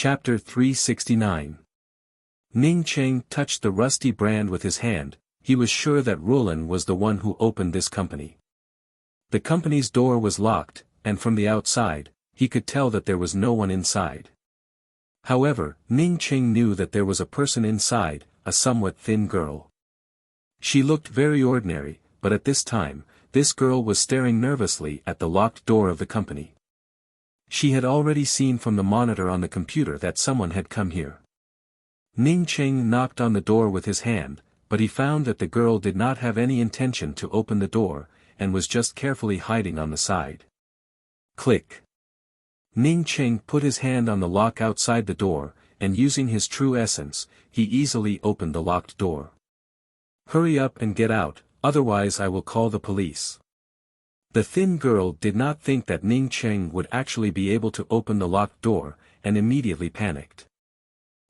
Chapter 369. Ning Cheng touched the rusty brand with his hand. He was sure that Rulan was the one who opened this company. The company's door was locked, and from the outside, he could tell that there was no one inside. However, Ning Cheng knew that there was a person inside, a somewhat thin girl. She looked very ordinary, but at this time, this girl was staring nervously at the locked door of the company. She had already seen from the monitor on the computer that someone had come here. Ning Cheng knocked on the door with his hand, but he found that the girl did not have any intention to open the door, and was just carefully hiding on the side. Click. Ning Cheng put his hand on the lock outside the door, and using his true essence, he easily opened the locked door. Hurry up and get out, otherwise I will call the police. The thin girl did not think that Ning Cheng would actually be able to open the locked door, and immediately panicked.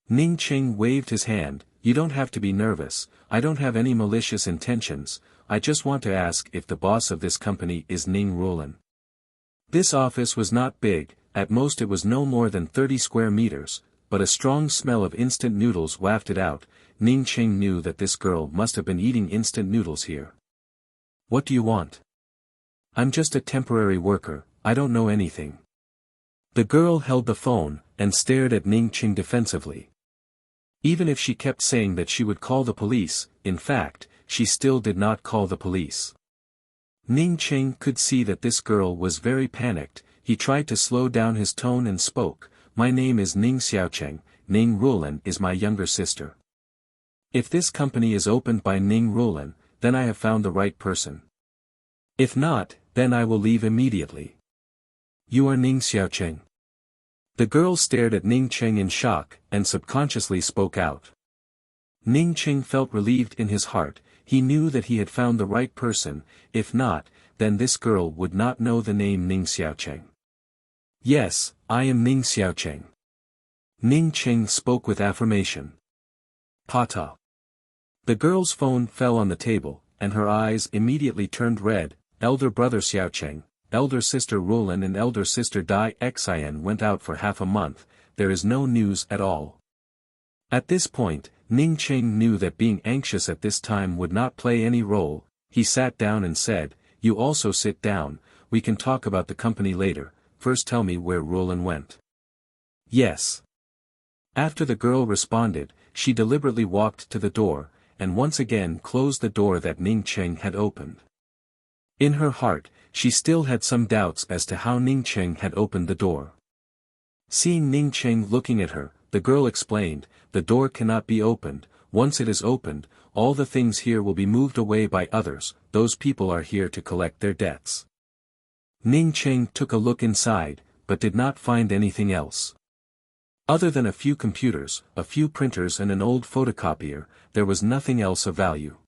Ning Cheng waved his hand. You don't have to be nervous, I don't have any malicious intentions, I just want to ask if the boss of this company is Ning Rulan. This office was not big, at most it was no more than 30 square meters, but a strong smell of instant noodles wafted out. Ning Cheng knew that this girl must have been eating instant noodles here. What do you want? I'm just a temporary worker, I don't know anything. The girl held the phone, and stared at Ning Cheng defensively. Even if she kept saying that she would call the police, in fact, she still did not call the police. Ning Cheng could see that this girl was very panicked. He tried to slow down his tone and spoke, My name is Ning Xiaocheng, Ning Rulan is my younger sister. If this company is opened by Ning Rulan, then I have found the right person. If not, then I will leave immediately. You are Ning Xiaocheng. The girl stared at Ning Cheng in shock, and subconsciously spoke out. Ning Cheng felt relieved in his heart. He knew that he had found the right person. If not, then this girl would not know the name Ning Xiaocheng. Yes, I am Ning Xiaocheng. Ning Cheng spoke with affirmation. Pata. The girl's phone fell on the table, and her eyes immediately turned red. Elder brother Xiaocheng, elder sister Rulan and elder sister Dai Xin went out for half a month. There is no news at all. At this point, Ning Cheng knew that being anxious at this time would not play any role. He sat down and said, You also sit down, we can talk about the company later, first tell me where Rulan went. Yes. After the girl responded, she deliberately walked to the door, and once again closed the door that Ning Cheng had opened. In her heart, she still had some doubts as to how Ning Cheng had opened the door. Seeing Ning Cheng looking at her, the girl explained, The door cannot be opened. Once it is opened, all the things here will be moved away by others. Those people are here to collect their debts. Ning Cheng took a look inside, but did not find anything else. Other than a few computers, a few printers and an old photocopier, there was nothing else of value.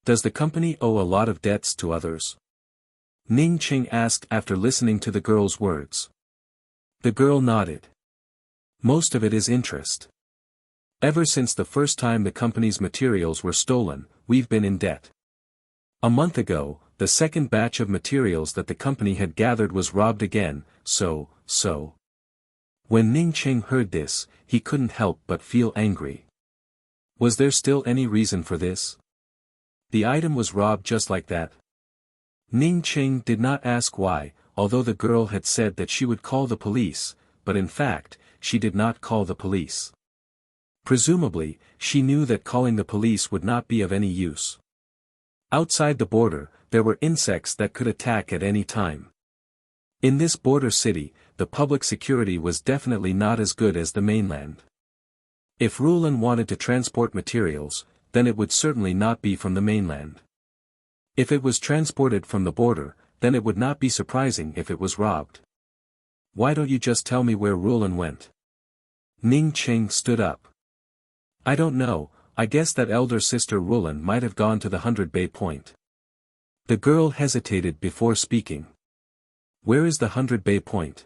Does the company owe a lot of debts to others? Ning Cheng asked after listening to the girl's words. The girl nodded. Most of it is interest. Ever since the first time the company's materials were stolen, we've been in debt. A month ago, the second batch of materials that the company had gathered was robbed again, so. When Ning Cheng heard this, he couldn't help but feel angry. Was there still any reason for this? The item was robbed just like that. Ning Cheng did not ask why, although the girl had said that she would call the police, but in fact, she did not call the police. Presumably, she knew that calling the police would not be of any use. Outside the border, there were insects that could attack at any time. In this border city, the public security was definitely not as good as the mainland. If Rulan wanted to transport materials, then it would certainly not be from the mainland. If it was transported from the border, then it would not be surprising if it was robbed. Why don't you just tell me where Rulan went? Ning Cheng stood up. I don't know, I guess that elder sister Rulan might have gone to the 100 Bay Point. The girl hesitated before speaking. Where is the 100 Bay Point?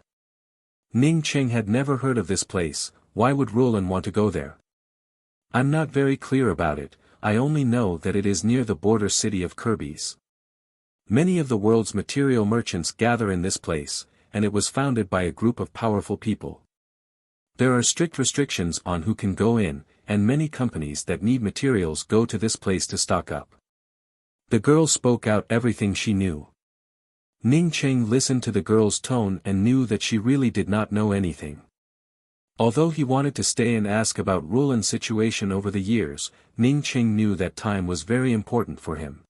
Ning Cheng had never heard of this place. Why would Rulan want to go there? I'm not very clear about it, I only know that it is near the border city of Kirby's. Many of the world's material merchants gather in this place, and it was founded by a group of powerful people. There are strict restrictions on who can go in, and many companies that need materials go to this place to stock up. The girl spoke out everything she knew. Ning Cheng listened to the girl's tone and knew that she really did not know anything. Although he wanted to stay and ask about Rulan's situation over the years, Ning Cheng knew that time was very important for him.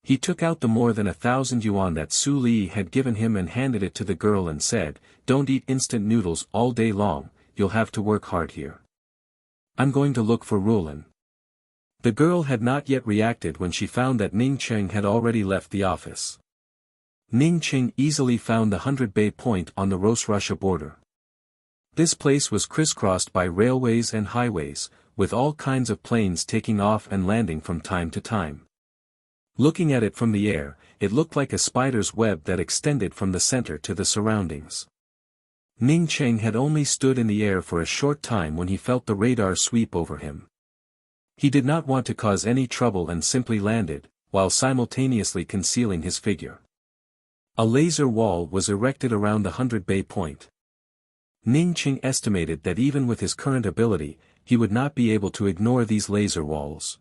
He took out the more than 1,000 yuan that Su Li had given him and handed it to the girl and said, "Don't eat instant noodles all day long, you'll have to work hard here. I'm going to look for Rulan." The girl had not yet reacted when she found that Ning Cheng had already left the office. Ning Cheng easily found the 100 Bay point on the Russia border. This place was crisscrossed by railways and highways, with all kinds of planes taking off and landing from time to time. Looking at it from the air, it looked like a spider's web that extended from the center to the surroundings. Ning Cheng had only stood in the air for a short time when he felt the radar sweep over him. He did not want to cause any trouble and simply landed, while simultaneously concealing his figure. A laser wall was erected around the 100 Bay point. Ning Cheng estimated that even with his current ability, he would not be able to ignore these laser walls.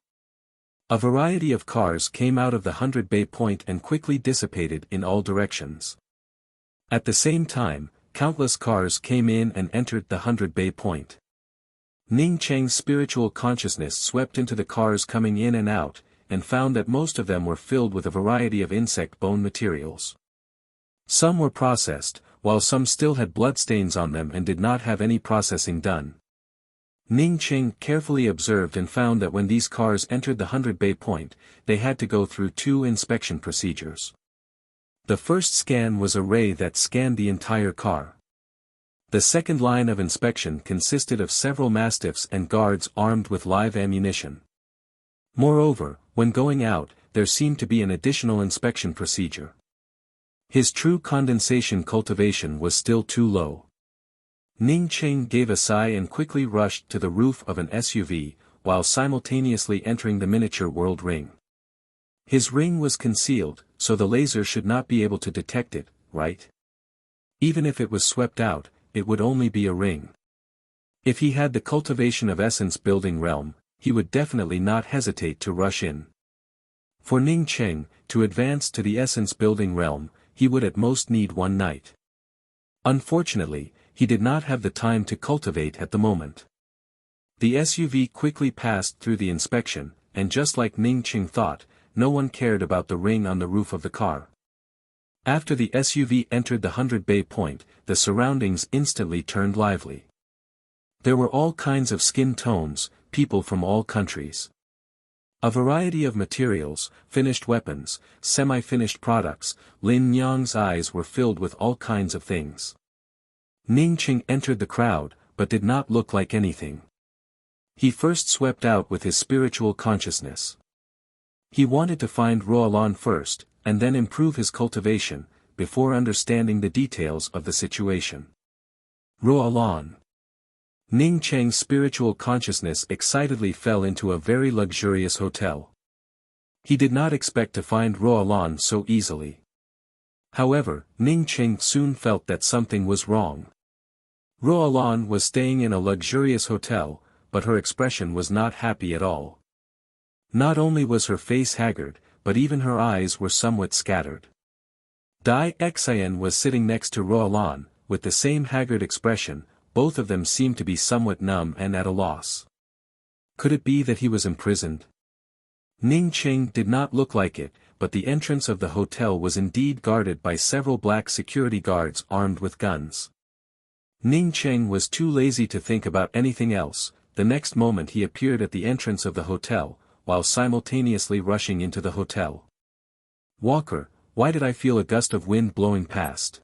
A variety of cars came out of the 100 Bay point and quickly dissipated in all directions. At the same time, countless cars came in and entered the 100 Bay point. Ning Cheng's spiritual consciousness swept into the cars coming in and out, and found that most of them were filled with a variety of insect bone materials. Some were processed, while some still had bloodstains on them and did not have any processing done. Ning Cheng carefully observed and found that when these cars entered the 100 Bay point, they had to go through 2 inspection procedures. The first scan was a ray that scanned the entire car. The second line of inspection consisted of several mastiffs and guards armed with live ammunition. Moreover, when going out, there seemed to be an additional inspection procedure. His true condensation cultivation was still too low. Ning Cheng gave a sigh and quickly rushed to the roof of an SUV, while simultaneously entering the miniature world ring. His ring was concealed, so the laser should not be able to detect it, right? Even if it was swept out, it would only be a ring. If he had the cultivation of essence building realm, he would definitely not hesitate to rush in. For Ning Cheng, to advance to the essence building realm, he would at most need 1 night. Unfortunately, he did not have the time to cultivate at the moment. The SUV quickly passed through the inspection, and just like Ning Cheng thought, no one cared about the ring on the roof of the car. After the SUV entered the 100 Bay point, the surroundings instantly turned lively. There were all kinds of skin tones, people from all countries. A variety of materials, finished weapons, semi-finished products. Lin Yang's eyes were filled with all kinds of things. Ning Cheng entered the crowd, but did not look like anything. He first swept out with his spiritual consciousness. He wanted to find Ruolan first, and then improve his cultivation, before understanding the details of the situation. Ruolan. Ning Cheng's spiritual consciousness excitedly fell into a very luxurious hotel. He did not expect to find Ruolan so easily. However, Ning Cheng soon felt that something was wrong. Ruolan was staying in a luxurious hotel, but her expression was not happy at all. Not only was her face haggard, but even her eyes were somewhat scattered. Dai Xian was sitting next to Ruolan, with the same haggard expression. Both of them seemed to be somewhat numb and at a loss. Could it be that he was imprisoned? Ning Cheng did not look like it, but the entrance of the hotel was indeed guarded by several black security guards armed with guns. Ning Cheng was too lazy to think about anything else. The next moment he appeared at the entrance of the hotel, while simultaneously rushing into the hotel. "Walker, why did I feel a gust of wind blowing past?"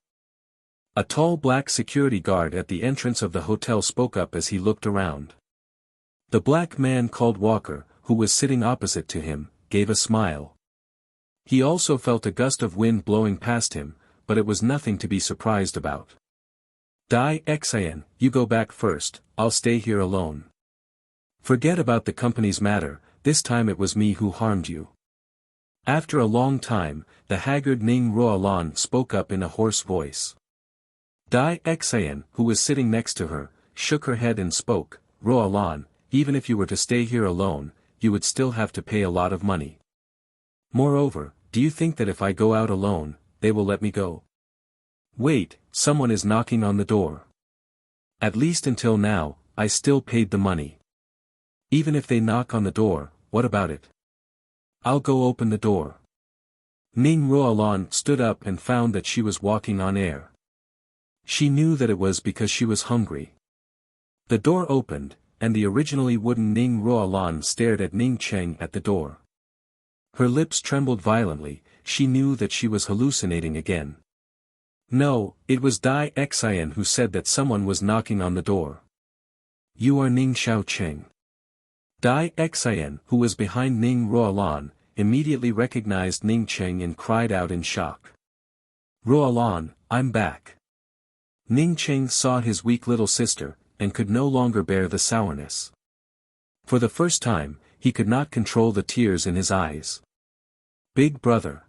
A tall black security guard at the entrance of the hotel spoke up as he looked around. The black man called Walker, who was sitting opposite to him, gave a smile. He also felt a gust of wind blowing past him, but it was nothing to be surprised about. "Dai Xian, you go back first, I'll stay here alone. Forget about the company's matter, this time it was me who harmed you." After a long time, the haggard Ning Ruolan spoke up in a hoarse voice. Dai Xian, who was sitting next to her, shook her head and spoke, "Ruolan, even if you were to stay here alone, you would still have to pay a lot of money. Moreover, do you think that if I go out alone, they will let me go? Wait, someone is knocking on the door. At least until now, I still paid the money. Even if they knock on the door, what about it? I'll go open the door." Ning Ruolan stood up and found that she was walking on air. She knew that it was because she was hungry. The door opened, and the originally wooden Ning Ruolan stared at Ning Cheng at the door. Her lips trembled violently, she knew that she was hallucinating again. No, it was Dai Xian who said that someone was knocking on the door. "You are Ning Xiaocheng." Dai Xian, who was behind Ning Ruolan, immediately recognized Ning Cheng and cried out in shock. "Ruolan, I'm back." Ning Cheng saw his weak little sister, and could no longer bear the sourness. For the first time, he could not control the tears in his eyes. "Big brother."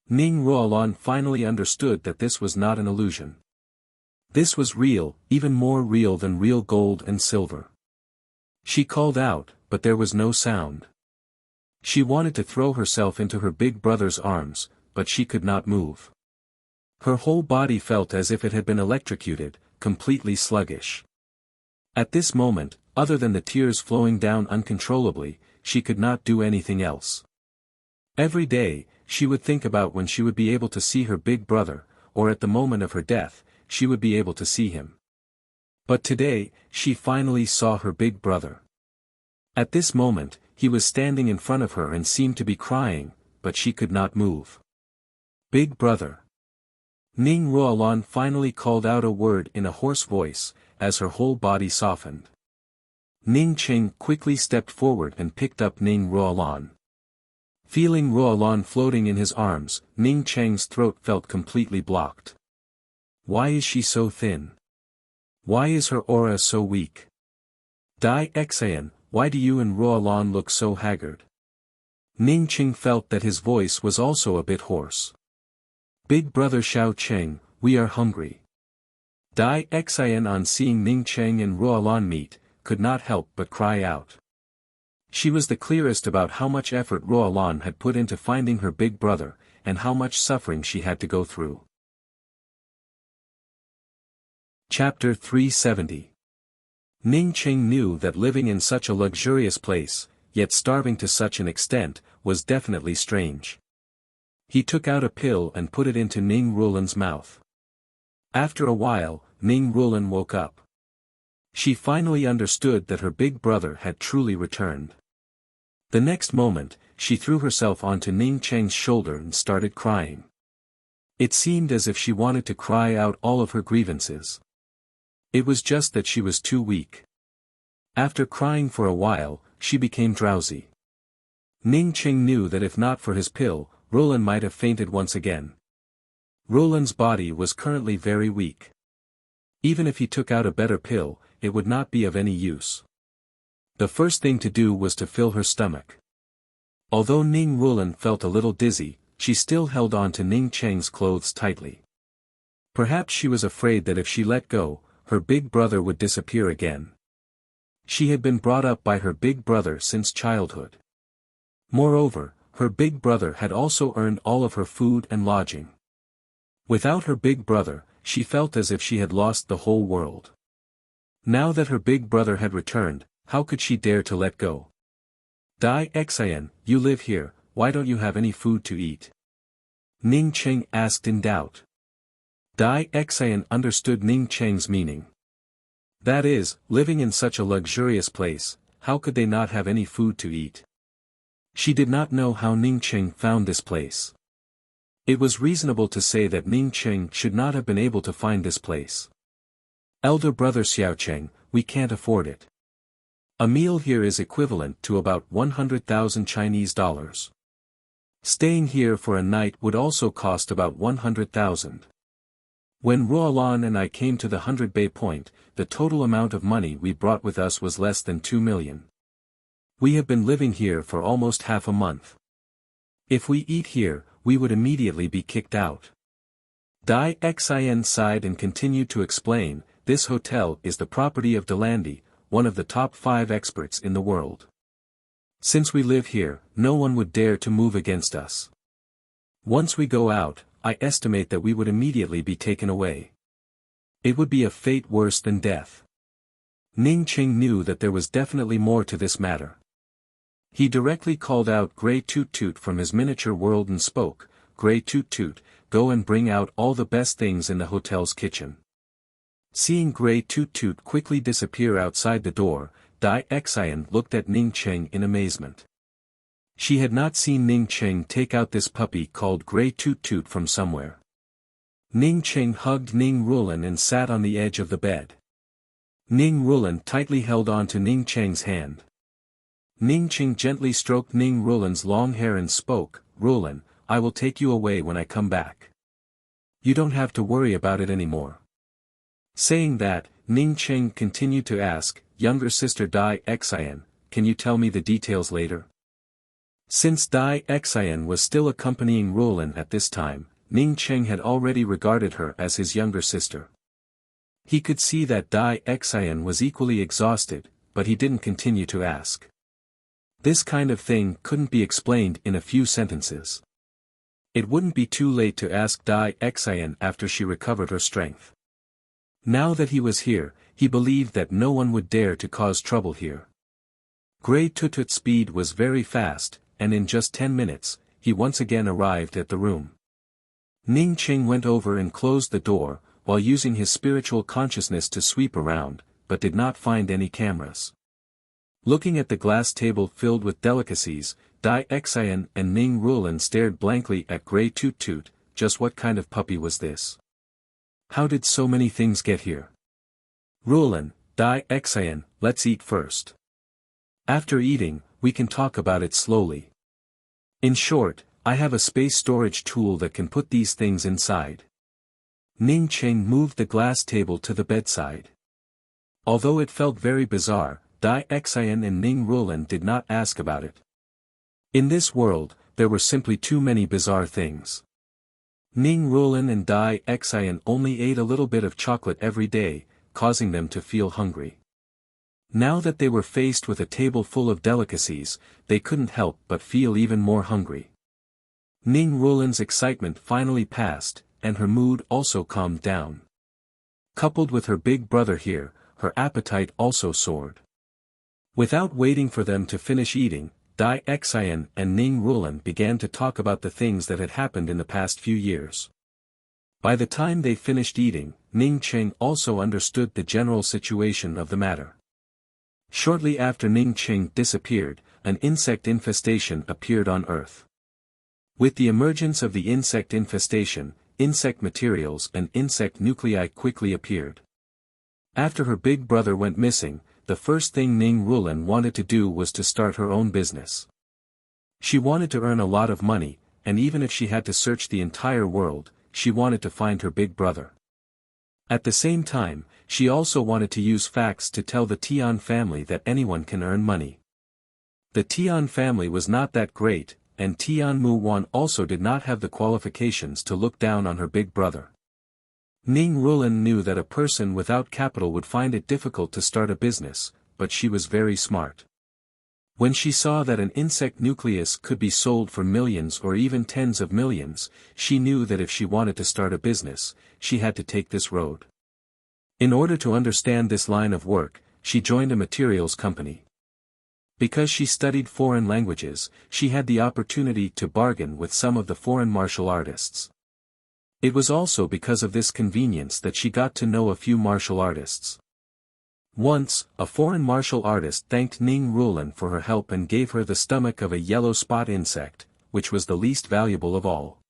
Ning Ruolan finally understood that this was not an illusion. This was real, even more real than real gold and silver. She called out, but there was no sound. She wanted to throw herself into her big brother's arms, but she could not move. Her whole body felt as if it had been electrocuted, completely sluggish. At this moment, other than the tears flowing down uncontrollably, she could not do anything else. Every day, she would think about when she would be able to see her big brother, or at the moment of her death, she would be able to see him. But today, she finally saw her big brother. At this moment, he was standing in front of her and seemed to be crying, but she could not move. "Big brother." Ning Ruolan finally called out a word in a hoarse voice, as her whole body softened. Ning Cheng quickly stepped forward and picked up Ning Ruolan. Feeling Ruolan floating in his arms, Ning Cheng's throat felt completely blocked. Why is she so thin? Why is her aura so weak? Dai Xian, why do you and Ruolan look so haggard? Ning Cheng felt that his voice was also a bit hoarse. "Big brother Xiao Cheng, we are hungry." Dai Xian, on seeing Ning Cheng and Ruolan meet, could not help but cry out. She was the clearest about how much effort Ruolan had put into finding her big brother, and how much suffering she had to go through. Chapter 370. Ning Cheng knew that living in such a luxurious place, yet starving to such an extent, was definitely strange. He took out a pill and put it into Ning Ruolan's mouth. After a while, Ning Ruolan woke up. She finally understood that her big brother had truly returned. The next moment, she threw herself onto Ning Cheng's shoulder and started crying. It seemed as if she wanted to cry out all of her grievances. It was just that she was too weak. After crying for a while, she became drowsy. Ning Cheng knew that if not for his pill, Ruolan might have fainted once again. Ruolan's body was currently very weak. Even if he took out a better pill, it would not be of any use. The first thing to do was to fill her stomach. Although Ning Ruolan felt a little dizzy, she still held on to Ning Cheng's clothes tightly. Perhaps she was afraid that if she let go, her big brother would disappear again. She had been brought up by her big brother since childhood. Moreover, her big brother had also earned all of her food and lodging. Without her big brother, she felt as if she had lost the whole world. Now that her big brother had returned, how could she dare to let go? "Dai Xian, you live here, why don't you have any food to eat?" Ning Cheng asked in doubt. Dai Xian understood Ning Cheng's meaning. That is, living in such a luxurious place, how could they not have any food to eat? She did not know how Ning Cheng found this place. It was reasonable to say that Ning Cheng should not have been able to find this place. "Elder brother Xiaocheng, we can't afford it. A meal here is equivalent to about 100,000 Chinese dollars. Staying here for a night would also cost about 100,000. When Ruolan and I came to the 100 Bay point, the total amount of money we brought with us was less than 2 million. We have been living here for almost half a month. If we eat here, we would immediately be kicked out." Dai Xian sighed and continued to explain, this hotel is the property of Delandi, one of the top 5 experts in the world. Since we live here, no one would dare to move against us. Once we go out, I estimate that we would immediately be taken away. It would be a fate worse than death. Ning Qing knew that there was definitely more to this matter. He directly called out Grey Toot Toot from his miniature world and spoke, "Grey Toot Toot, go and bring out all the best things in the hotel's kitchen." Seeing Grey Toot Toot quickly disappear outside the door, Dai Xian looked at Ning Qing in amazement. She had not seen Ning Qing take out this puppy called Grey Toot Toot from somewhere. Ning Qing hugged Ning Rulan and sat on the edge of the bed. Ning Rulan tightly held on to Ning Qing's hand. Ning Qing gently stroked Ning Rulan's long hair and spoke, "Rulan, I will take you away when I come back. You don't have to worry about it anymore." Saying that, Ning Qing continued to ask, "Younger sister Dai Xian, can you tell me the details later?" Since Dai Xian was still accompanying Rulan at this time, Ning Qing had already regarded her as his younger sister. He could see that Dai Xian was equally exhausted, but he didn't continue to ask. This kind of thing couldn't be explained in a few sentences. It wouldn't be too late to ask Dai Xian after she recovered her strength. Now that he was here, he believed that no one would dare to cause trouble here. Grey Toot Toot's speed was very fast, and in just 10 minutes, he once again arrived at the room. Ning Qing went over and closed the door, while using his spiritual consciousness to sweep around, but did not find any cameras. Looking at the glass table filled with delicacies, Dai Xian and Ning Rulan stared blankly at Grey Toot Toot. Just what kind of puppy was this? How did so many things get here? "Rulan, Dai Xian, let's eat first. After eating, we can talk about it slowly. In short, I have a space storage tool that can put these things inside." Ning Qing moved the glass table to the bedside. Although it felt very bizarre, Dai Xian and Ning Rulan did not ask about it. In this world, there were simply too many bizarre things. Ning Rulan and Dai Xian only ate a little bit of chocolate every day, causing them to feel hungry. Now that they were faced with a table full of delicacies, they couldn't help but feel even more hungry. Ning Rulan's excitement finally passed, and her mood also calmed down. Coupled with her big brother here, her appetite also soared. Without waiting for them to finish eating, Dai Xian and Ning Rulan began to talk about the things that had happened in the past few years. By the time they finished eating, Ning Qing also understood the general situation of the matter. Shortly after Ning Qing disappeared, an insect infestation appeared on Earth. With the emergence of the insect infestation, insect materials and insect nuclei quickly appeared. After her big brother went missing, the first thing Ning Rulan wanted to do was to start her own business. She wanted to earn a lot of money, and even if she had to search the entire world, she wanted to find her big brother. At the same time, she also wanted to use facts to tell the Tian family that anyone can earn money. The Tian family was not that great, and Tian Mu Wan also did not have the qualifications to look down on her big brother. Ning Rulan knew that a person without capital would find it difficult to start a business, but she was very smart. When she saw that an insect nucleus could be sold for millions or even tens of millions, she knew that if she wanted to start a business, she had to take this road. In order to understand this line of work, she joined a materials company. Because she studied foreign languages, she had the opportunity to bargain with some of the foreign martial artists. It was also because of this convenience that she got to know a few martial artists. Once, a foreign martial artist thanked Ning Rulan for her help and gave her the stomach of a yellow spot insect, which was the least valuable of all.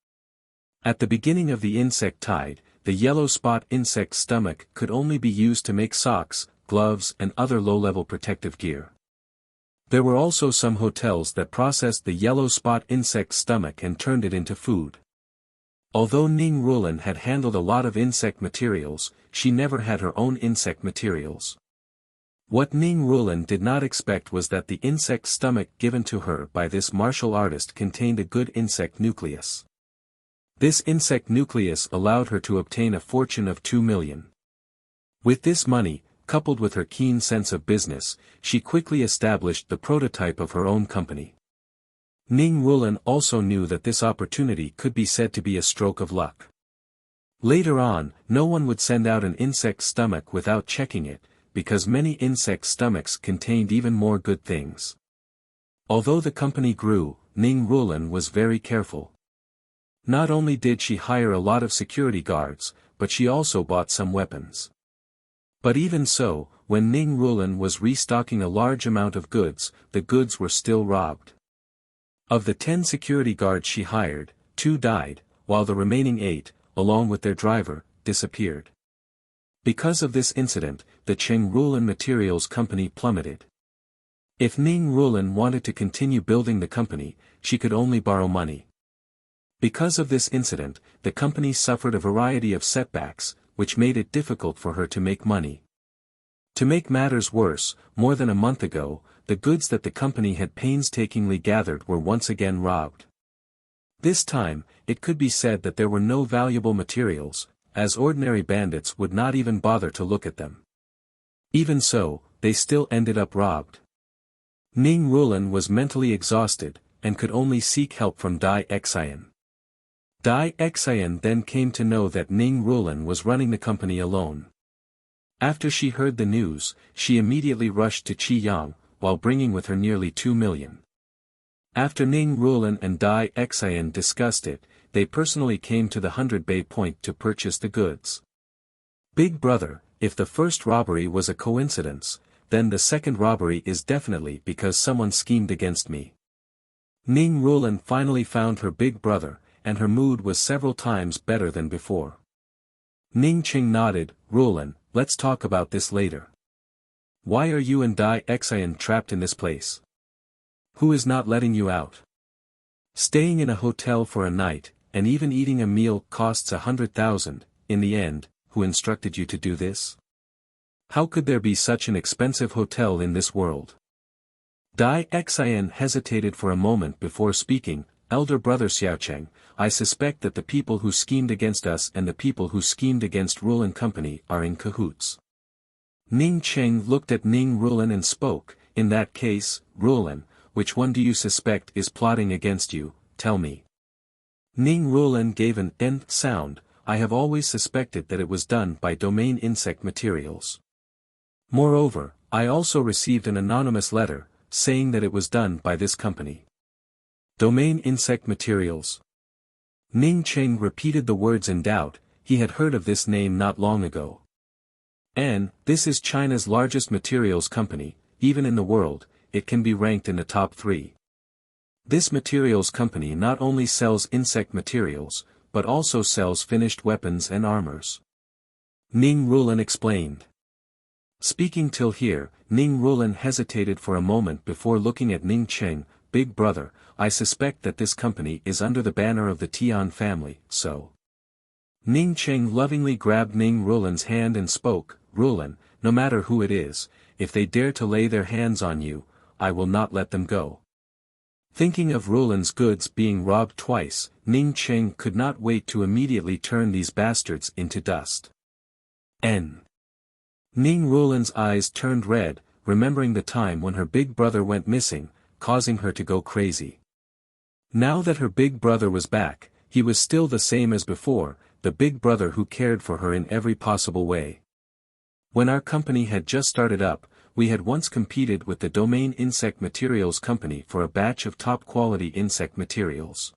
At the beginning of the insect tide, the yellow spot insect's stomach could only be used to make socks, gloves and other low-level protective gear. There were also some hotels that processed the yellow spot insect's stomach and turned it into food. Although Ning Rulan had handled a lot of insect materials, she never had her own insect materials. What Ning Rulan did not expect was that the insect stomach given to her by this martial artist contained a good insect nucleus. This insect nucleus allowed her to obtain a fortune of 2 million. With this money, coupled with her keen sense of business, she quickly established the prototype of her own company. Ning Rulan also knew that this opportunity could be said to be a stroke of luck. Later on, no one would send out an insect's stomach without checking it, because many insect stomachs contained even more good things. Although the company grew, Ning Rulan was very careful. Not only did she hire a lot of security guards, but she also bought some weapons. But even so, when Ning Rulan was restocking a large amount of goods, the goods were still robbed. Of the 10 security guards she hired, 2 died, while the remaining 8, along with their driver, disappeared. Because of this incident, the Cheng Rulan Materials Company plummeted. If Ning Rulan wanted to continue building the company, she could only borrow money. Because of this incident, the company suffered a variety of setbacks, which made it difficult for her to make money. To make matters worse, more than a month ago, the goods that the company had painstakingly gathered were once again robbed. This time, it could be said that there were no valuable materials, as ordinary bandits would not even bother to look at them. Even so, they still ended up robbed. Ning Rulan was mentally exhausted, and could only seek help from Dai Xian. Dai Xian then came to know that Ning Rulan was running the company alone. After she heard the news, she immediately rushed to Qiyang, while bringing with her nearly 2 million. After Ning Rulan and Dai Xian discussed it, they personally came to the 100 Bay point to purchase the goods. Big brother, if the first robbery was a coincidence, then the second robbery is definitely because someone schemed against me. Ning Rulan finally found her big brother, and her mood was several times better than before. Ning Qing nodded. Rulan, let's talk about this later. Why are you and Dai Xian trapped in this place? Who is not letting you out? Staying in a hotel for a night, and even eating a meal costs 100,000, in the end, who instructed you to do this? How could there be such an expensive hotel in this world? Dai Xian hesitated for a moment before speaking. Elder brother Xiaocheng, I suspect that the people who schemed against us and the people who schemed against Rulan Company are in cahoots. Ning Cheng looked at Ning Rulan and spoke, in that case, Rulan, which one do you suspect is plotting against you, tell me. Ning Rulan gave an "n" sound. I have always suspected that it was done by Domain Insect Materials. Moreover, I also received an anonymous letter, saying that it was done by this company. Domain Insect Materials. Ning Cheng repeated the words in doubt. He had heard of this name not long ago. This is China's largest materials company. Even in the world, it can be ranked in the top 3. This materials company not only sells insect materials, but also sells finished weapons and armors. Ning Rulan explained. Speaking till here, Ning Rulan hesitated for a moment before looking at Ning Cheng. Big brother, I suspect that this company is under the banner of the Tian family, so. Ning Cheng lovingly grabbed Ning Rulan's hand and spoke. Rulan, no matter who it is, if they dare to lay their hands on you, I will not let them go. Thinking of Rulan's goods being robbed twice, Ning Cheng could not wait to immediately turn these bastards into dust. Ning Rulan's eyes turned red, remembering the time when her big brother went missing, causing her to go crazy. Now that her big brother was back, he was still the same as before, the big brother who cared for her in every possible way. When our company had just started up, we had once competed with the Domain Insect Materials Company for a batch of top-quality insect materials.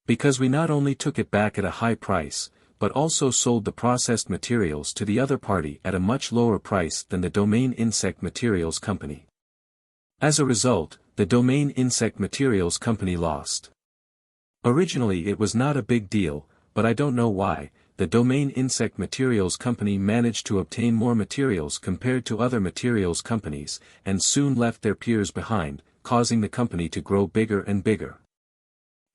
Because we not only took it back at a high price, but also sold the processed materials to the other party at a much lower price than the Domain Insect Materials Company. As a result, the Domain Insect Materials Company lost. Originally it was not a big deal, but I don't know why, the Domain Insect Materials Company managed to obtain more materials compared to other materials companies, and soon left their peers behind, causing the company to grow bigger and bigger.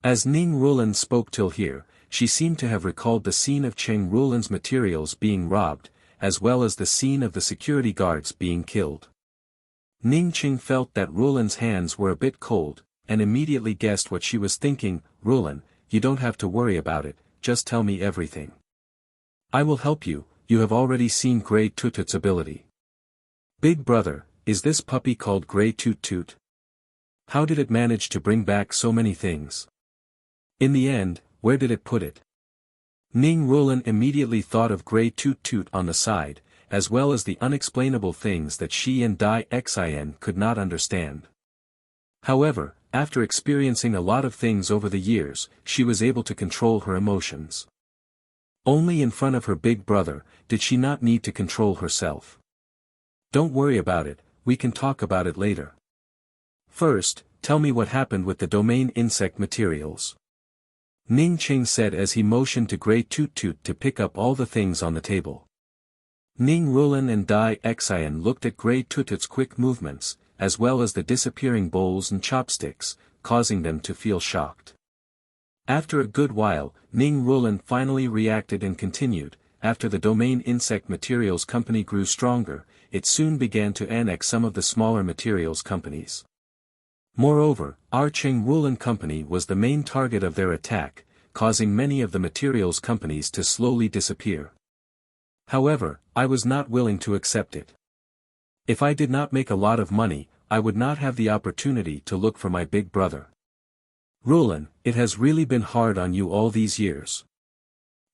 As Ning Rulan spoke till here, she seemed to have recalled the scene of Cheng Rulan's materials being robbed, as well as the scene of the security guards being killed. Ning Qing felt that Rulan's hands were a bit cold, and immediately guessed what she was thinking. Rulan, you don't have to worry about it, just tell me everything. I will help you, you have already seen Grey Toot Toot's ability. Big brother, is this puppy called Grey Toot Toot? How did it manage to bring back so many things? In the end, where did it put it? Ning Rulan immediately thought of Grey Toot Toot on the side, as well as the unexplainable things that she and Dai Xin could not understand. However, after experiencing a lot of things over the years, she was able to control her emotions. Only in front of her big brother, did she not need to control herself. Don't worry about it, we can talk about it later. First, tell me what happened with the domain insect materials. Ning Qing said as he motioned to Grey Toot Toot to pick up all the things on the table. Ning Rulan and Dai Xin looked at Grey Toot Toot's quick movements, as well as the disappearing bowls and chopsticks, causing them to feel shocked. After a good while, Ning Rulan finally reacted and continued. After the domain insect materials company grew stronger, it soon began to annex some of the smaller materials companies. Moreover, our Cheng Rulan company was the main target of their attack, causing many of the materials companies to slowly disappear. However, I was not willing to accept it. If I did not make a lot of money, I would not have the opportunity to look for my big brother. Rulan, it has really been hard on you all these years.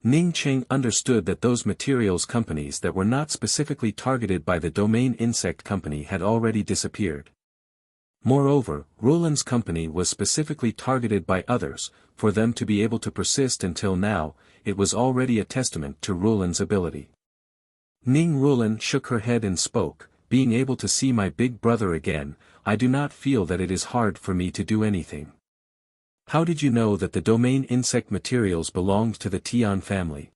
Ning Qing understood that those materials companies that were not specifically targeted by the domain insect company had already disappeared. Moreover, Rulan's company was specifically targeted by others. For them to be able to persist until now, it was already a testament to Rulan's ability. Ning Rulan shook her head and spoke, being able to see my big brother again, I do not feel that it is hard for me to do anything. How did you know that the domain insect materials belonged to the Tian family?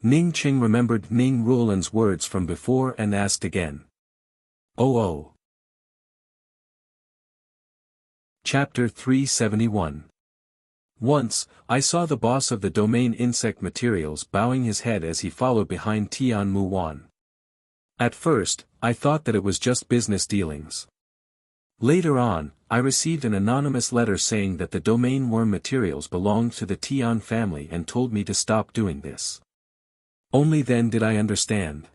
Ning Qing remembered Ning Rulan's words from before and asked again. Oh. Chapter 371. Once, I saw the boss of the domain insect materials bowing his head as he followed behind Tian Muwan. At first, I thought that it was just business dealings. Later on, I received an anonymous letter saying that the domain worm materials belonged to the Tian family and told me to stop doing this. Only then did I understand.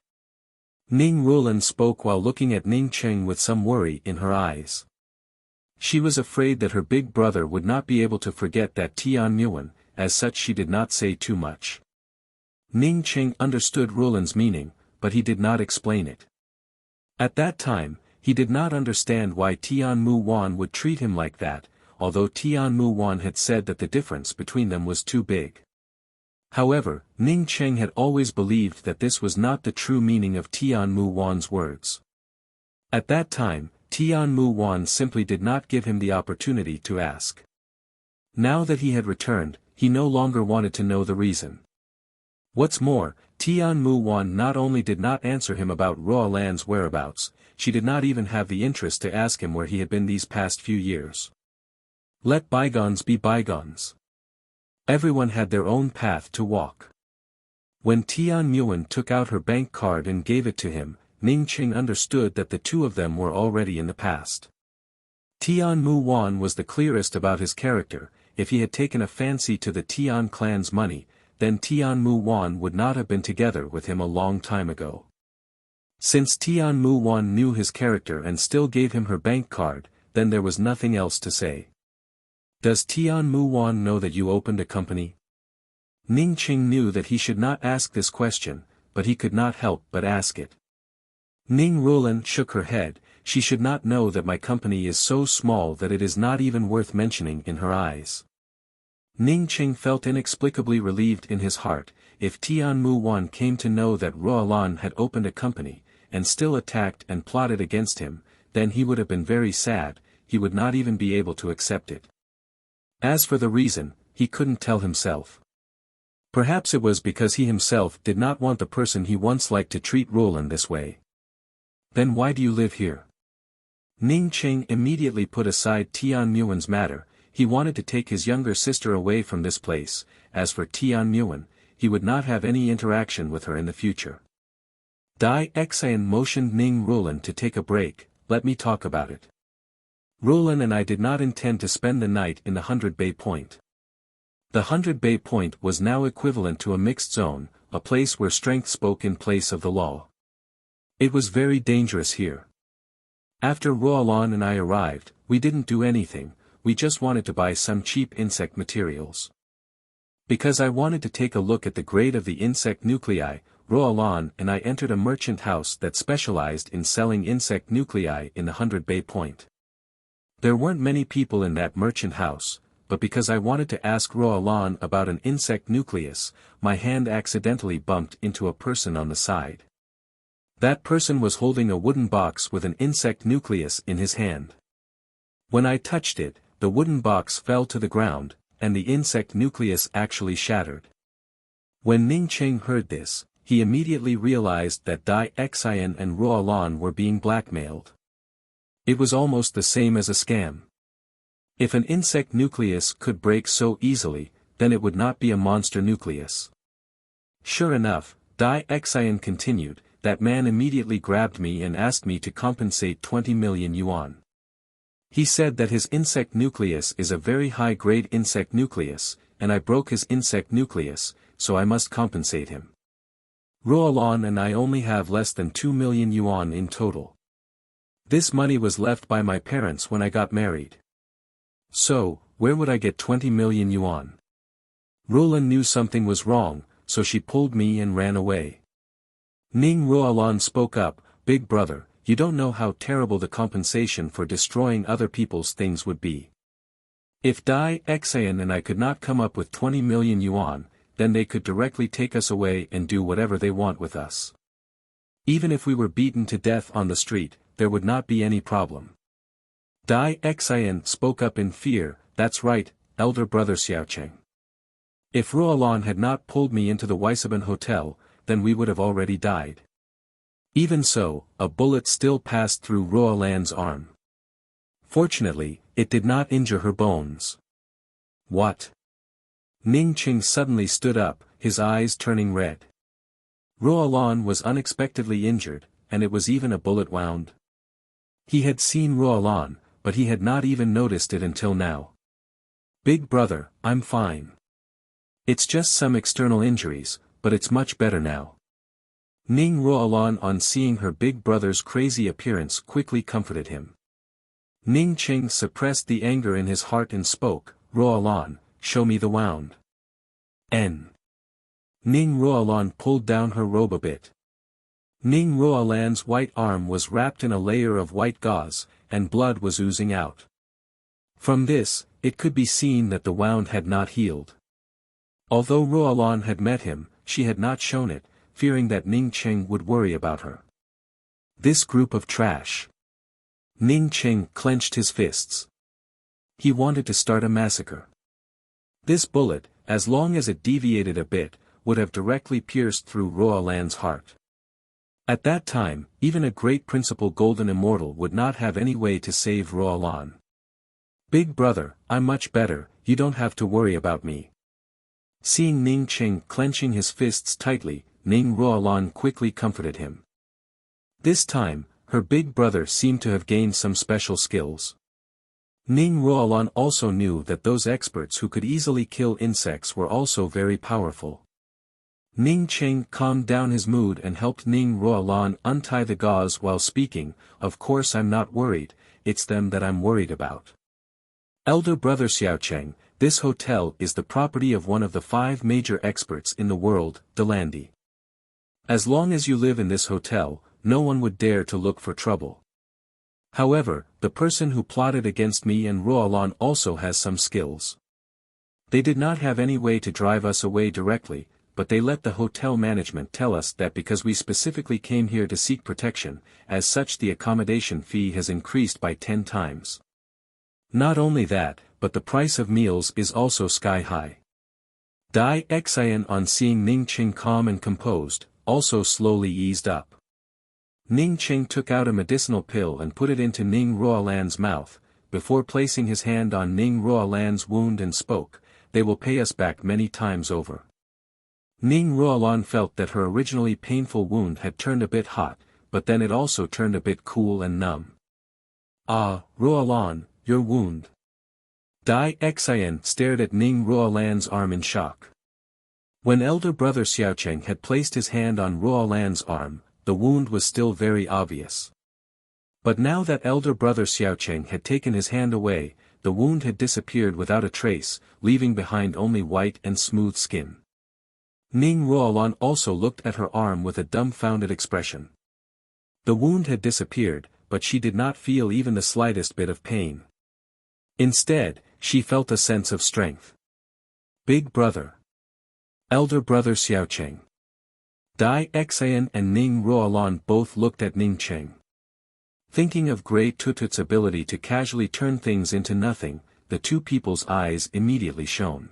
Ning Rulan spoke while looking at Ning Qing with some worry in her eyes. She was afraid that her big brother would not be able to forget that Tian Muwan, as such she did not say too much. Ning Qing understood Rulan's meaning, but he did not explain it. At that time, he did not understand why Tian Muwan would treat him like that, although Tian Muwan had said that the difference between them was too big. However, Ning Qing had always believed that this was not the true meaning of Tian Muwan's words. At that time, Tian Muwan simply did not give him the opportunity to ask. Now that he had returned, he no longer wanted to know the reason. What's more, Tian Muwan not only did not answer him about Ruolan's whereabouts, she did not even have the interest to ask him where he had been these past few years. Let bygones be bygones. Everyone had their own path to walk. When Tian Muwan took out her bank card and gave it to him, Ning Qing understood that the two of them were already in the past. Tian Muwan was the clearest about his character. If he had taken a fancy to the Tian clan's money, then Tian Muwan would not have been together with him a long time ago. Since Tian Muwan knew his character and still gave him her bank card, then there was nothing else to say. Does Tian Muwan know that you opened a company? Ning Qing knew that he should not ask this question, but he could not help but ask it. Ning Rulan shook her head. She should not know that my company is so small that it is not even worth mentioning in her eyes. Ning Qing felt inexplicably relieved in his heart. If Tian Muwan came to know that Ruolan had opened a company, and still attacked and plotted against him, then he would have been very sad. He would not even be able to accept it. As for the reason, he couldn't tell himself. Perhaps it was because he himself did not want the person he once liked to treat Ruolan this way. Then why do you live here? Ning Qing immediately put aside Tian Muwan's matter. He wanted to take his younger sister away from this place. As for Tian Muwan, he would not have any interaction with her in the future. Dai Xin motioned Ning Rulan to take a break. Let me talk about it. Rulan and I did not intend to spend the night in the 100 Bay Point. The 100 Bay Point was now equivalent to a mixed zone, a place where strength spoke in place of the law. It was very dangerous here. After Roland and I arrived, we didn't do anything, we just wanted to buy some cheap insect materials. Because I wanted to take a look at the grade of the insect nuclei, Roland and I entered a merchant house that specialized in selling insect nuclei in the 100 Bay Point. There weren't many people in that merchant house, but because I wanted to ask Roland about an insect nucleus, my hand accidentally bumped into a person on the side. That person was holding a wooden box with an insect nucleus in his hand. When I touched it, the wooden box fell to the ground, and the insect nucleus actually shattered. When Ning Cheng heard this, he immediately realized that Dai Xian and Roland were being blackmailed. It was almost the same as a scam. If an insect nucleus could break so easily, then it would not be a monster nucleus. Sure enough, Dai Xian continued, that man immediately grabbed me and asked me to compensate 20 million yuan. He said that his insect nucleus is a very high-grade insect nucleus, and I broke his insect nucleus, so I must compensate him. Roland and I only have less than 2 million yuan in total. This money was left by my parents when I got married. So, where would I get 20 million yuan? Roland knew something was wrong, so she pulled me and ran away. Ning Roland spoke up, "Big brother, you don't know how terrible the compensation for destroying other people's things would be. If Dai Xian and I could not come up with 20 million yuan, then they could directly take us away and do whatever they want with us. Even if we were beaten to death on the street, there would not be any problem." Dai Xian spoke up in fear, "That's right, elder brother Xiaocheng. If Roland had not pulled me into the Weissaban Hotel, then we would have already died." Even so, a bullet still passed through Roland's arm. Fortunately, it did not injure her bones. What? Ning Cheng suddenly stood up, his eyes turning red. Roland was unexpectedly injured, and it was even a bullet wound. He had seen Roland, but he had not even noticed it until now. "Big brother, I'm fine. It's just some external injuries, but it's much better now." Ning Roland, on seeing her big brother's crazy appearance, quickly comforted him. Ning Cheng suppressed the anger in his heart and spoke, "Roland, show me the wound." Ning Roland pulled down her robe a bit. Ning Roland's white arm was wrapped in a layer of white gauze, and blood was oozing out. From this, it could be seen that the wound had not healed. Although Roland had met him, she had not shown it, fearing that Ning Cheng would worry about her. This group of trash. Ning Cheng clenched his fists. He wanted to start a massacre. This bullet, as long as it deviated a bit, would have directly pierced through Roland's heart. At that time, even a great principal golden immortal would not have any way to save Roland. "Big brother, I'm much better, you don't have to worry about me." Seeing Ning Cheng clenching his fists tightly, Ning Roland quickly comforted him. This time, her big brother seemed to have gained some special skills. Ning Roland also knew that those experts who could easily kill insects were also very powerful. Ning Cheng calmed down his mood and helped Ning Roland untie the gauze while speaking, "Of course I'm not worried, it's them that I'm worried about. Elder brother Xiaocheng, this hotel is the property of one of the 5 major experts in the world, Delandi. As long as you live in this hotel, no one would dare to look for trouble. However, the person who plotted against me and Roland also has some skills. They did not have any way to drive us away directly, but they let the hotel management tell us that because we specifically came here to seek protection, as such the accommodation fee has increased by 10 times. Not only that, but the price of meals is also sky high." Dai Xian, on seeing Ning Cheng calm and composed, also slowly eased up. Ning Cheng took out a medicinal pill and put it into Ning Roland's mouth, before placing his hand on Ning Roland's wound and spoke, "They will pay us back many times over." Ning Roland felt that her originally painful wound had turned a bit hot, but then it also turned a bit cool and numb. "Ah, Roland, your wound." Dai Xian stared at Ning Roland's arm in shock. When elder brother Xiaocheng had placed his hand on Ruolan's arm, the wound was still very obvious. But now that elder brother Xiaocheng had taken his hand away, the wound had disappeared without a trace, leaving behind only white and smooth skin. Ning Ruolan also looked at her arm with a dumbfounded expression. The wound had disappeared, but she did not feel even the slightest bit of pain. Instead, she felt a sense of strength. Big brother. Elder brother Xiaocheng. Dai Xian and Ning Ruolan both looked at Ning Cheng. Thinking of Grey Tutut's ability to casually turn things into nothing, the two people's eyes immediately shone.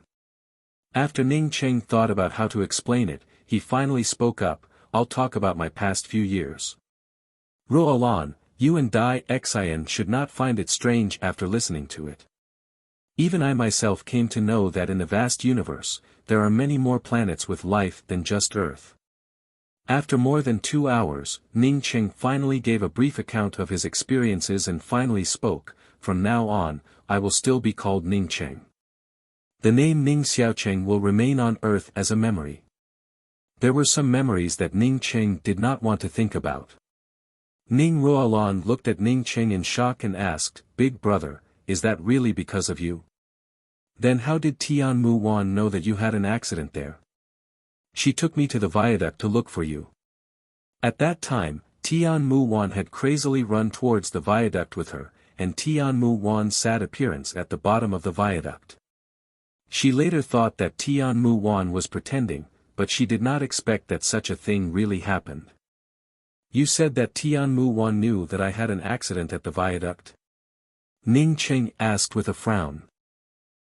After Ning Cheng thought about how to explain it, he finally spoke up, "I'll talk about my past few years. Ruolan, you and Dai Xian should not find it strange after listening to it. Even I myself came to know that in the vast universe, there are many more planets with life than just Earth." After more than 2 hours, Ning Cheng finally gave a brief account of his experiences and finally spoke, "From now on, I will still be called Ning Cheng. The name Ning Xiaocheng will remain on Earth as a memory." There were some memories that Ning Cheng did not want to think about. Ning Ruolan looked at Ning Cheng in shock and asked, "Big brother, is that really because of you? Then how did Tian Mu Wan know that you had an accident there? She took me to the viaduct to look for you." At that time, Tian Mu Wan had crazily run towards the viaduct with her, and Tian Mu Wan's sad appearance at the bottom of the viaduct. She later thought that Tian Mu Wan was pretending, but she did not expect that such a thing really happened. "You said that Tian Mu Wan knew that I had an accident at the viaduct?" Ning Cheng asked with a frown.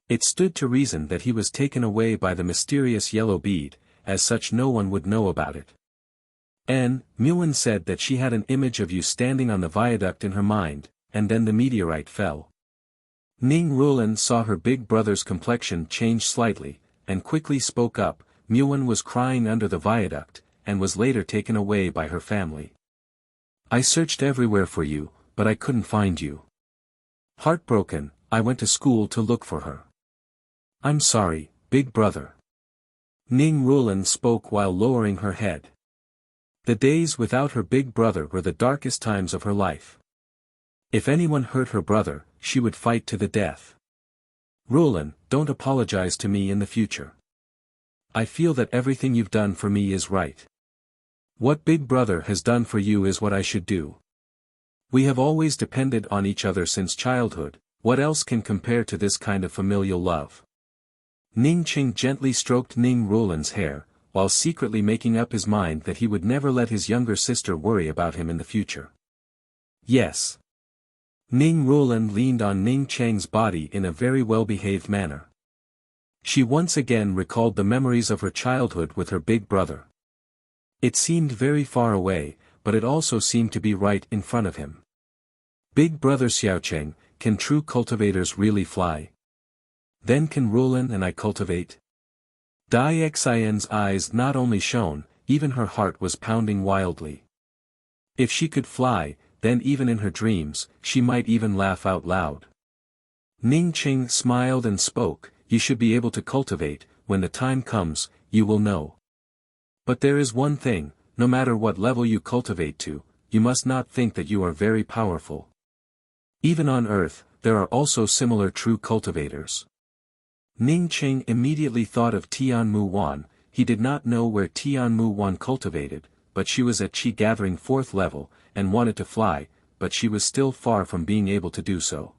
It stood to reason that he was taken away by the mysterious yellow bead, as such no one would know about it. Muan said that she had an image of you standing on the viaduct in her mind, and then the meteorite fell. Ning Ruolan saw her big brother's complexion change slightly, and quickly spoke up. Muan was crying under the viaduct, and was later taken away by her family. "I searched everywhere for you, but I couldn't find you. Heartbroken, I went to school to look for her. I'm sorry, big brother." Ning Ruolan spoke while lowering her head. The days without her big brother were the darkest times of her life. If anyone hurt her brother, she would fight to the death. "Ruolan, don't apologize to me in the future. I feel that everything you've done for me is right. What big brother has done for you is what I should do. We have always depended on each other since childhood, what else can compare to this kind of familial love?" Ning Cheng gently stroked Ning Ruolan's hair, while secretly making up his mind that he would never let his younger sister worry about him in the future. "Yes." Ning Ruolan leaned on Ning Cheng's body in a very well-behaved manner. She once again recalled the memories of her childhood with her big brother. It seemed very far away, but it also seemed to be right in front of him. "Big brother Xiaocheng, can true cultivators really fly? Then can Ruolan and I cultivate?" Dai Xian's eyes not only shone, even her heart was pounding wildly. If she could fly, then even in her dreams, she might even laugh out loud. Ning Cheng smiled and spoke, "You should be able to cultivate, when the time comes, you will know. But there is one thing, no matter what level you cultivate to, you must not think that you are very powerful. Even on Earth, there are also similar true cultivators." Ning Cheng immediately thought of Tian Mu Wan. He did not know where Tian Mu Wan cultivated, but she was at Qi Gathering 4th level, and wanted to fly, but she was still far from being able to do so.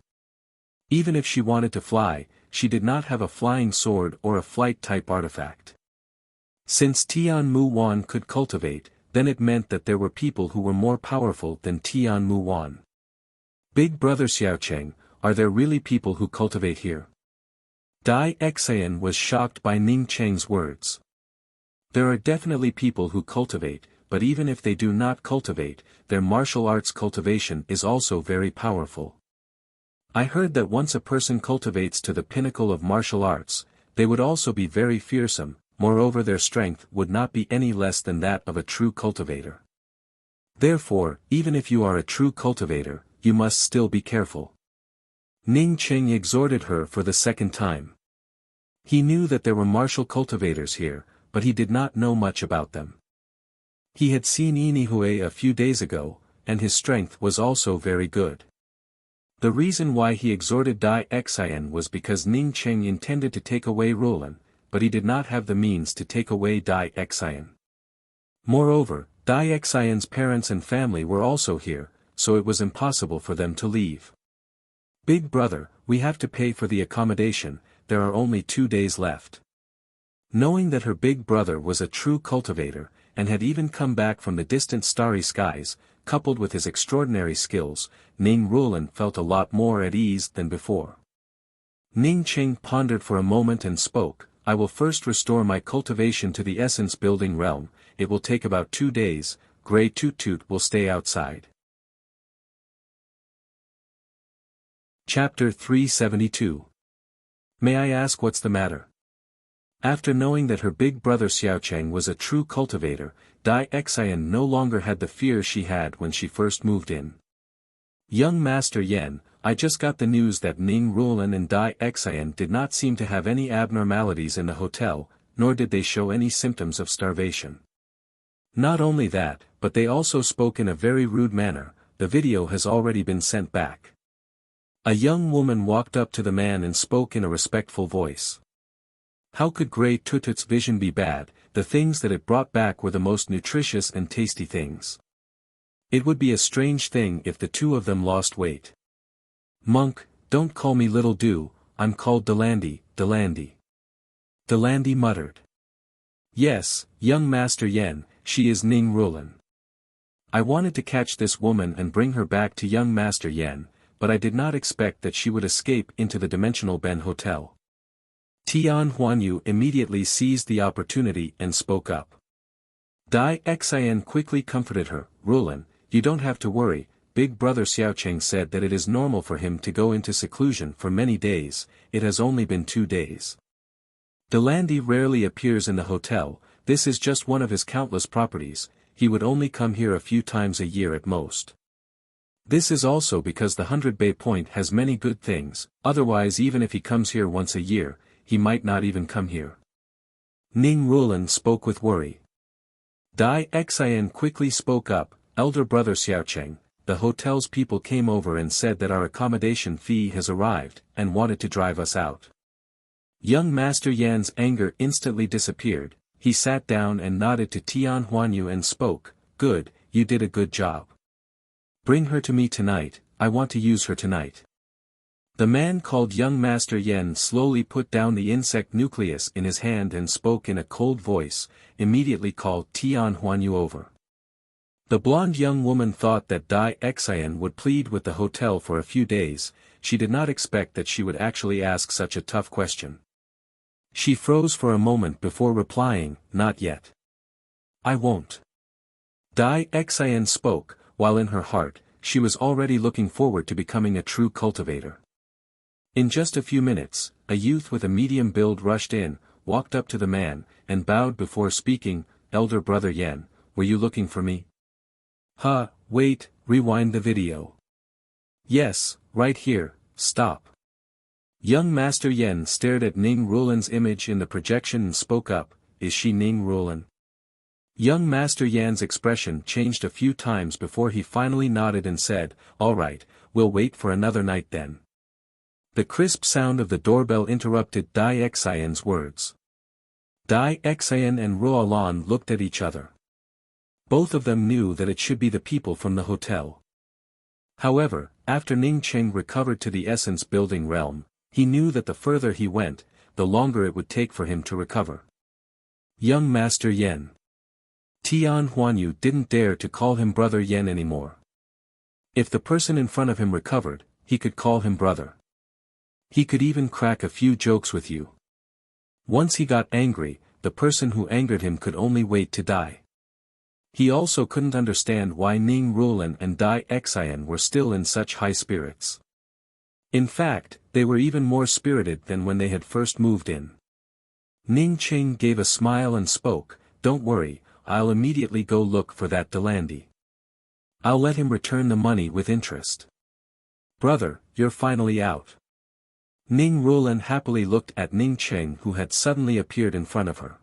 Even if she wanted to fly, she did not have a flying sword or a flight-type artifact. Since Tian Mu Wan could cultivate, then it meant that there were people who were more powerful than Tian Mu Wan. "Big brother Xiaocheng, are there really people who cultivate here?" Dai Xian was shocked by Ning Cheng's words. "There are definitely people who cultivate, but even if they do not cultivate, their martial arts cultivation is also very powerful. I heard that once a person cultivates to the pinnacle of martial arts, they would also be very fearsome, moreover their strength would not be any less than that of a true cultivator. Therefore, even if you are a true cultivator, you must still be careful." Ning Cheng exhorted her for the second time. He knew that there were martial cultivators here, but he did not know much about them. He had seen Inihui a few days ago, and his strength was also very good. The reason why he exhorted Dai Xian was because Ning Cheng intended to take away Roland, but he did not have the means to take away Dai Xian. Moreover, Dai Xian's parents and family were also here, so it was impossible for them to leave. "Big brother, we have to pay for the accommodation, there are only 2 days left." Knowing that her big brother was a true cultivator, and had even come back from the distant starry skies, coupled with his extraordinary skills, Ning Ruolan felt a lot more at ease than before. Ning Cheng pondered for a moment and spoke, "I will first restore my cultivation to the essence building realm, it will take about 2 days, Grey Toot Toot will stay outside." Chapter 372. May I ask what's the matter? After knowing that her big brother Xiaocheng was a true cultivator, Dai Xian no longer had the fear she had when she first moved in. "Young Master Yan, I just got the news that Ning Ruolan and Dai Xian did not seem to have any abnormalities in the hotel, nor did they show any symptoms of starvation. Not only that, but they also spoke in a very rude manner, the video has already been sent back." A young woman walked up to the man and spoke in a respectful voice. How could Grey Toot Toot's vision be bad? The things that it brought back were the most nutritious and tasty things. It would be a strange thing if the two of them lost weight. "Monk, don't call me Little Do, I'm called Delandi, Delandi." Delandi muttered. "Yes, young Master Yen, she is Ning Ruolan. I wanted to catch this woman and bring her back to young Master Yen, but I did not expect that she would escape into the Dimensional Ben Hotel." Tian Huanyu immediately seized the opportunity and spoke up. Dai Xian quickly comforted her, "Ruolan, you don't have to worry, big brother Xiaocheng said that it is normal for him to go into seclusion for many days, it has only been 2 days. Delandi rarely appears in the hotel, this is just one of his countless properties, he would only come here a few times a year at most. This is also because the 100 Bay Point has many good things, otherwise even if he comes here once a year, he might not even come here." Ning Ruolan spoke with worry. Dai Xian quickly spoke up, "Elder brother Xiaocheng, the hotel's people came over and said that our accommodation fee has arrived, and wanted to drive us out." Young Master Yan's anger instantly disappeared, he sat down and nodded to Tian Huanyu and spoke, "Good, you did a good job. Bring her to me tonight, I want to use her tonight." The man called young Master Yen slowly put down the insect nucleus in his hand and spoke in a cold voice, immediately called Tian Huanyu over. The blonde young woman thought that Dai Xian would plead with the hotel for a few days, she did not expect that she would actually ask such a tough question. She froze for a moment before replying, "Not yet. I won't." Dai Xian spoke, while in her heart, she was already looking forward to becoming a true cultivator. In just a few minutes, a youth with a medium build rushed in, walked up to the man, and bowed before speaking, "Elder brother Yen, were you looking for me?" Wait, rewind the video. "Yes, right here, stop." Young Master Yen stared at Ning Ruolan's image in the projection and spoke up, "Is she Ning Ruolan?" Young Master Yan's expression changed a few times before he finally nodded and said, "All right, we'll wait for another night then." The crisp sound of the doorbell interrupted Dai Xian's words. Dai Xian and Ruolan looked at each other. Both of them knew that it should be the people from the hotel. However, after Ning Cheng recovered to the essence building realm, he knew that the further he went, the longer it would take for him to recover. Young Master Yen. Tian Huanyu didn't dare to call him Brother Yen anymore. If the person in front of him recovered, he could call him brother. He could even crack a few jokes with you. Once he got angry, the person who angered him could only wait to die. He also couldn't understand why Ning Ruolan and Dai Xian were still in such high spirits. In fact, they were even more spirited than when they had first moved in. Ning Cheng gave a smile and spoke, "Don't worry, I'll immediately go look for that Delandi. I'll let him return the money with interest." "Brother, you're finally out." Ning Ruolan happily looked at Ning Cheng who had suddenly appeared in front of her.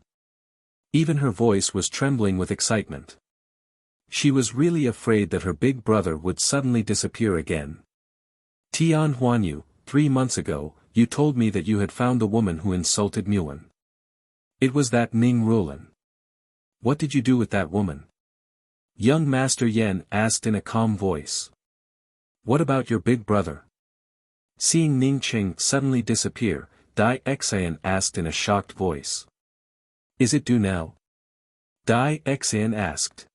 Even her voice was trembling with excitement. She was really afraid that her big brother would suddenly disappear again. Tian Huanyu, 3 months ago, you told me that you had found the woman who insulted Muan. It was that Ning Rulan. What did you do with that woman? Young Master Yan asked in a calm voice. What about your big brother? Seeing Ning Qing suddenly disappear, Dai Xian asked in a shocked voice. Is it due now? Dai Xian asked.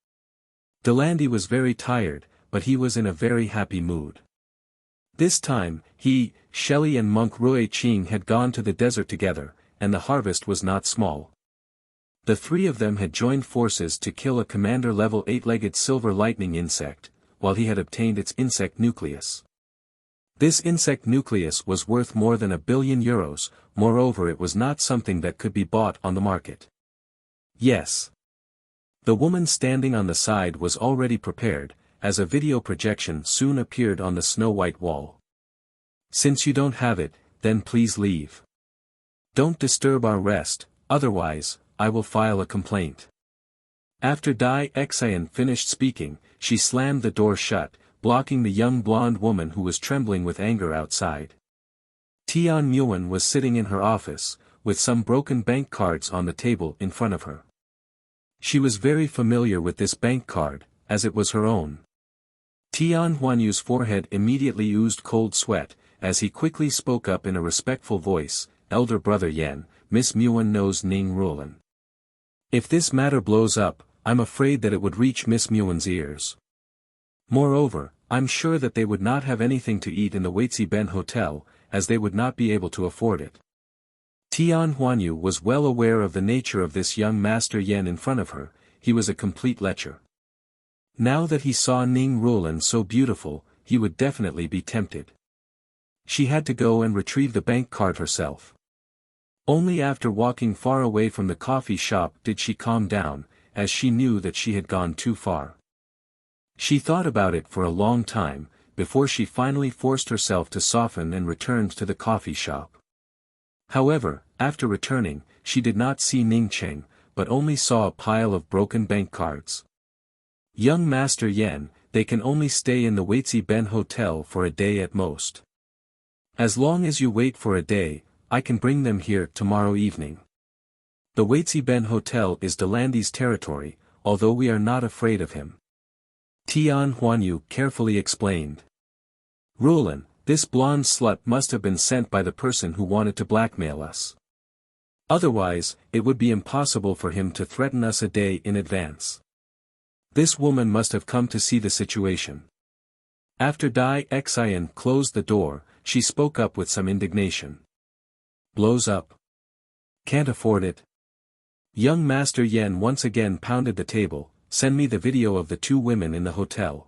Delandi was very tired, but he was in a very happy mood. This time, he, Shelley and monk Rui Qing had gone to the desert together, and the harvest was not small. The 3 of them had joined forces to kill a commander-level 8-legged silver lightning insect, while he had obtained its insect nucleus. This insect nucleus was worth more than €1 billion, moreover it was not something that could be bought on the market. Yes. The woman standing on the side was already prepared, as a video projection soon appeared on the snow-white wall. Since you don't have it, then please leave. Don't disturb our rest, otherwise, I will file a complaint. After Dai Xian finished speaking, she slammed the door shut, blocking the young blonde woman who was trembling with anger outside. Tian Muan was sitting in her office, with some broken bank cards on the table in front of her. She was very familiar with this bank card, as it was her own. Tian Huanyu's forehead immediately oozed cold sweat, as he quickly spoke up in a respectful voice, Elder Brother Yan, Miss Muan knows Ning Rulan. If this matter blows up, I'm afraid that it would reach Miss Muan's ears. Moreover, I'm sure that they would not have anything to eat in the Wuxia Ben Hotel, as they would not be able to afford it. Tian Huanyu was well aware of the nature of this young Master Yan in front of her, he was a complete lecher. Now that he saw Ning Rulan so beautiful, he would definitely be tempted. She had to go and retrieve the bank card herself. Only after walking far away from the coffee shop did she calm down, as she knew that she had gone too far. She thought about it for a long time, before she finally forced herself to soften and returned to the coffee shop. However, after returning, she did not see Ning Cheng, but only saw a pile of broken bank cards. Young Master Yan, they can only stay in the Wuxia Ben Hotel for a day at most. As long as you wait for a day, I can bring them here tomorrow evening. The Wuxia Ben Hotel is Delandi's territory, although we are not afraid of him. Tian Huanyu carefully explained. Rulan, this blonde slut must have been sent by the person who wanted to blackmail us. Otherwise, it would be impossible for him to threaten us a day in advance. This woman must have come to see the situation. After Dai Xian closed the door, she spoke up with some indignation. Blows up. Can't afford it. Young Master Yan once again pounded the table, send me the video of the 2 women in the hotel.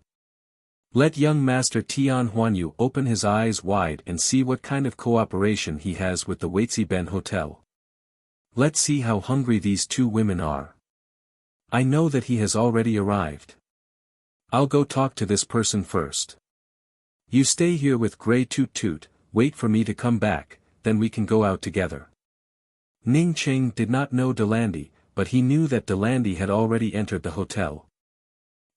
Let young Master Tian Huanyu open his eyes wide and see what kind of cooperation he has with the Wuxia Ben Hotel. Let's see how hungry these 2 women are. I know that he has already arrived. I'll go talk to this person first. You stay here with Grey Toot Toot, wait for me to come back, then we can go out together. Ning Qing did not know Delandi, but he knew that Delandi had already entered the hotel.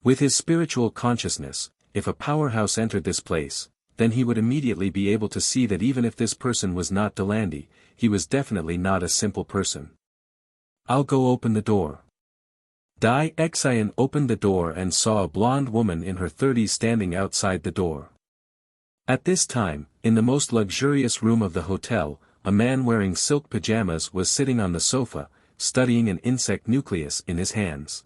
With his spiritual consciousness, if a powerhouse entered this place, then he would immediately be able to see that even if this person was not Delandi, he was definitely not a simple person. I'll go open the door. Dai Xian opened the door and saw a blonde woman in her 30s standing outside the door. At this time, in the most luxurious room of the hotel, a man wearing silk pajamas was sitting on the sofa, studying an insect nucleus in his hands.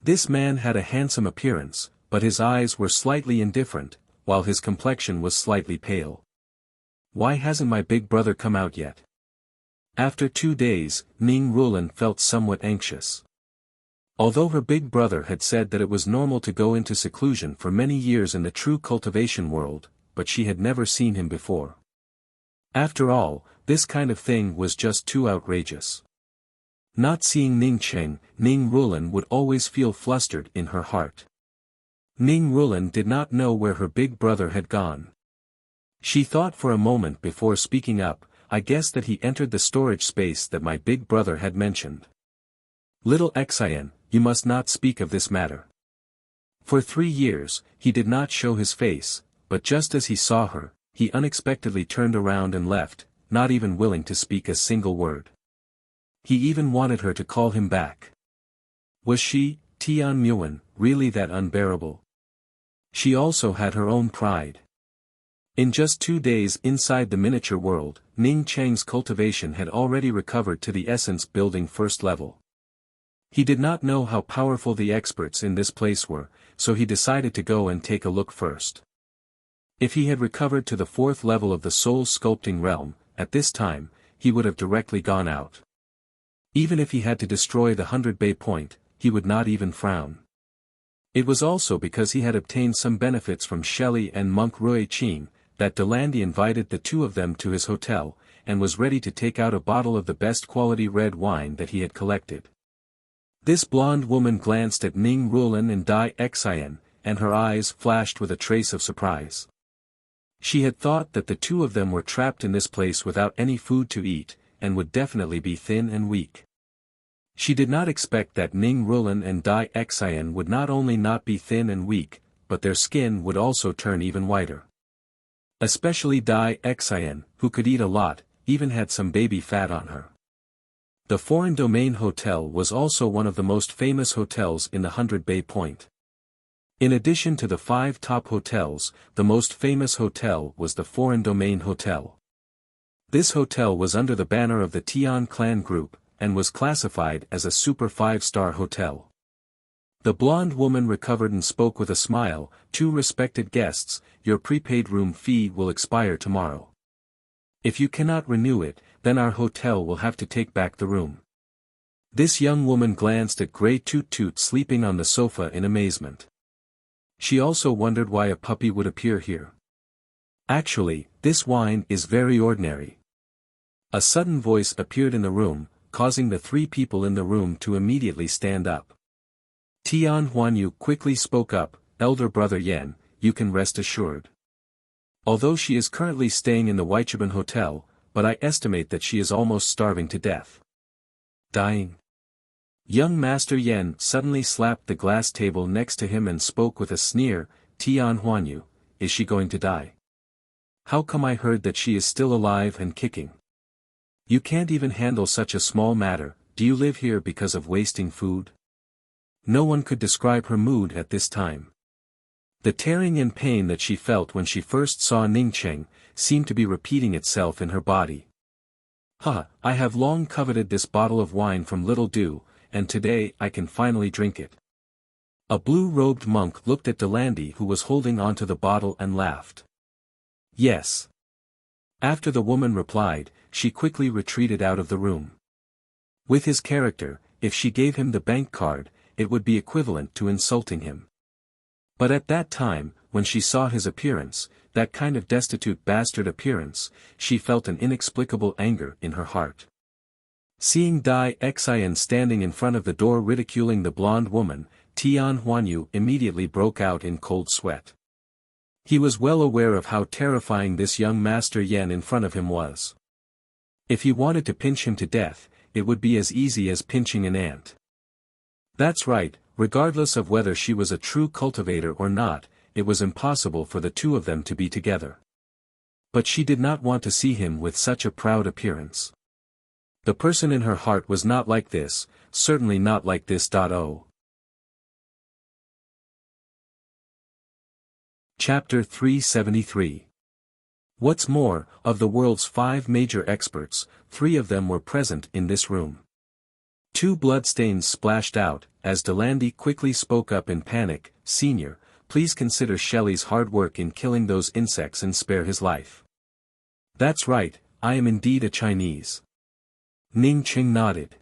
This man had a handsome appearance, but his eyes were slightly indifferent, while his complexion was slightly pale. Why hasn't my big brother come out yet? After 2 days, Ning Rulan felt somewhat anxious. Although her big brother had said that it was normal to go into seclusion for many years in the true cultivation world, but she had never seen him before. After all, this kind of thing was just too outrageous. Not seeing Ning Cheng, Ning Rulan would always feel flustered in her heart. Ning Rulan did not know where her big brother had gone. She thought for a moment before speaking up, I guess that he entered the storage space that my big brother had mentioned. Little Xian, you must not speak of this matter. For 3 years, he did not show his face, but just as he saw her, he unexpectedly turned around and left, not even willing to speak a single word. He even wanted her to call him back. Was she, Tian Muan, really that unbearable? She also had her own pride. In just 2 days inside the miniature world, Ning Cheng's cultivation had already recovered to the essence building first level. He did not know how powerful the experts in this place were, so he decided to go and take a look first. If he had recovered to the 4th level of the soul sculpting realm, at this time, he would have directly gone out. Even if he had to destroy the 100 Bay Point, he would not even frown. It was also because he had obtained some benefits from Shelley and monk Rui Qing, that Delandy invited the two of them to his hotel, and was ready to take out a bottle of the best quality red wine that he had collected. This blonde woman glanced at Ning Rulan and Dai Xian, and her eyes flashed with a trace of surprise. She had thought that the two of them were trapped in this place without any food to eat, and would definitely be thin and weak. She did not expect that Ning Rulan and Dai Xian would not only not be thin and weak, but their skin would also turn even whiter. Especially Dai Xian, who could eat a lot, even had some baby fat on her. The Foreign Domain Hotel was also one of the most famous hotels in the 100 Bay Point. In addition to the 5 top hotels, the most famous hotel was the Foreign Domain Hotel. This hotel was under the banner of the Tian Clan Group, and was classified as a super 5-star hotel. The blonde woman recovered and spoke with a smile, "Two respected guests, your prepaid room fee will expire tomorrow. If you cannot renew it, then our hotel will have to take back the room." This young woman glanced at Grey Toot Toot sleeping on the sofa in amazement. She also wondered why a puppy would appear here. Actually, this wine is very ordinary. A sudden voice appeared in the room, causing the 3 people in the room to immediately stand up. Tian Huanyu quickly spoke up, "Elder brother Yan, you can rest assured. Although she is currently staying in the Weichaban Hotel, but I estimate that she is almost starving to death." "Dying?" Young Master Yan suddenly slapped the glass table next to him and spoke with a sneer, "Tian Huanyu, is she going to die? How come I heard that she is still alive and kicking? You can't even handle such a small matter. Do you live here because of wasting food?" No one could describe her mood at this time. The tearing and pain that she felt when she first saw Ning Cheng seemed to be repeating itself in her body. "Ha, I have long coveted this bottle of wine from Little Dew, and today I can finally drink it." A blue-robed monk looked at Delandy, who was holding onto the bottle, and laughed. "Yes." After the woman replied, she quickly retreated out of the room. With his character, if she gave him the bank card, it would be equivalent to insulting him. But at that time, when she saw his appearance, that kind of destitute bastard appearance, she felt an inexplicable anger in her heart. Seeing Dai Xian standing in front of the door ridiculing the blonde woman, Tian Huanyu immediately broke out in cold sweat. He was well aware of how terrifying this young Master Yan in front of him was. If he wanted to pinch him to death, it would be as easy as pinching an ant. That's right, regardless of whether she was a true cultivator or not, it was impossible for the two of them to be together. But she did not want to see him with such a proud appearance. The person in her heart was not like this, certainly not like this. Chapter 373. What's more, of the world's 5 major experts, 3 of them were present in this room. 2 bloodstains splashed out, as Delandy quickly spoke up in panic, "Senior, please consider Shelley's hard work in killing those insects and spare his life." "That's right, I am indeed a Chinese." Ning Cheng nodded.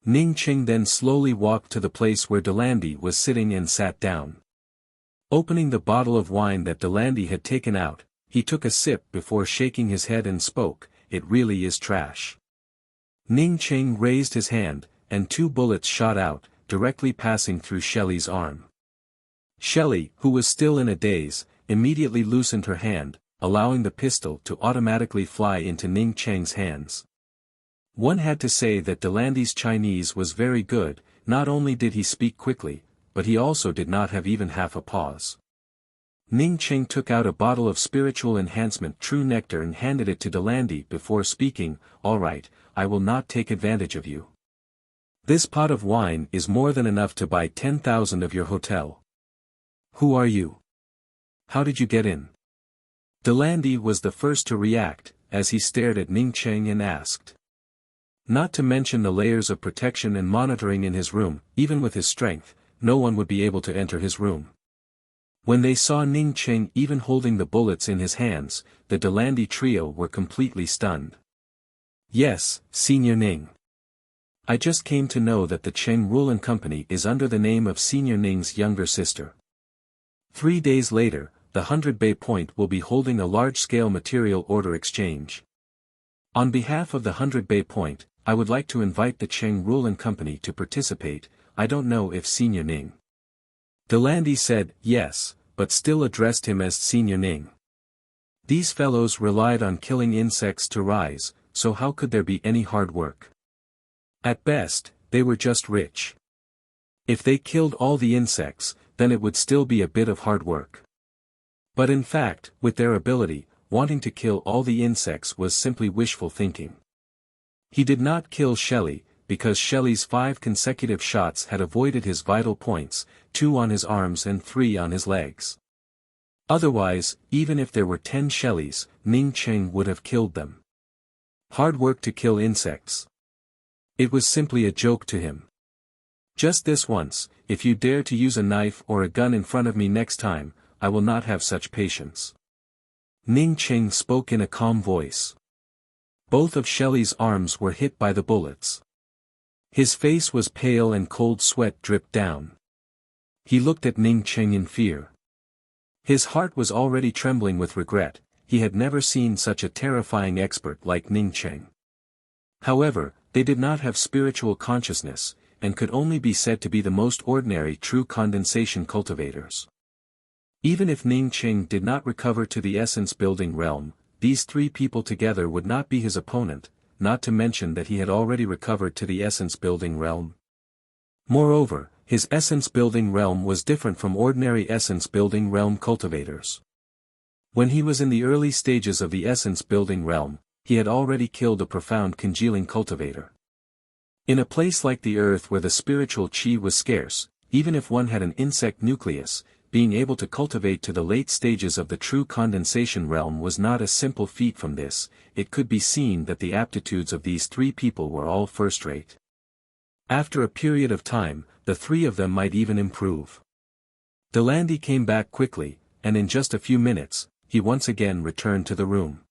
Ning Cheng then slowly walked to the place where Delandy was sitting and sat down. Opening the bottle of wine that Delandy had taken out, he took a sip before shaking his head and spoke, "It really is trash." Ning Cheng raised his hand, and 2 bullets shot out, directly passing through Shelley's arm. Shelley, who was still in a daze, immediately loosened her hand, allowing the pistol to automatically fly into Ning Cheng's hands. One had to say that Delandy's Chinese was very good. Not only did he speak quickly, but he also did not have even half a pause. Ning Cheng took out a bottle of spiritual enhancement true nectar and handed it to Delandy before speaking. "All right, I will not take advantage of you. This pot of wine is more than enough to buy 10,000 of your hotel. Who are you? How did you get in?" Delandy was the first to react, as he stared at Ning Cheng and asked. Not to mention the layers of protection and monitoring in his room, even with his strength, no one would be able to enter his room. When they saw Ning Cheng even holding the bullets in his hands, the Delandy trio were completely stunned. "Yes, Senior Ning. I just came to know that the Cheng Rule & Company is under the name of Senior Ning's younger sister. 3 days later, the 100 Bay Point will be holding a large-scale material order exchange. On behalf of the 100 Bay Point, I would like to invite the Cheng Rule & Company to participate. I don't know if Senior Ning." Delandy said yes, but still addressed him as Senior Ning. These fellows relied on killing insects to rise, so how could there be any hard work? At best, they were just rich. If they killed all the insects, then it would still be a bit of hard work. But in fact, with their ability, wanting to kill all the insects was simply wishful thinking. He did not kill Shelley, because Shelley's 5 consecutive shots had avoided his vital points, 2 on his arms and 3 on his legs. Otherwise, even if there were 10 Shelleys, Ning Cheng would have killed them. Hard work to kill insects. It was simply a joke to him. "Just this once, if you dare to use a knife or a gun in front of me next time, I will not have such patience." Ning Cheng spoke in a calm voice. Both of Shelley's arms were hit by the bullets. His face was pale and cold sweat dripped down. He looked at Ning Cheng in fear. His heart was already trembling with regret. He had never seen such a terrifying expert like Ning Cheng. However, they did not have spiritual consciousness, and could only be said to be the most ordinary true condensation cultivators. Even if Ning Cheng did not recover to the essence-building realm, these 3 people together would not be his opponent, not to mention that he had already recovered to the essence-building realm. Moreover, his essence-building realm was different from ordinary essence-building realm cultivators. When he was in the early stages of the essence-building realm, he had already killed a profound congealing cultivator. In a place like the earth where the spiritual chi was scarce, even if one had an insect nucleus, being able to cultivate to the late stages of the true condensation realm was not a simple feat. From this, it could be seen that the aptitudes of these 3 people were all first-rate. After a period of time, the 3 of them might even improve. Delandy came back quickly, and in just a few minutes, he once again returned to the room.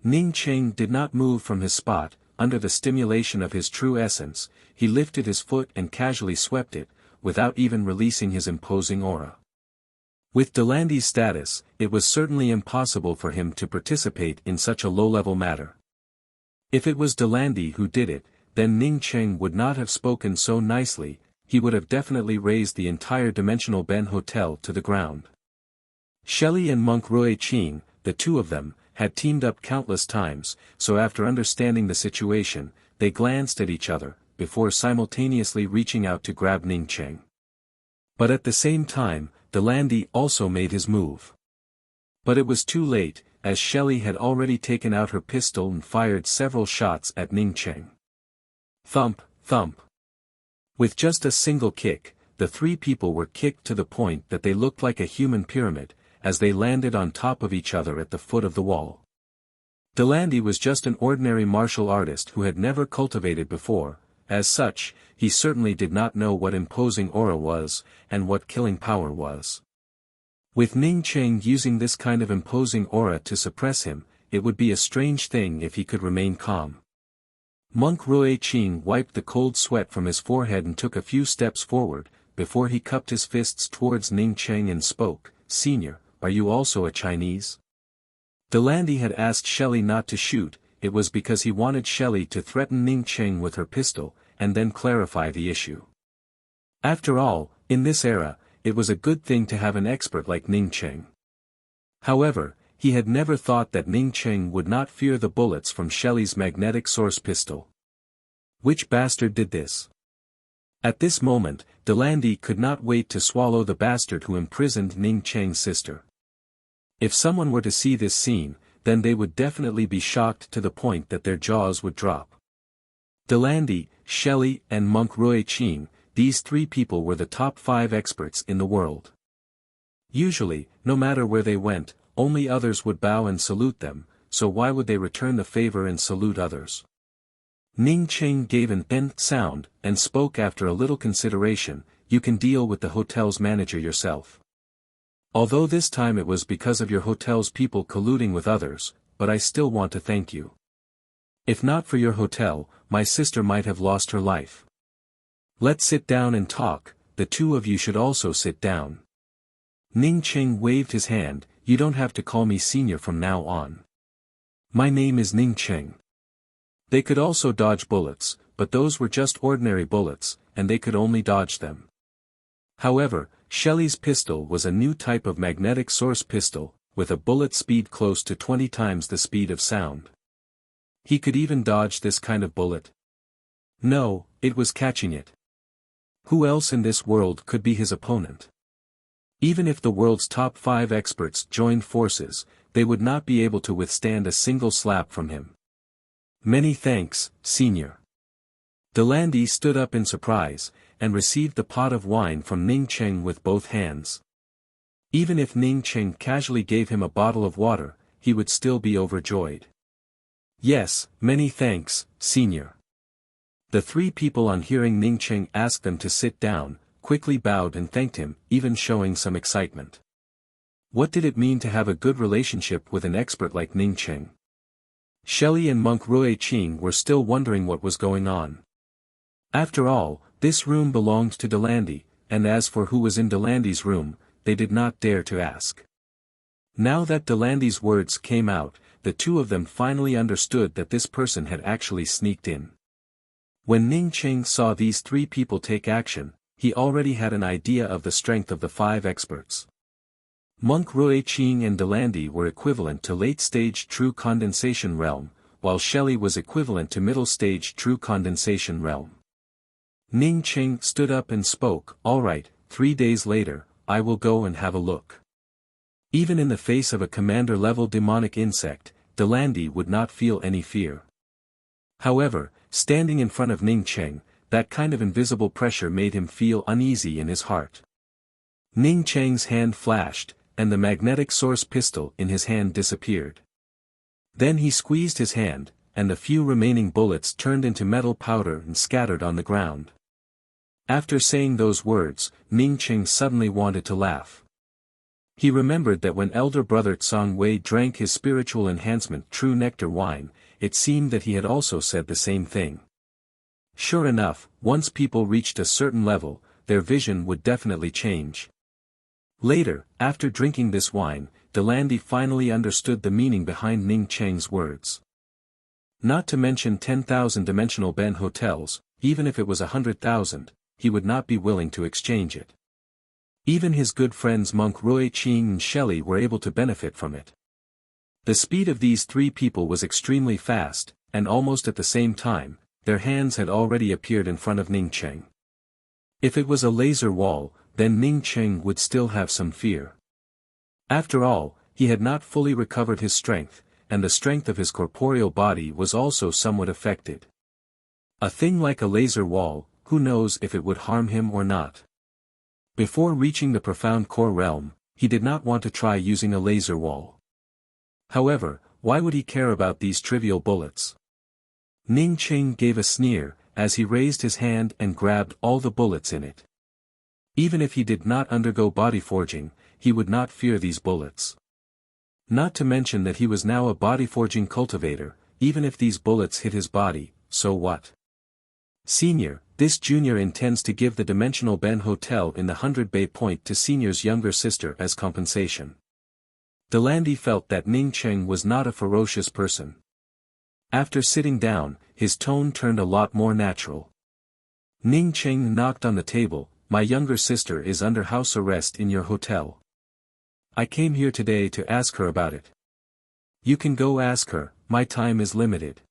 Ning Cheng did not move from his spot. Under the stimulation of his true essence, he lifted his foot and casually swept it, without even releasing his imposing aura. With Delandy's status, it was certainly impossible for him to participate in such a low-level matter. If it was Delandy who did it, then Ning Cheng would not have spoken so nicely. He would have definitely raised the entire Dimensional Ben Hotel to the ground. Shelley and Monk Rui Ching, the 2 of them, had teamed up countless times, so after understanding the situation, they glanced at each other, before simultaneously reaching out to grab Ning Cheng. But at the same time, Delandy also made his move. But it was too late, as Shelley had already taken out her pistol and fired several shots at Ning Cheng. Thump, thump. With just a single kick, the 3 people were kicked to the point that they looked like a human pyramid, as they landed on top of each other at the foot of the wall. Delandy was just an ordinary martial artist who had never cultivated before. As such, he certainly did not know what imposing aura was, and what killing power was. With Ning Cheng using this kind of imposing aura to suppress him, it would be a strange thing if he could remain calm. Monk Rui Ching wiped the cold sweat from his forehead and took a few steps forward, before he cupped his fists towards Ning Cheng and spoke. "Senior, are you also a Chinese?" Delandy had asked Shelley not to shoot. It was because he wanted Shelley to threaten Ning Cheng with her pistol, and then clarify the issue. After all, in this era, it was a good thing to have an expert like Ning Cheng. However, he had never thought that Ning Cheng would not fear the bullets from Shelley's magnetic source pistol. Which bastard did this? At this moment, Delandy could not wait to swallow the bastard who imprisoned Ning Cheng's sister. If someone were to see this scene, then they would definitely be shocked to the point that their jaws would drop. Delandy, Shelley and monk Rui Qing, these three people were the top 5 experts in the world. Usually, no matter where they went, only others would bow and salute them, so why would they return the favor and salute others? Ning Cheng gave an sound, and spoke after a little consideration, "You can deal with the hotel's manager yourself. Although this time it was because of your hotel's people colluding with others, but I still want to thank you. If not for your hotel, my sister might have lost her life. Let's sit down and talk, the two of you should also sit down." Ning Cheng waved his hand, "You don't have to call me senior from now on. My name is Ning Cheng." They could also dodge bullets, but those were just ordinary bullets, and they could only dodge them. However, Shelley's pistol was a new type of magnetic source pistol, with a bullet speed close to 20 times the speed of sound. He could even dodge this kind of bullet. No, it was catching it. Who else in this world could be his opponent? Even if the world's top 5 experts joined forces, they would not be able to withstand a single slap from him. "Many thanks, senior." Delandy stood up in surprise, and received the pot of wine from Ning Cheng with both hands. Even if Ning Cheng casually gave him a bottle of water, he would still be overjoyed. "Yes, many thanks, senior." The three people on hearing Ning Cheng ask them to sit down, quickly bowed and thanked him, even showing some excitement. What did it mean to have a good relationship with an expert like Ning Cheng? Shelley and monk Rui Qing were still wondering what was going on. After all, this room belonged to Delandy, and as for who was in Delandy's room, they did not dare to ask. Now that Delandy's words came out, the two of them finally understood that this person had actually sneaked in. When Ning Cheng saw these three people take action, he already had an idea of the strength of the 5 experts. Monk Rui Qing and Delandy were equivalent to late-stage true condensation realm, while Shelley was equivalent to middle-stage true condensation realm. Ning Cheng stood up and spoke, "All right, 3 days later, I will go and have a look." Even in the face of a commander-level demonic insect, Delandy would not feel any fear. However, standing in front of Ning Cheng, that kind of invisible pressure made him feel uneasy in his heart. Ning Cheng's hand flashed, and the magnetic source pistol in his hand disappeared. Then he squeezed his hand, and the few remaining bullets turned into metal powder and scattered on the ground. After saying those words, Ning Cheng suddenly wanted to laugh. He remembered that when elder brother Tsang Wei drank his spiritual enhancement true nectar wine, it seemed that he had also said the same thing. Sure enough, once people reached a certain level, their vision would definitely change. Later, after drinking this wine, Delandy finally understood the meaning behind Ning Cheng's words. Not to mention 10,000 dimensional Ben hotels, even if it was 100,000, he would not be willing to exchange it. Even his good friends monk Rui Qing and Shelley were able to benefit from it. The speed of these three people was extremely fast, and almost at the same time, their hands had already appeared in front of Ning Cheng. If it was a laser wall, then Ning Cheng would still have some fear. After all, he had not fully recovered his strength, and the strength of his corporeal body was also somewhat affected. A thing like a laser wall, who knows if it would harm him or not. Before reaching the profound core realm, he did not want to try using a laser wall. However, why would he care about these trivial bullets? Ning Cheng gave a sneer, as he raised his hand and grabbed all the bullets in it. Even if he did not undergo body forging, he would not fear these bullets. Not to mention that he was now a body forging cultivator, even if these bullets hit his body, so what? Senior, this junior intends to give the Dimensional Ben Hotel in the 100 Bay Point to Senior's younger sister as compensation. Delandy felt that Ning Cheng was not a ferocious person. After sitting down, his tone turned a lot more natural. Ning Cheng knocked on the table, "My younger sister is under house arrest in your hotel. I came here today to ask her about it." "You can go ask her, my time is limited."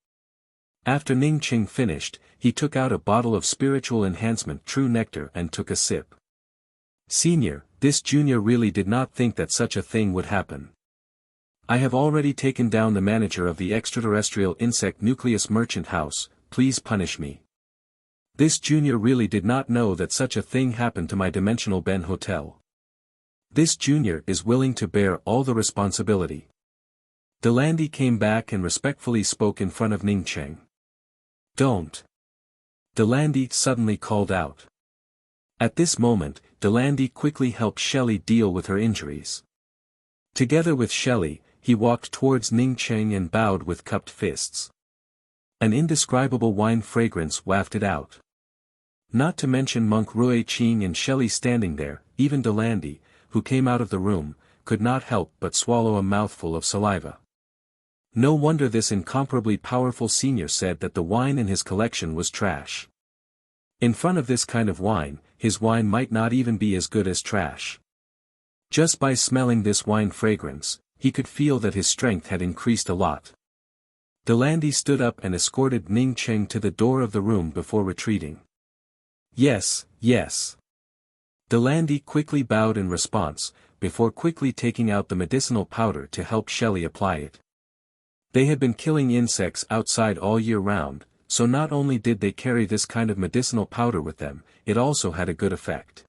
After Ning Qing finished, he took out a bottle of spiritual enhancement true nectar and took a sip. Senior, this junior really did not think that such a thing would happen. I have already taken down the manager of the extraterrestrial insect nucleus merchant house, please punish me. This junior really did not know that such a thing happened to my dimensional Ben hotel. This junior is willing to bear all the responsibility. Delandy came back and respectfully spoke in front of Ning Cheng. Don't. Delandy suddenly called out. At this moment, Delandy quickly helped Shelley deal with her injuries. Together with Shelley, he walked towards Ning Cheng and bowed with cupped fists. An indescribable wine fragrance wafted out. Not to mention Monk Rui Qing and Shelley standing there, even Delandy, who came out of the room, could not help but swallow a mouthful of saliva. No wonder this incomparably powerful senior said that the wine in his collection was trash. In front of this kind of wine, his wine might not even be as good as trash. Just by smelling this wine fragrance, he could feel that his strength had increased a lot. Delandy stood up and escorted Ning Cheng to the door of the room before retreating. Yes, yes. Delandy quickly bowed in response, before quickly taking out the medicinal powder to help Shelley apply it. They had been killing insects outside all year round, so not only did they carry this kind of medicinal powder with them, it also had a good effect.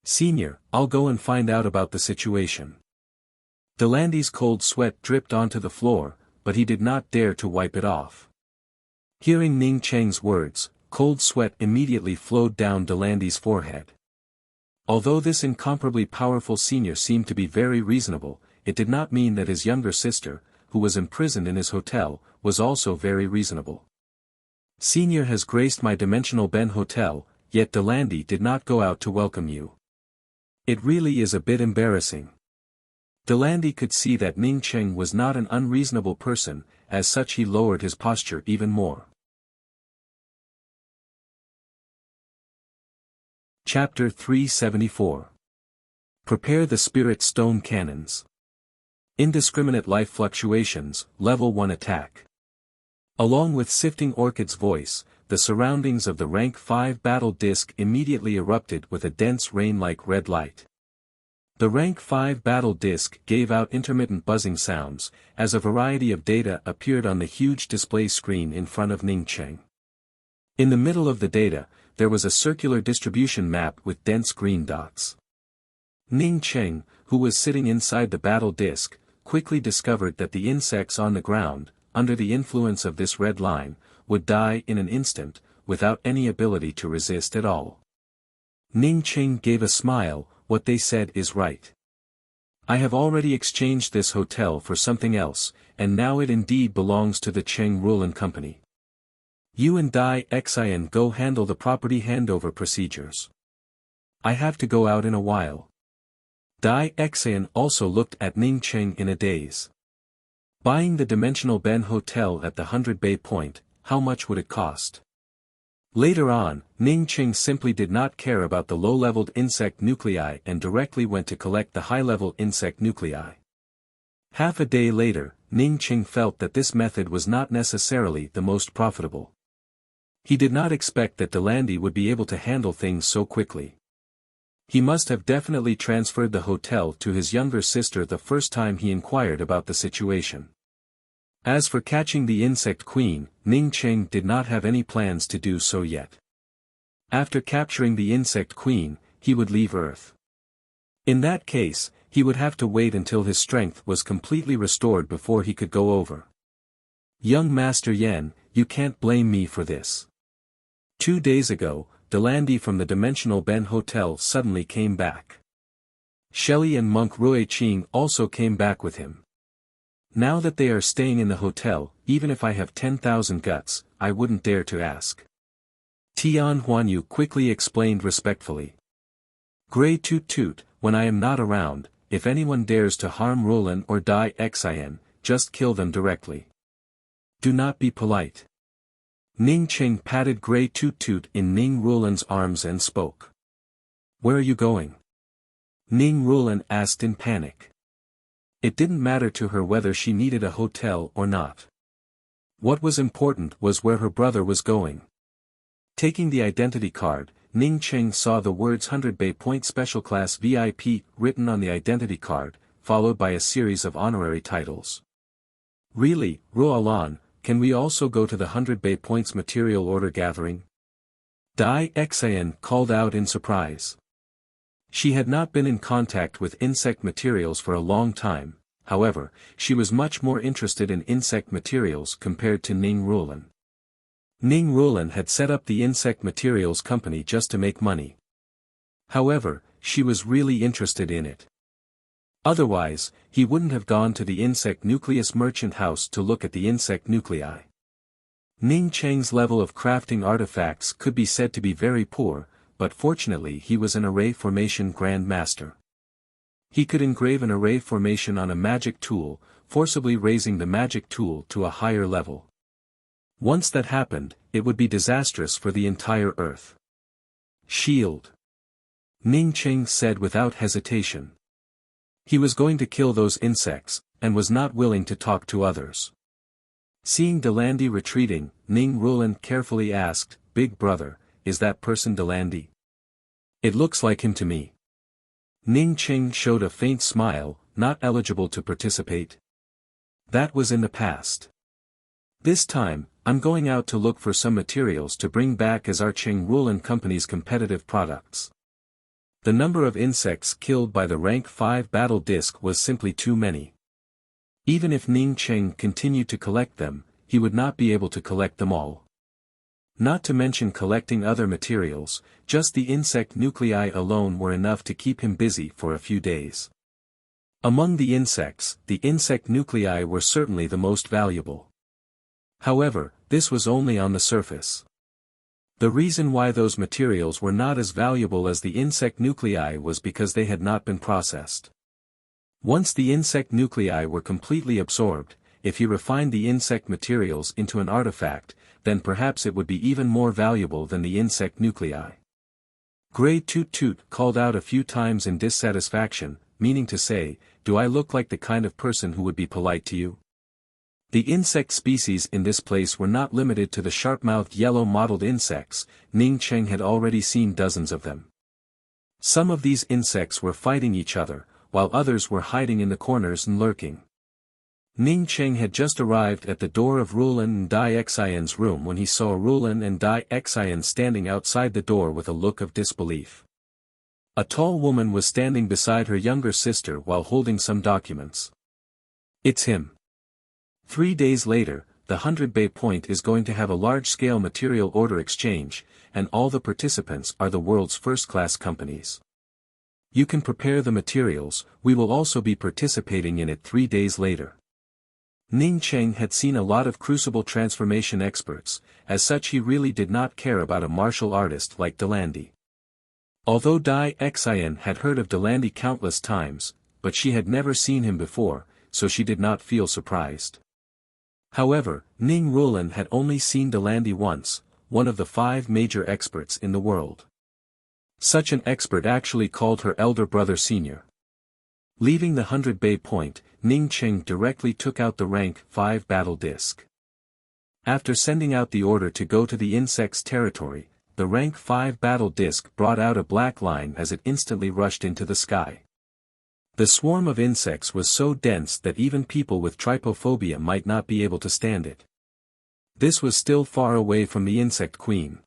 Senior, I'll go and find out about the situation. Delandy's cold sweat dripped onto the floor, but he did not dare to wipe it off. Hearing Ning Cheng's words, cold sweat immediately flowed down Delandy's forehead. Although this incomparably powerful senior seemed to be very reasonable, it did not mean that his younger sister, who was imprisoned in his hotel, was also very reasonable. Senior has graced my dimensional Ben hotel, yet Delandy did not go out to welcome you. It really is a bit embarrassing. Delandy could see that Ning Cheng was not an unreasonable person, as such he lowered his posture even more. Chapter 374. Prepare the Spirit Stone Cannons. Indiscriminate Life Fluctuations, Level 1 Attack. Along with Sifting Orchid's voice, the surroundings of the Rank 5 battle disc immediately erupted with a dense rain-like red light. The Rank 5 battle disc gave out intermittent buzzing sounds, as a variety of data appeared on the huge display screen in front of Ning Cheng. In the middle of the data, there was a circular distribution map with dense green dots. Ning Cheng, who was sitting inside the battle disc, quickly discovered that the insects on the ground, under the influence of this red line, would die in an instant, without any ability to resist at all. Ning Cheng gave a smile, what they said is right. I have already exchanged this hotel for something else, and now it indeed belongs to the Cheng Rulan Company. You and Dai Xian go handle the property handover procedures. I have to go out in a while. Dai Xian also looked at Ning Cheng in a daze. Buying the Dimensional Ben Hotel at the 100 Bay Point, how much would it cost? Later on, Ning Cheng simply did not care about the low-leveled insect nuclei and directly went to collect the high-level insect nuclei. Half a day later, Ning Cheng felt that this method was not necessarily the most profitable. He did not expect that Delandy would be able to handle things so quickly. He must have definitely transferred the hotel to his younger sister the first time he inquired about the situation. As for catching the insect queen, Ning Cheng did not have any plans to do so yet. After capturing the insect queen, he would leave Earth. In that case, he would have to wait until his strength was completely restored before he could go over. Young Master Yen, you can't blame me for this. 2 days ago, Delandy from the Dimensional Ben Hotel suddenly came back. Shelley and Monk Rui Qing also came back with him. Now that they are staying in the hotel, even if I have 10,000 guts, I wouldn't dare to ask. Tian Huanyu quickly explained respectfully. Gray Toot Toot, when I am not around, if anyone dares to harm Roland or Dai Xian, just kill them directly. Do not be polite. Ning Cheng patted Gray Toot Toot in Ning Rulan's arms and spoke. Where are you going? Ning Rulan asked in panic. It didn't matter to her whether she needed a hotel or not. What was important was where her brother was going. Taking the identity card, Ning Cheng saw the words 100 Bay Point Special Class VIP written on the identity card, followed by a series of honorary titles. Really, Ruolan, can we also go to the 100 Bay Points material order gathering? Dai Xian called out in surprise. She had not been in contact with insect materials for a long time, however, she was much more interested in insect materials compared to Ning Ruolan. Ning Ruolan had set up the insect materials company just to make money. However, she was really interested in it. Otherwise, he wouldn't have gone to the insect nucleus merchant house to look at the insect nuclei. Ning Cheng's level of crafting artifacts could be said to be very poor, but fortunately he was an array formation Grand Master. He could engrave an array formation on a magic tool, forcibly raising the magic tool to a higher level. Once that happened, it would be disastrous for the entire Earth. Shield. Ning Cheng said without hesitation. He was going to kill those insects, and was not willing to talk to others. Seeing Delandi retreating, Ning Ruolan carefully asked, "Big brother, is that person Delandi?" "It looks like him to me." Ning Cheng showed a faint smile, not eligible to participate. That was in the past. This time, I'm going out to look for some materials to bring back as our Cheng Ruolan Company's competitive products. The number of insects killed by the rank 5 battle disc was simply too many. Even if Ning Cheng continued to collect them, he would not be able to collect them all. Not to mention collecting other materials, just the insect nuclei alone were enough to keep him busy for a few days. Among the insect nuclei were certainly the most valuable. However, this was only on the surface. The reason why those materials were not as valuable as the insect nuclei was because they had not been processed. Once the insect nuclei were completely absorbed, if he refined the insect materials into an artifact, then perhaps it would be even more valuable than the insect nuclei. Grey Toot Toot called out a few times in dissatisfaction, meaning to say, "Do I look like the kind of person who would be polite to you?" The insect species in this place were not limited to the sharp-mouthed yellow-mottled insects. Ning Cheng had already seen dozens of them. Some of these insects were fighting each other, while others were hiding in the corners and lurking. Ning Cheng had just arrived at the door of Ruolan and Dai Xian's room when he saw Ruolan and Dai Xian standing outside the door with a look of disbelief. A tall woman was standing beside her younger sister while holding some documents. "It's him." 3 days later, the 100 Bay Point is going to have a large-scale material order exchange, and all the participants are the world's first-class companies. You can prepare the materials, we will also be participating in it 3 days later. Ning Cheng had seen a lot of crucible transformation experts, as such he really did not care about a martial artist like Delandi. Although Dai Xian had heard of Delandi countless times, but she had never seen him before, so she did not feel surprised. However, Ning Ruolan had only seen Delandi once, one of the 5 major experts in the world. Such an expert actually called her elder brother senior. Leaving the 100 Bay Point, Ning Cheng directly took out the rank 5 battle disc. After sending out the order to go to the insect's territory, the rank 5 battle disc brought out a black line as it instantly rushed into the sky. The swarm of insects was so dense that even people with trypophobia might not be able to stand it. This was still far away from the insect queen.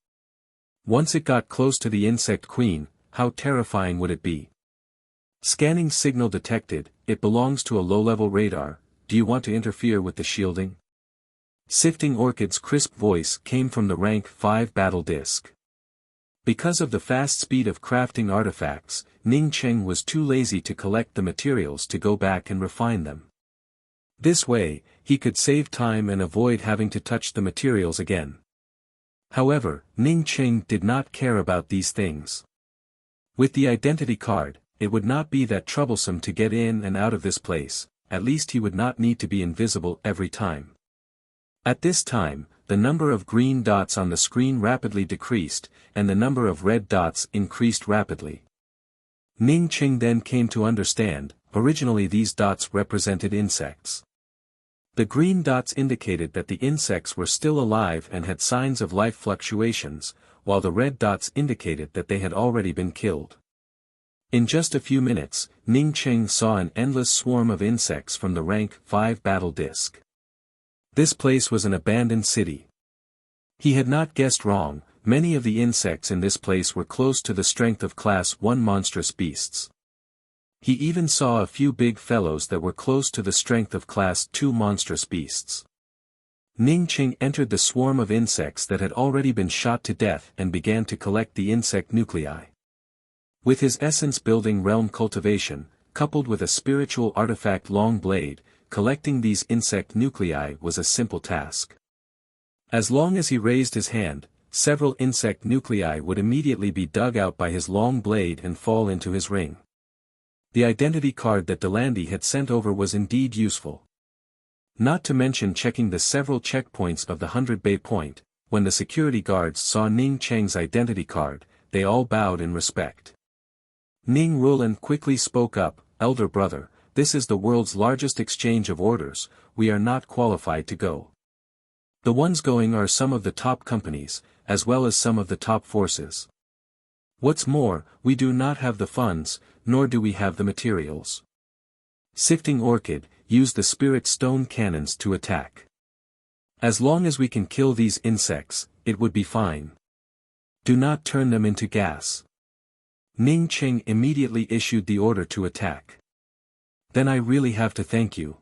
Once it got close to the insect queen, how terrifying would it be? Scanning signal detected, it belongs to a low-level radar, do you want to interfere with the shielding? Sifting Orchid's crisp voice came from the rank 5 battle disc. Because of the fast speed of crafting artifacts, Ning Cheng was too lazy to collect the materials to go back and refine them. This way, he could save time and avoid having to touch the materials again. However, Ning Cheng did not care about these things. With the identity card, it would not be that troublesome to get in and out of this place, at least he would not need to be invisible every time. At this time, the number of green dots on the screen rapidly decreased, and the number of red dots increased rapidly. Ning Cheng then came to understand, originally these dots represented insects. The green dots indicated that the insects were still alive and had signs of life fluctuations, while the red dots indicated that they had already been killed. In just a few minutes, Ning Cheng saw an endless swarm of insects from the rank 5 battle disc. This place was an abandoned city. He had not guessed wrong, many of the insects in this place were close to the strength of Class 1 monstrous beasts. He even saw a few big fellows that were close to the strength of Class 2 monstrous beasts. Ning Cheng entered the swarm of insects that had already been shot to death and began to collect the insect nuclei. With his essence-building realm cultivation, coupled with a spiritual artifact long blade, collecting these insect nuclei was a simple task. As long as he raised his hand, several insect nuclei would immediately be dug out by his long blade and fall into his ring. The identity card that Delandy had sent over was indeed useful. Not to mention checking the several checkpoints of the 100 Bay Point, when the security guards saw Ning Cheng's identity card, they all bowed in respect. Ning Rulan quickly spoke up, "Elder brother, this is the world's largest exchange of orders, we are not qualified to go. The ones going are some of the top companies, as well as some of the top forces. What's more, we do not have the funds, nor do we have the materials. Sifting Orchid, use the spirit stone cannons to attack. As long as we can kill these insects, it would be fine. Do not turn them into gas." Ning Cheng immediately issued the order to attack. "Then I really have to thank you."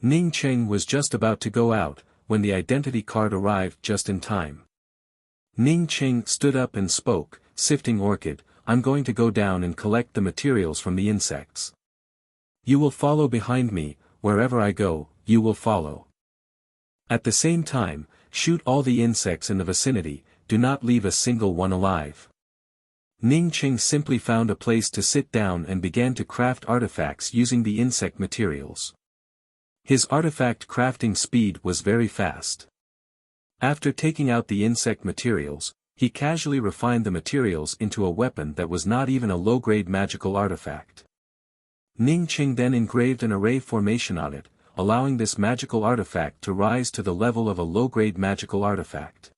Ning Cheng was just about to go out, when the identity card arrived just in time. Ning Cheng stood up and spoke, "Sifting Orchid, I'm going to go down and collect the materials from the insects. You will follow behind me, wherever I go, you will follow. At the same time, shoot all the insects in the vicinity, do not leave a single one alive." Ning Cheng simply found a place to sit down and began to craft artifacts using the insect materials. His artifact crafting speed was very fast. After taking out the insect materials, he casually refined the materials into a weapon that was not even a low-grade magical artifact. Ning Cheng then engraved an array formation on it, allowing this magical artifact to rise to the level of a low-grade magical artifact.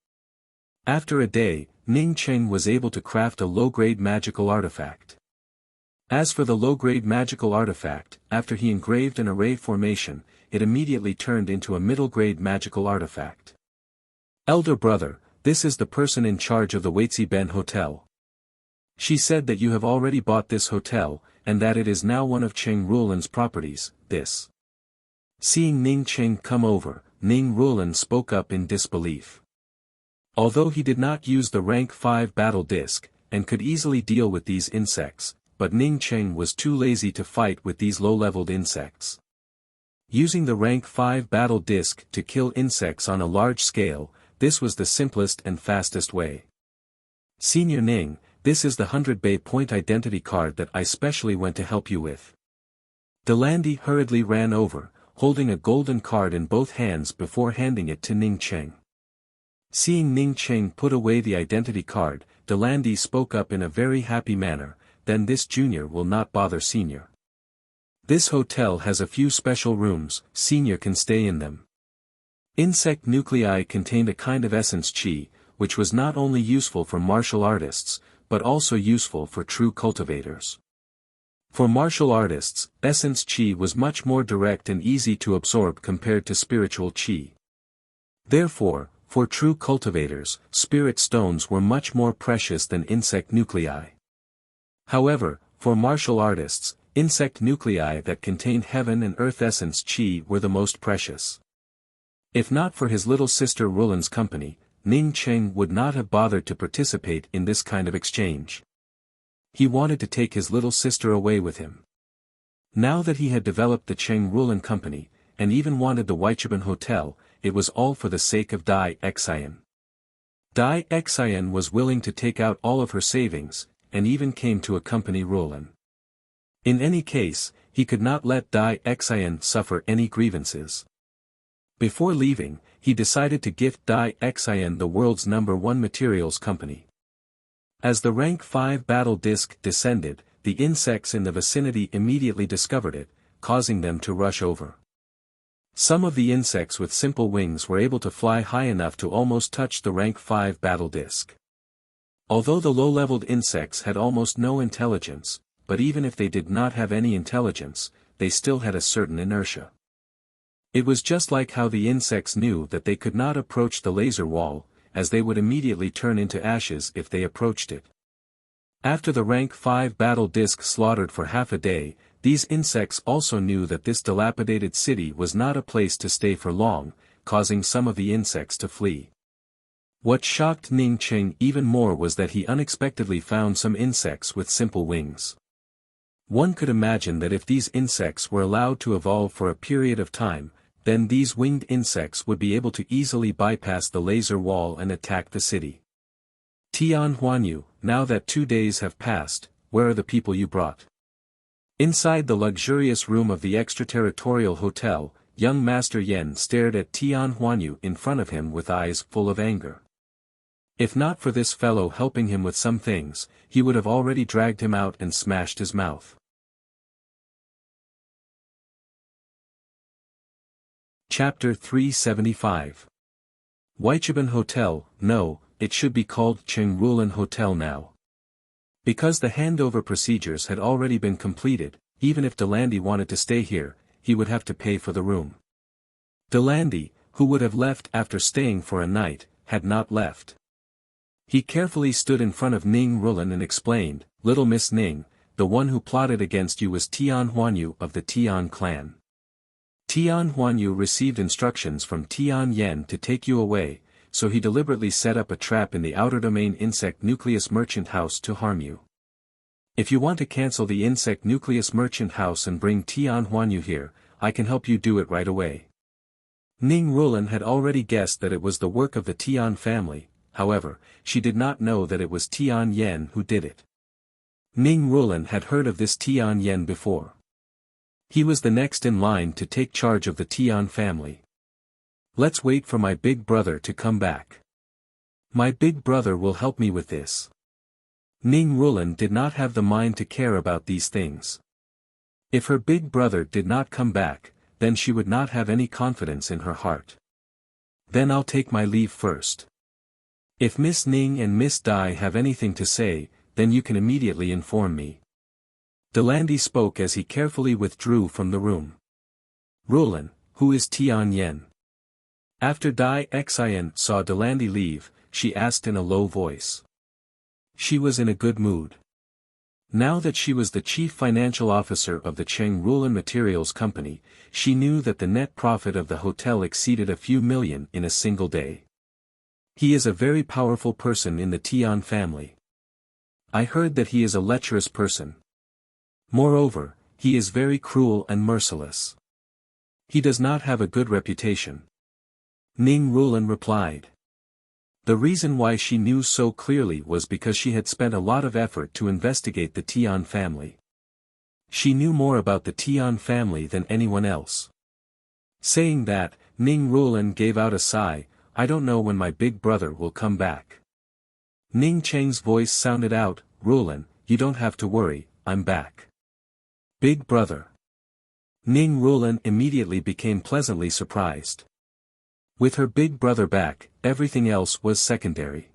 After a day, Ning Cheng was able to craft a low-grade magical artifact. As for the low-grade magical artifact, after he engraved an array formation, it immediately turned into a middle-grade magical artifact. "Elder brother, this is the person in charge of the Waitsi Ben Hotel. She said that you have already bought this hotel, and that it is now one of Cheng Rulan's properties, this." Seeing Ning Cheng come over, Ning Rulan spoke up in disbelief. Although he did not use the rank 5 battle disc, and could easily deal with these insects, but Ning Cheng was too lazy to fight with these low-leveled insects. Using the rank 5 battle disc to kill insects on a large scale, this was the simplest and fastest way. "Senior Ning, this is the 100 Bay Point identity card that I specially went to help you with." Delandy hurriedly ran over, holding a golden card in both hands before handing it to Ning Cheng. Seeing Ning Cheng put away the identity card, Delandy spoke up in a very happy manner, "Then this junior will not bother senior. This hotel has a few special rooms, senior can stay in them." Insect nuclei contained a kind of essence chi, which was not only useful for martial artists, but also useful for true cultivators. For martial artists, essence chi was much more direct and easy to absorb compared to spiritual chi. Therefore, for true cultivators, spirit stones were much more precious than insect nuclei. However, for martial artists, insect nuclei that contained heaven and earth essence chi were the most precious. If not for his little sister Rulan's company, Ning Cheng would not have bothered to participate in this kind of exchange. He wanted to take his little sister away with him. Now that he had developed the Cheng Rulan company, and even wanted the Weichaban Hotel, it was all for the sake of Dai Xian. Dai Xian was willing to take out all of her savings, and even came to accompany Rulan. In any case, he could not let Dai Xian suffer any grievances. Before leaving, he decided to gift Dai Xian the world's #1 materials company. As the rank 5 battle disc descended, the insects in the vicinity immediately discovered it, causing them to rush over. Some of the insects with simple wings were able to fly high enough to almost touch the rank 5 battle disc. Although the low-leveled insects had almost no intelligence, but even if they did not have any intelligence, they still had a certain inertia. It was just like how the insects knew that they could not approach the laser wall, as they would immediately turn into ashes if they approached it. After the rank 5 battle disc slaughtered for half a day, these insects also knew that this dilapidated city was not a place to stay for long, causing some of the insects to flee. What shocked Ning Cheng even more was that he unexpectedly found some insects with simple wings. One could imagine that if these insects were allowed to evolve for a period of time, then these winged insects would be able to easily bypass the laser wall and attack the city. Tian Huanyu, now that 2 days have passed, where are the people you brought? Inside the luxurious room of the extraterritorial hotel, young Master Yen stared at Tian Huanyu in front of him with eyes full of anger. If not for this fellow helping him with some things, he would have already dragged him out and smashed his mouth. Chapter 375. Weichiban Hotel. No, it should be called Chengrulan Hotel now. Because the handover procedures had already been completed, even if Delandy wanted to stay here, he would have to pay for the room. Delandy, who would have left after staying for a night, had not left. He carefully stood in front of Ning Rulan and explained, "Little Miss Ning, the one who plotted against you was Tian Huanyu of the Tian clan. Tian Huanyu received instructions from Tian Yen to take you away, so he deliberately set up a trap in the outer domain insect nucleus merchant house to harm you. If you want to cancel the insect nucleus merchant house and bring Tian Huanyu here, I can help you do it right away." Ning Rulan had already guessed that it was the work of the Tian family, however, she did not know that it was Tian Yen who did it. Ning Rulan had heard of this Tian Yen before. He was the next in line to take charge of the Tian family. "Let's wait for my big brother to come back. My big brother will help me with this." Ning Rulan did not have the mind to care about these things. If her big brother did not come back, then she would not have any confidence in her heart. "Then I'll take my leave first. If Miss Ning and Miss Dai have anything to say, then you can immediately inform me." Delandy spoke as he carefully withdrew from the room. "Rulan, who is Tian Yen?" After Dai Xian saw Delandy leave, she asked in a low voice. She was in a good mood. Now that she was the chief financial officer of the Chengrulan Materials Company, she knew that the net profit of the hotel exceeded a few million in a single day. "He is a very powerful person in the Tian family. I heard that he is a lecherous person. Moreover, he is very cruel and merciless. He does not have a good reputation." Ning Rulan replied. The reason why she knew so clearly was because she had spent a lot of effort to investigate the Tian family. She knew more about the Tian family than anyone else. Saying that, Ning Rulan gave out a sigh, "I don't know when my big brother will come back." Ning Cheng's voice sounded out, "Rulan, you don't have to worry, I'm back." "Big brother." Ning Rulan immediately became pleasantly surprised. With her big brother back, everything else was secondary.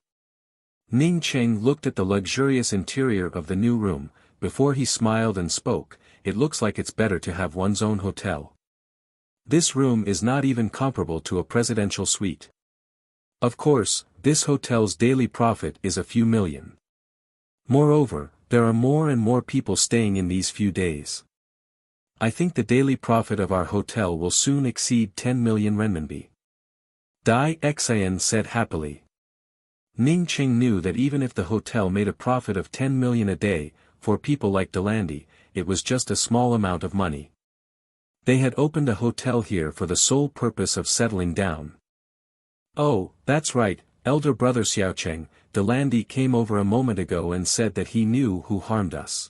Ning Cheng looked at the luxurious interior of the new room, before he smiled and spoke, "It looks like it's better to have one's own hotel. This room is not even comparable to a presidential suite. Of course, this hotel's daily profit is a few million. Moreover, there are more and more people staying in these few days. I think the daily profit of our hotel will soon exceed 10 million renminbi." Dai Xian said happily. Ning Cheng knew that even if the hotel made a profit of 10 million a day, for people like Delandy, it was just a small amount of money. They had opened a hotel here for the sole purpose of settling down. "Oh, that's right, elder brother Xiaocheng, Delandy came over a moment ago and said that he knew who harmed us."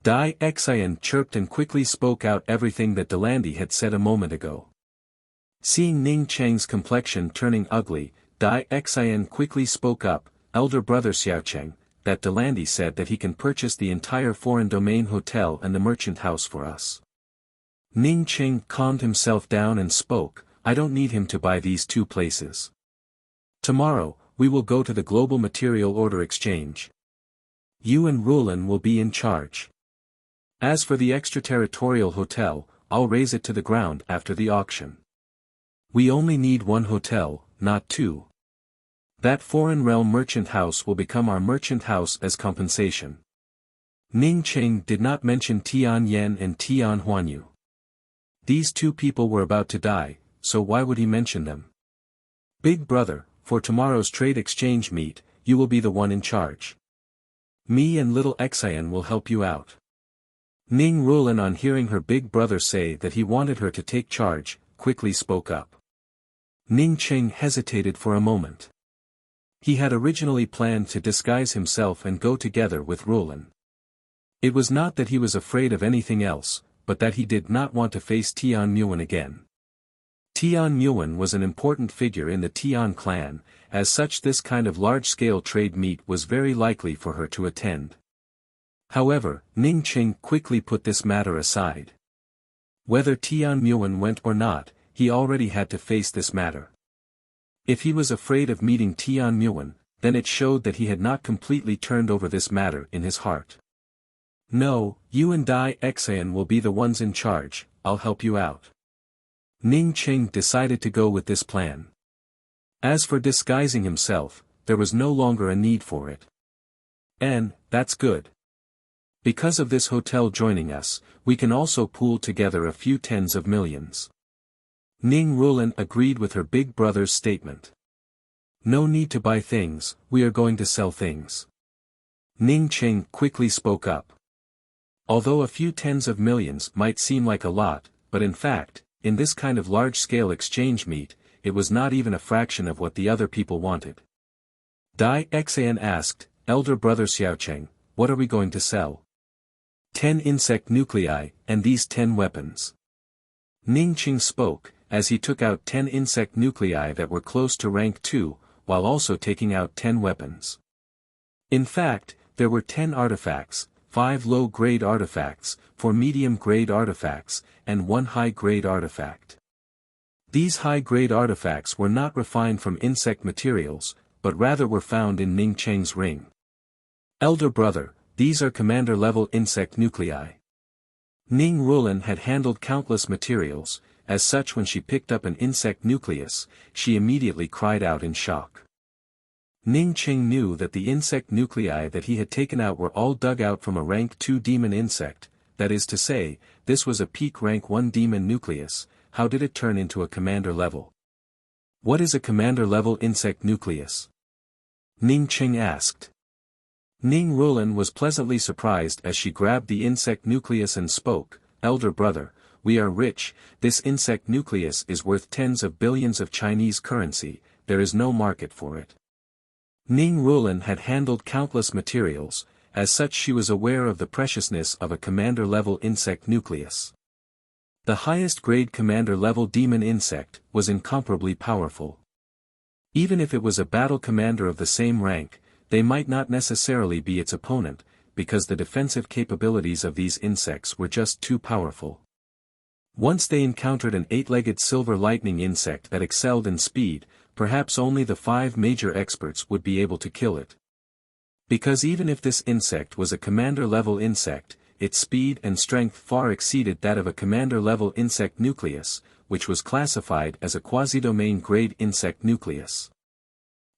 Dai Xian chirped and quickly spoke out everything that Delandy had said a moment ago. Seeing Ning Cheng's complexion turning ugly, Dai Xian quickly spoke up, "Elder brother Xiaocheng, that Delandy said that he can purchase the entire foreign domain hotel and the merchant house for us. Ning Cheng calmed himself down and spoke, I don't need him to buy these 2 places. Tomorrow, we will go to the Global Material Order Exchange. You and Rulin will be in charge. As for the extraterritorial hotel, I'll raise it to the ground after the auction. We only need 1 hotel, not 2. That foreign realm merchant house will become our merchant house as compensation. Ning Cheng did not mention Tian Yen and Tian Huanyu. These 2 people were about to die, so why would he mention them? Big brother, for tomorrow's trade exchange meet, you will be the one in charge. Me and little Xian will help you out. Ning Rulin, on hearing her big brother say that he wanted her to take charge, quickly spoke up. Ning Cheng hesitated for a moment. He had originally planned to disguise himself and go together with Rulin. It was not that he was afraid of anything else, but that he did not want to face Tian Muan again. Tian Muan was an important figure in the Tian clan, as such this kind of large-scale trade meet was very likely for her to attend. However, Ning Cheng quickly put this matter aside. Whether Tian Muan went or not, he already had to face this matter. If he was afraid of meeting Tian Muan, then it showed that he had not completely turned over this matter in his heart. No, you and Xian will be the ones in charge, I'll help you out. Ning Cheng decided to go with this plan. As for disguising himself, there was no longer a need for it. And, that's good. Because of this hotel joining us, we can also pool together a few tens of millions. Ning Rulin agreed with her big brother's statement. No need to buy things, we are going to sell things. Ning Cheng quickly spoke up. Although a few tens of millions might seem like a lot, but in fact, in this kind of large-scale exchange meet, it was not even a fraction of what the other people wanted. Xian asked, Elder brother Xiaocheng, what are we going to sell? 10 insect nuclei, and these 10 weapons. Ning Cheng spoke, as he took out 10 insect nuclei that were close to rank 2, while also taking out 10 weapons. In fact, there were 10 artifacts, 5 low-grade artifacts, 4 medium-grade artifacts, and 1 high-grade artifact. These high-grade artifacts were not refined from insect materials, but rather were found in Ning Cheng's ring. Elder brother, these are commander-level insect nuclei. Ning Rulin had handled countless materials, as such when she picked up an insect nucleus, she immediately cried out in shock. Ning Cheng knew that the insect nuclei that he had taken out were all dug out from a rank 2 demon insect, that is to say, this was a peak rank 1 demon nucleus. How did it turn into a commander level? What is a commander level insect nucleus? Ning Cheng asked. Ning Rulin was pleasantly surprised as she grabbed the insect nucleus and spoke, Elder brother, we are rich, this insect nucleus is worth tens of billions of Chinese currency, there is no market for it. Ning Rulin had handled countless materials, as such she was aware of the preciousness of a commander-level insect nucleus. The highest grade commander-level demon insect was incomparably powerful. Even if it was a battle commander of the same rank, they might not necessarily be its opponent, because the defensive capabilities of these insects were just too powerful. Once they encountered an 8-legged silver lightning insect that excelled in speed, perhaps only the 5 major experts would be able to kill it. Because even if this insect was a commander-level insect, its speed and strength far exceeded that of a commander-level insect nucleus, which was classified as a quasi-domain grade insect nucleus.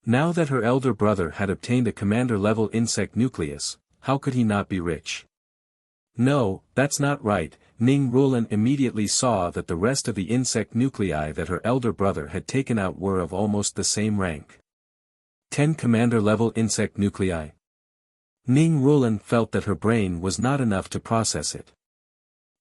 Now that her elder brother had obtained a commander-level insect nucleus, how could he not be rich? No, that's not right. Ning Rulin immediately saw that the rest of the insect nuclei that her elder brother had taken out were of almost the same rank. 10 commander-level insect nuclei. Ning Rulin felt that her brain was not enough to process it.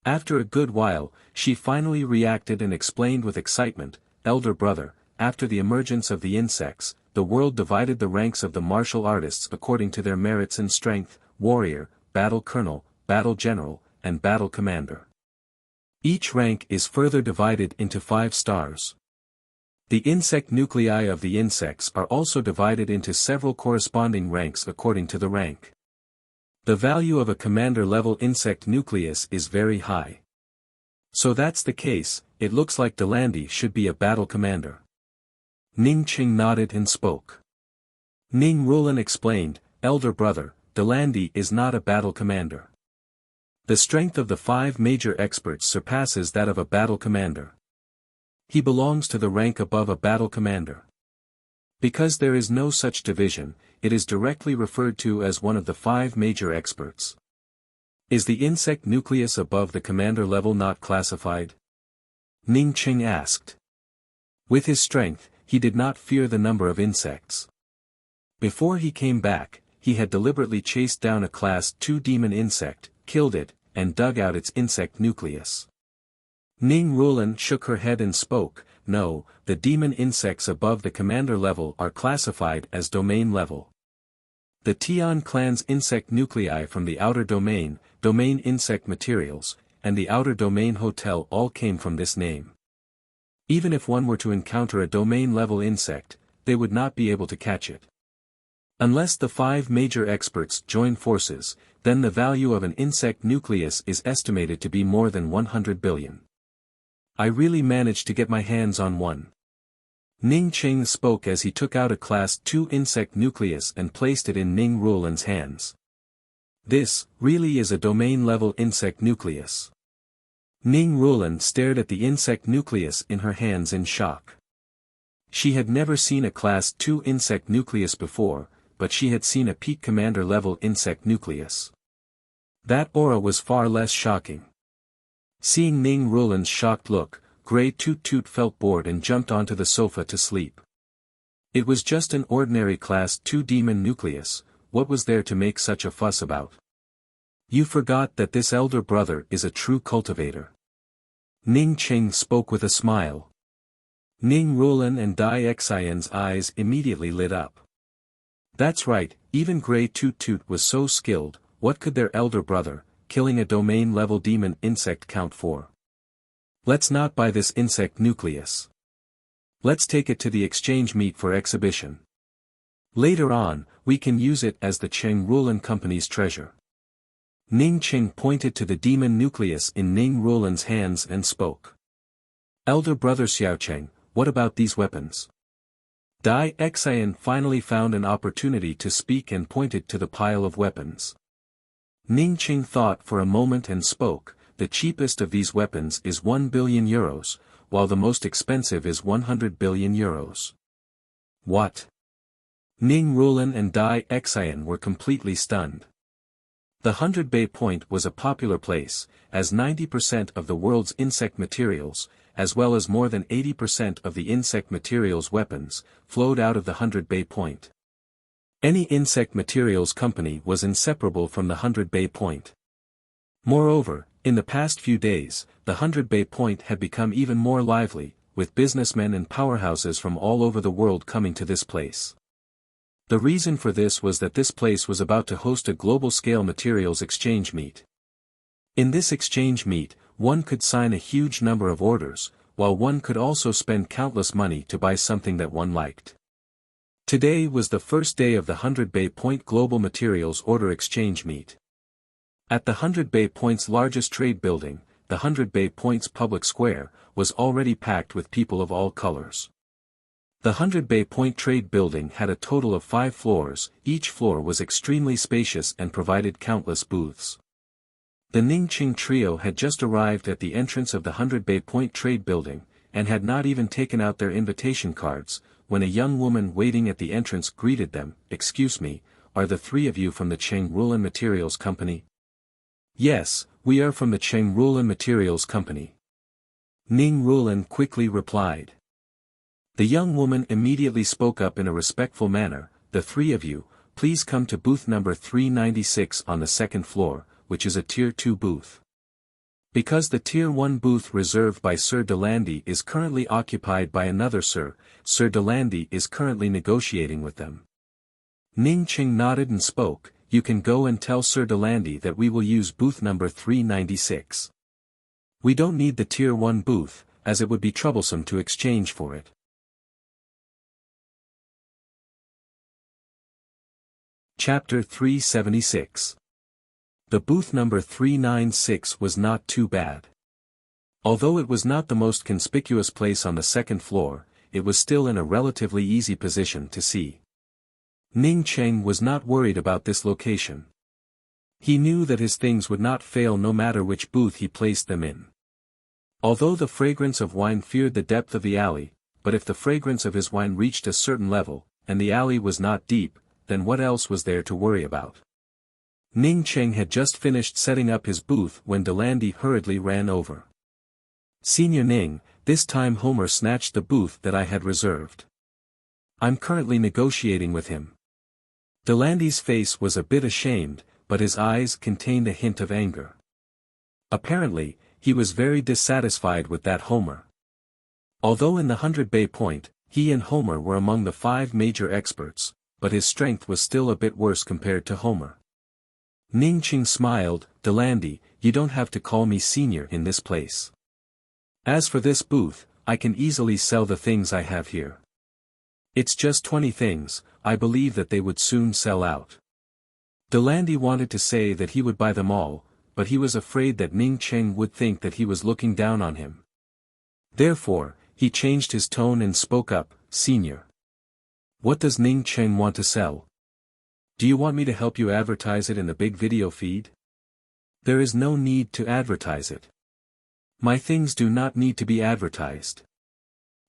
After a good while, she finally reacted and explained with excitement, Elder brother, after the emergence of the insects, the world divided the ranks of the martial artists according to their merits and strength, warrior, battle colonel, battle general, and battle commander. Each rank is further divided into 5 stars. The insect nuclei of the insects are also divided into several corresponding ranks according to the rank. The value of a commander-level insect nucleus is very high. So that's the case, it looks like Delandi should be a battle commander. Ning Qing nodded and spoke. Ning Rulan explained, Elder brother, Delandi is not a battle commander. The strength of the 5 major experts surpasses that of a battle commander. He belongs to the rank above a battle commander. Because there is no such division, it is directly referred to as one of the 5 major experts. Is the insect nucleus above the commander level not classified? Ning Qing asked. With his strength, he did not fear the number of insects. Before he came back, he had deliberately chased down a Class 2 demon insect, killed it, and dug out its insect nucleus. Ning Rulan shook her head and spoke, no, the demon insects above the commander level are classified as domain level. The Tian clan's insect nuclei from the outer domain insect materials, and the outer domain hotel all came from this name. Even if one were to encounter a domain-level insect, they would not be able to catch it. Unless the 5 major experts join forces, then the value of an insect nucleus is estimated to be more than 100 billion. I really managed to get my hands on one. Ning Qing spoke as he took out a Class 2 insect nucleus and placed it in Ning Rulan's hands. This, really is a domain-level insect nucleus. Ning Rulan stared at the insect nucleus in her hands in shock. She had never seen a Class 2 insect nucleus before, but she had seen a peak commander-level insect nucleus. That aura was far less shocking. Seeing Ning Rulan's shocked look, Grey Toot Toot felt bored and jumped onto the sofa to sleep. It was just an ordinary Class 2 demon nucleus, what was there to make such a fuss about? You forgot that this elder brother is a true cultivator. Ning Qing spoke with a smile. Ning Rulan and Dai Xian's eyes immediately lit up. That's right, even Grey Toot Toot was so skilled, what could their elder brother, killing a domain-level demon insect count for? Let's not buy this insect nucleus. Let's take it to the exchange meet for exhibition. Later on, we can use it as the Cheng Rulan Company's treasure. Ning Qing pointed to the demon nucleus in Ning Rulan's hands and spoke. Elder brother Xiaocheng, what about these weapons? Dai Xian finally found an opportunity to speak and pointed to the pile of weapons. Ning Qing thought for a moment and spoke, the cheapest of these weapons is 1 billion euros, while the most expensive is 100 billion euros. What? Ning Rulan and Dai Xian were completely stunned. The 100 Bay Point was a popular place, as 90% of the world's insect materials, as well as more than 80% of the insect materials weapons, flowed out of the 100 Bay Point. Any insect materials company was inseparable from the 100 Bay Point. Moreover, in the past few days, the 100 Bay Point had become even more lively, with businessmen and powerhouses from all over the world coming to this place. The reason for this was that this place was about to host a global-scale materials exchange meet. In this exchange meet, one could sign a huge number of orders, while one could also spend countless money to buy something that one liked. Today was the first day of the 100 Bay Point Global Materials Order Exchange Meet. At the 100 Bay Point's largest trade building, the 100 Bay Point's public square, was already packed with people of all colors. The 100 Bay Point Trade Building had a total of 5 floors, each floor was extremely spacious and provided countless booths. The Ning Qing trio had just arrived at the entrance of the 100 Bay Point Trade Building, and had not even taken out their invitation cards, when a young woman waiting at the entrance greeted them. Excuse me, are the 3 of you from the Cheng Rulan Materials Company? Yes, we are from the Cheng Rulan Materials Company. Ning Rulan quickly replied. The young woman immediately spoke up in a respectful manner, the 3 of you, please come to booth number 396 on the 2nd floor, which is a Tier 2 booth. Because the Tier 1 booth reserved by Sir Delandi is currently occupied by another Sir Delandi is currently negotiating with them. Ning Qing nodded and spoke, you can go and tell Sir Delandi that we will use booth number 396. We don't need the Tier 1 booth, as it would be troublesome to exchange for it. Chapter 376. The booth number 396 was not too bad. Although it was not the most conspicuous place on the second floor, it was still in a relatively easy position to see. Ning Cheng was not worried about this location. He knew that his things would not fail no matter which booth he placed them in. Although the fragrance of wine feared the depth of the alley, but if the fragrance of his wine reached a certain level, and the alley was not deep, then what else was there to worry about? Ning Cheng had just finished setting up his booth when Delandy hurriedly ran over. "Senior Ning, this time Homer snatched the booth that I had reserved. I'm currently negotiating with him." Delandy's face was a bit ashamed, but his eyes contained a hint of anger. Apparently, he was very dissatisfied with that Homer. Although in the 100 Bay Point, he and Homer were among the 5 major experts, but his strength was still a bit worse compared to Homer. Ning Cheng smiled, "Delandy, you don't have to call me senior in this place. As for this booth, I can easily sell the things I have here. It's just 20 things, I believe that they would soon sell out." Delandy wanted to say that he would buy them all, but he was afraid that Ning Cheng would think that he was looking down on him. Therefore, he changed his tone and spoke up, "Senior. What does Ning Cheng want to sell? Do you want me to help you advertise it in the big video feed?" "There is no need to advertise it. My things do not need to be advertised."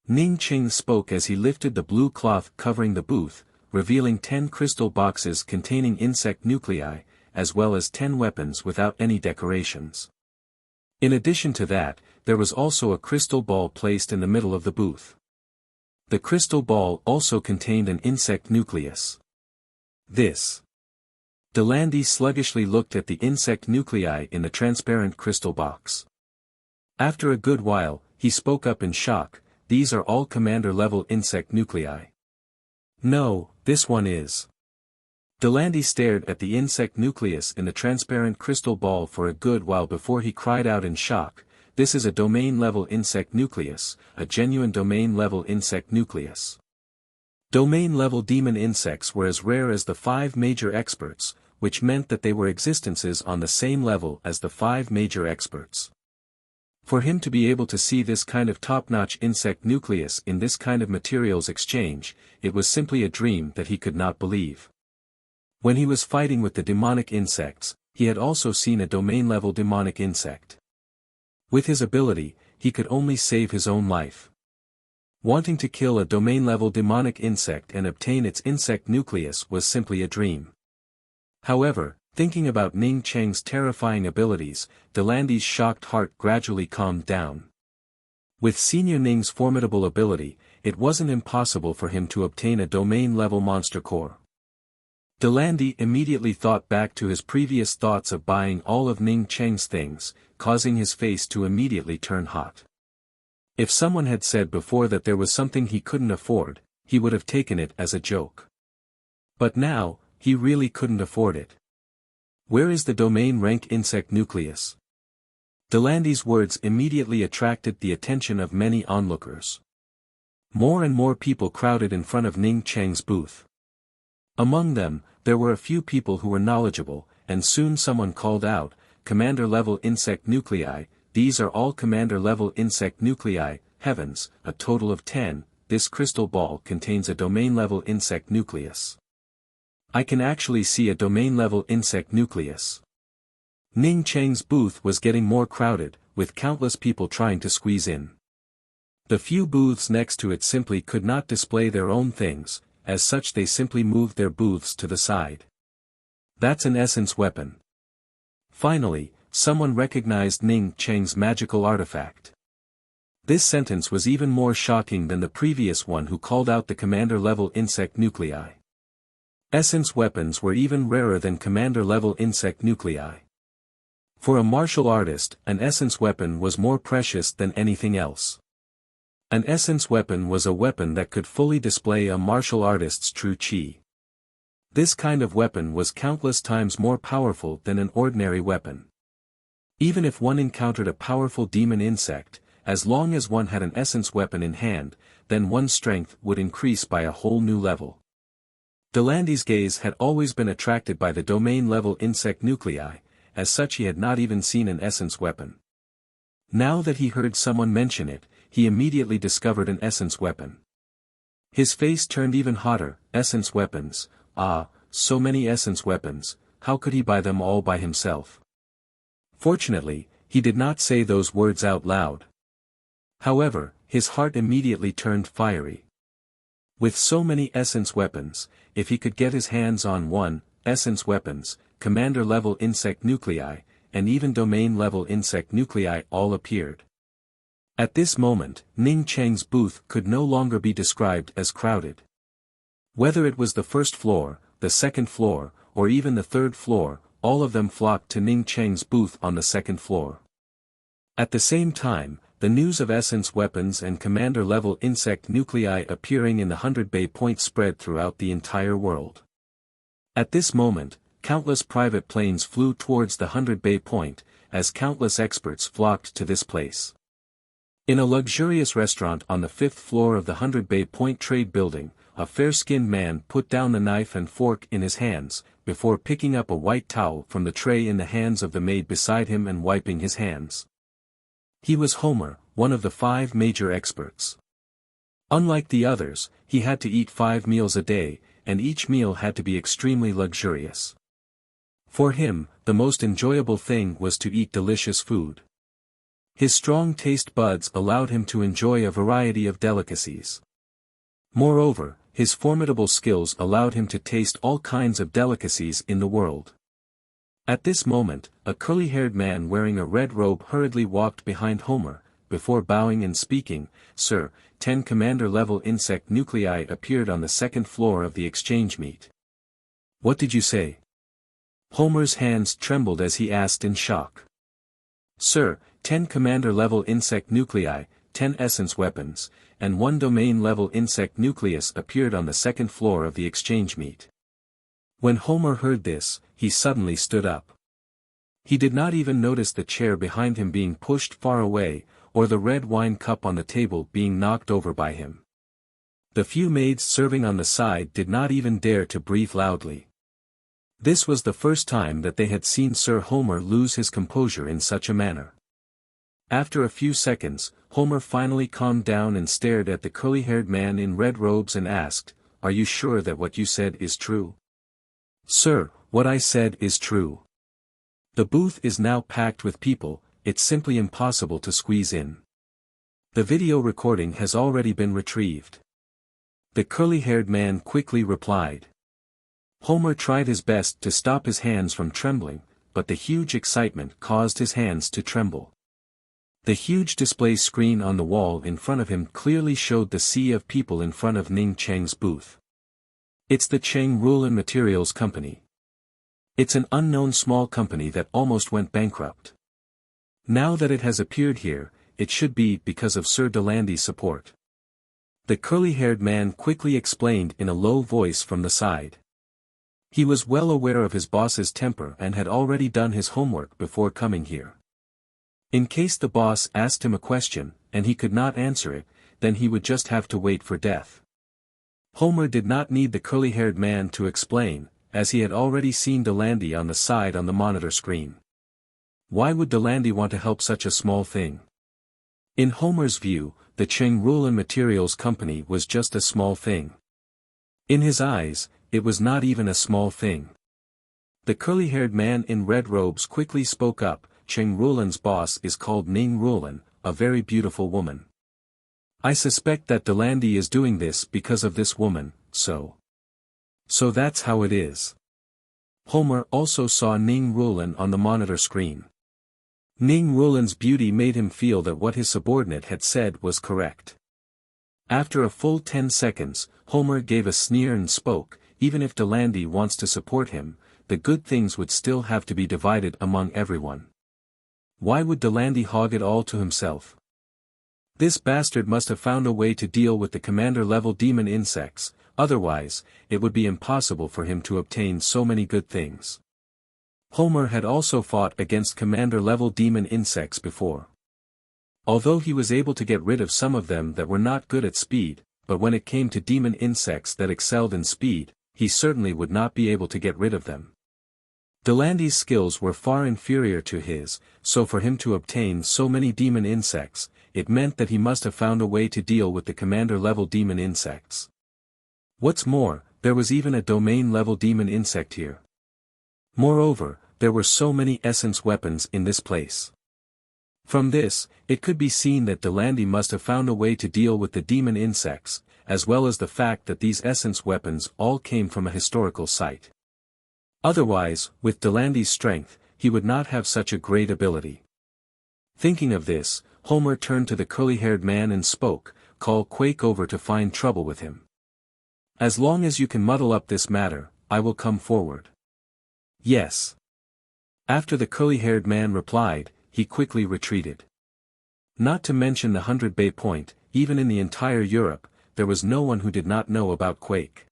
Ning Cheng spoke as he lifted the blue cloth covering the booth, revealing 10 crystal boxes containing insect nuclei, as well as 10 weapons without any decorations. In addition to that, there was also a crystal ball placed in the middle of the booth. The crystal ball also contained an insect nucleus. This. Delandy sluggishly looked at the insect nuclei in the transparent crystal box. After a good while, he spoke up in shock, "These are all commander-level insect nuclei." "No, this one is." Delandy stared at the insect nucleus in the transparent crystal ball for a good while before he cried out in shock, "This is a domain-level insect nucleus, a genuine domain-level insect nucleus." Domain-level demon insects were as rare as the 5 major experts, which meant that they were existences on the same level as the 5 major experts. For him to be able to see this kind of top-notch insect nucleus in this kind of materials exchange, it was simply a dream that he could not believe. When he was fighting with the demonic insects, he had also seen a domain-level demonic insect. With his ability, he could only save his own life. Wanting to kill a domain-level demonic insect and obtain its insect nucleus was simply a dream. However, thinking about Ning Cheng's terrifying abilities, Delandy's shocked heart gradually calmed down. With Senior Ning's formidable ability, it wasn't impossible for him to obtain a domain-level monster core. Delandy immediately thought back to his previous thoughts of buying all of Ning Cheng's things, causing his face to immediately turn hot. If someone had said before that there was something he couldn't afford, he would have taken it as a joke. But now, he really couldn't afford it. Where is the domain rank insect nucleus? Delandy's words immediately attracted the attention of many onlookers. More and more people crowded in front of Ning Cheng's booth. Among them, there were a few people who were knowledgeable, and soon someone called out, "Commander-level insect nuclei, these are all commander-level insect nuclei, heavens, a total of 10, this crystal ball contains a domain-level insect nucleus. I can actually see a domain-level insect nucleus." Ning Cheng's booth was getting more crowded, with countless people trying to squeeze in. The few booths next to it simply could not display their own things, as such they simply moved their booths to the side. "That's an essence weapon." Finally, someone recognized Ning Cheng's magical artifact. This sentence was even more shocking than the previous one who called out the commander-level insect nuclei. Essence weapons were even rarer than commander-level insect nuclei. For a martial artist, an essence weapon was more precious than anything else. An essence weapon was a weapon that could fully display a martial artist's true chi. This kind of weapon was countless times more powerful than an ordinary weapon. Even if one encountered a powerful demon insect, as long as one had an essence weapon in hand, then one's strength would increase by a whole new level. Delandy's gaze had always been attracted by the domain-level insect nuclei, as such he had not even seen an essence weapon. Now that he heard someone mention it, he immediately discovered an essence weapon. His face turned even hotter. Essence weapons, so many essence weapons, how could he buy them all by himself? Fortunately, he did not say those words out loud. However, his heart immediately turned fiery. With so many essence weapons, if he could get his hands on one, essence weapons, commander-level insect nuclei, and even domain-level insect nuclei all appeared. At this moment, Ning Cheng's booth could no longer be described as crowded. Whether it was the first floor, the second floor, or even the third floor, all of them flocked to Ning Cheng's booth on the second floor. At the same time, the news of essence weapons and commander-level insect nuclei appearing in the 100 Bay Point spread throughout the entire world. At this moment, countless private planes flew towards the 100 Bay Point, as countless experts flocked to this place. In a luxurious restaurant on the 5th floor of the 100 Bay Point Trade Building, a fair-skinned man put down the knife and fork in his hands, before picking up a white towel from the tray in the hands of the maid beside him and wiping his hands. He was Homer, one of the 5 major experts. Unlike the others, he had to eat 5 meals a day, and each meal had to be extremely luxurious. For him, the most enjoyable thing was to eat delicious food. His strong taste buds allowed him to enjoy a variety of delicacies. Moreover, his formidable skills allowed him to taste all kinds of delicacies in the world. At this moment, a curly-haired man wearing a red robe hurriedly walked behind Homer, before bowing and speaking, "Sir, 10 commander-level insect nuclei appeared on the second floor of the exchange meet." "What did you say?" Homer's hands trembled as he asked in shock. "Sir, 10 commander-level insect nuclei, 10 essence weapons, and 1 domain-level insect nucleus appeared on the second floor of the exchange meet." When Homer heard this, he suddenly stood up. He did not even notice the chair behind him being pushed far away, or the red wine cup on the table being knocked over by him. The few maids serving on the side did not even dare to breathe loudly. This was the first time that they had seen Sir Homer lose his composure in such a manner. After a few seconds, Homer finally calmed down and stared at the curly-haired man in red robes and asked, "Are you sure that what you said is true?" "Sir, what I said is true. The booth is now packed with people, it's simply impossible to squeeze in. The video recording has already been retrieved." The curly-haired man quickly replied. Homer tried his best to stop his hands from trembling, but the huge excitement caused his hands to tremble. The huge display screen on the wall in front of him clearly showed the sea of people in front of Ning Cheng's booth. It's the Cheng Rulin Materials Company. It's an unknown small company that almost went bankrupt. Now that it has appeared here, it should be because of Sir Delandy's support. The curly-haired man quickly explained in a low voice from the side. He was well aware of his boss's temper and had already done his homework before coming here. In case the boss asked him a question, and he could not answer it, then he would just have to wait for death. Homer did not need the curly-haired man to explain, as he had already seen Delandy on the side on the monitor screen. Why would Delandy want to help such a small thing? In Homer's view, the Cheng Rulin Materials Company was just a small thing. In his eyes, it was not even a small thing. The curly-haired man in red robes quickly spoke up. "Cheng Rulin's boss is called Ning Rulin, a very beautiful woman. I suspect that Delandy is doing this because of this woman, so that's how it is." Homer also saw Ning Rulin on the monitor screen. Ning Rulin's beauty made him feel that what his subordinate had said was correct. After a full 10 seconds, Homer gave a sneer and spoke, "Even if Delandy wants to support him, the good things would still have to be divided among everyone. Why would Delandy hog it all to himself? This bastard must have found a way to deal with the commander-level demon insects, otherwise, it would be impossible for him to obtain so many good things." Homer had also fought against commander-level demon insects before. Although he was able to get rid of some of them that were not good at speed, but when it came to demon insects that excelled in speed, he certainly would not be able to get rid of them. Delandy's skills were far inferior to his, so for him to obtain so many demon insects, it meant that he must have found a way to deal with the commander-level demon insects. What's more, there was even a domain-level demon insect here. Moreover, there were so many essence weapons in this place. From this, it could be seen that Delandy must have found a way to deal with the demon insects, as well as the fact that these essence weapons all came from a historical site. Otherwise, with Delandy's strength, he would not have such a great ability. Thinking of this, Homer turned to the curly-haired man and spoke, "Call Quake over to find trouble with him. As long as you can muddle up this matter, I will come forward." "Yes." After the curly-haired man replied, he quickly retreated. Not to mention the 100 Bay Point, even in the entire Europe, there was no one who did not know about Quake.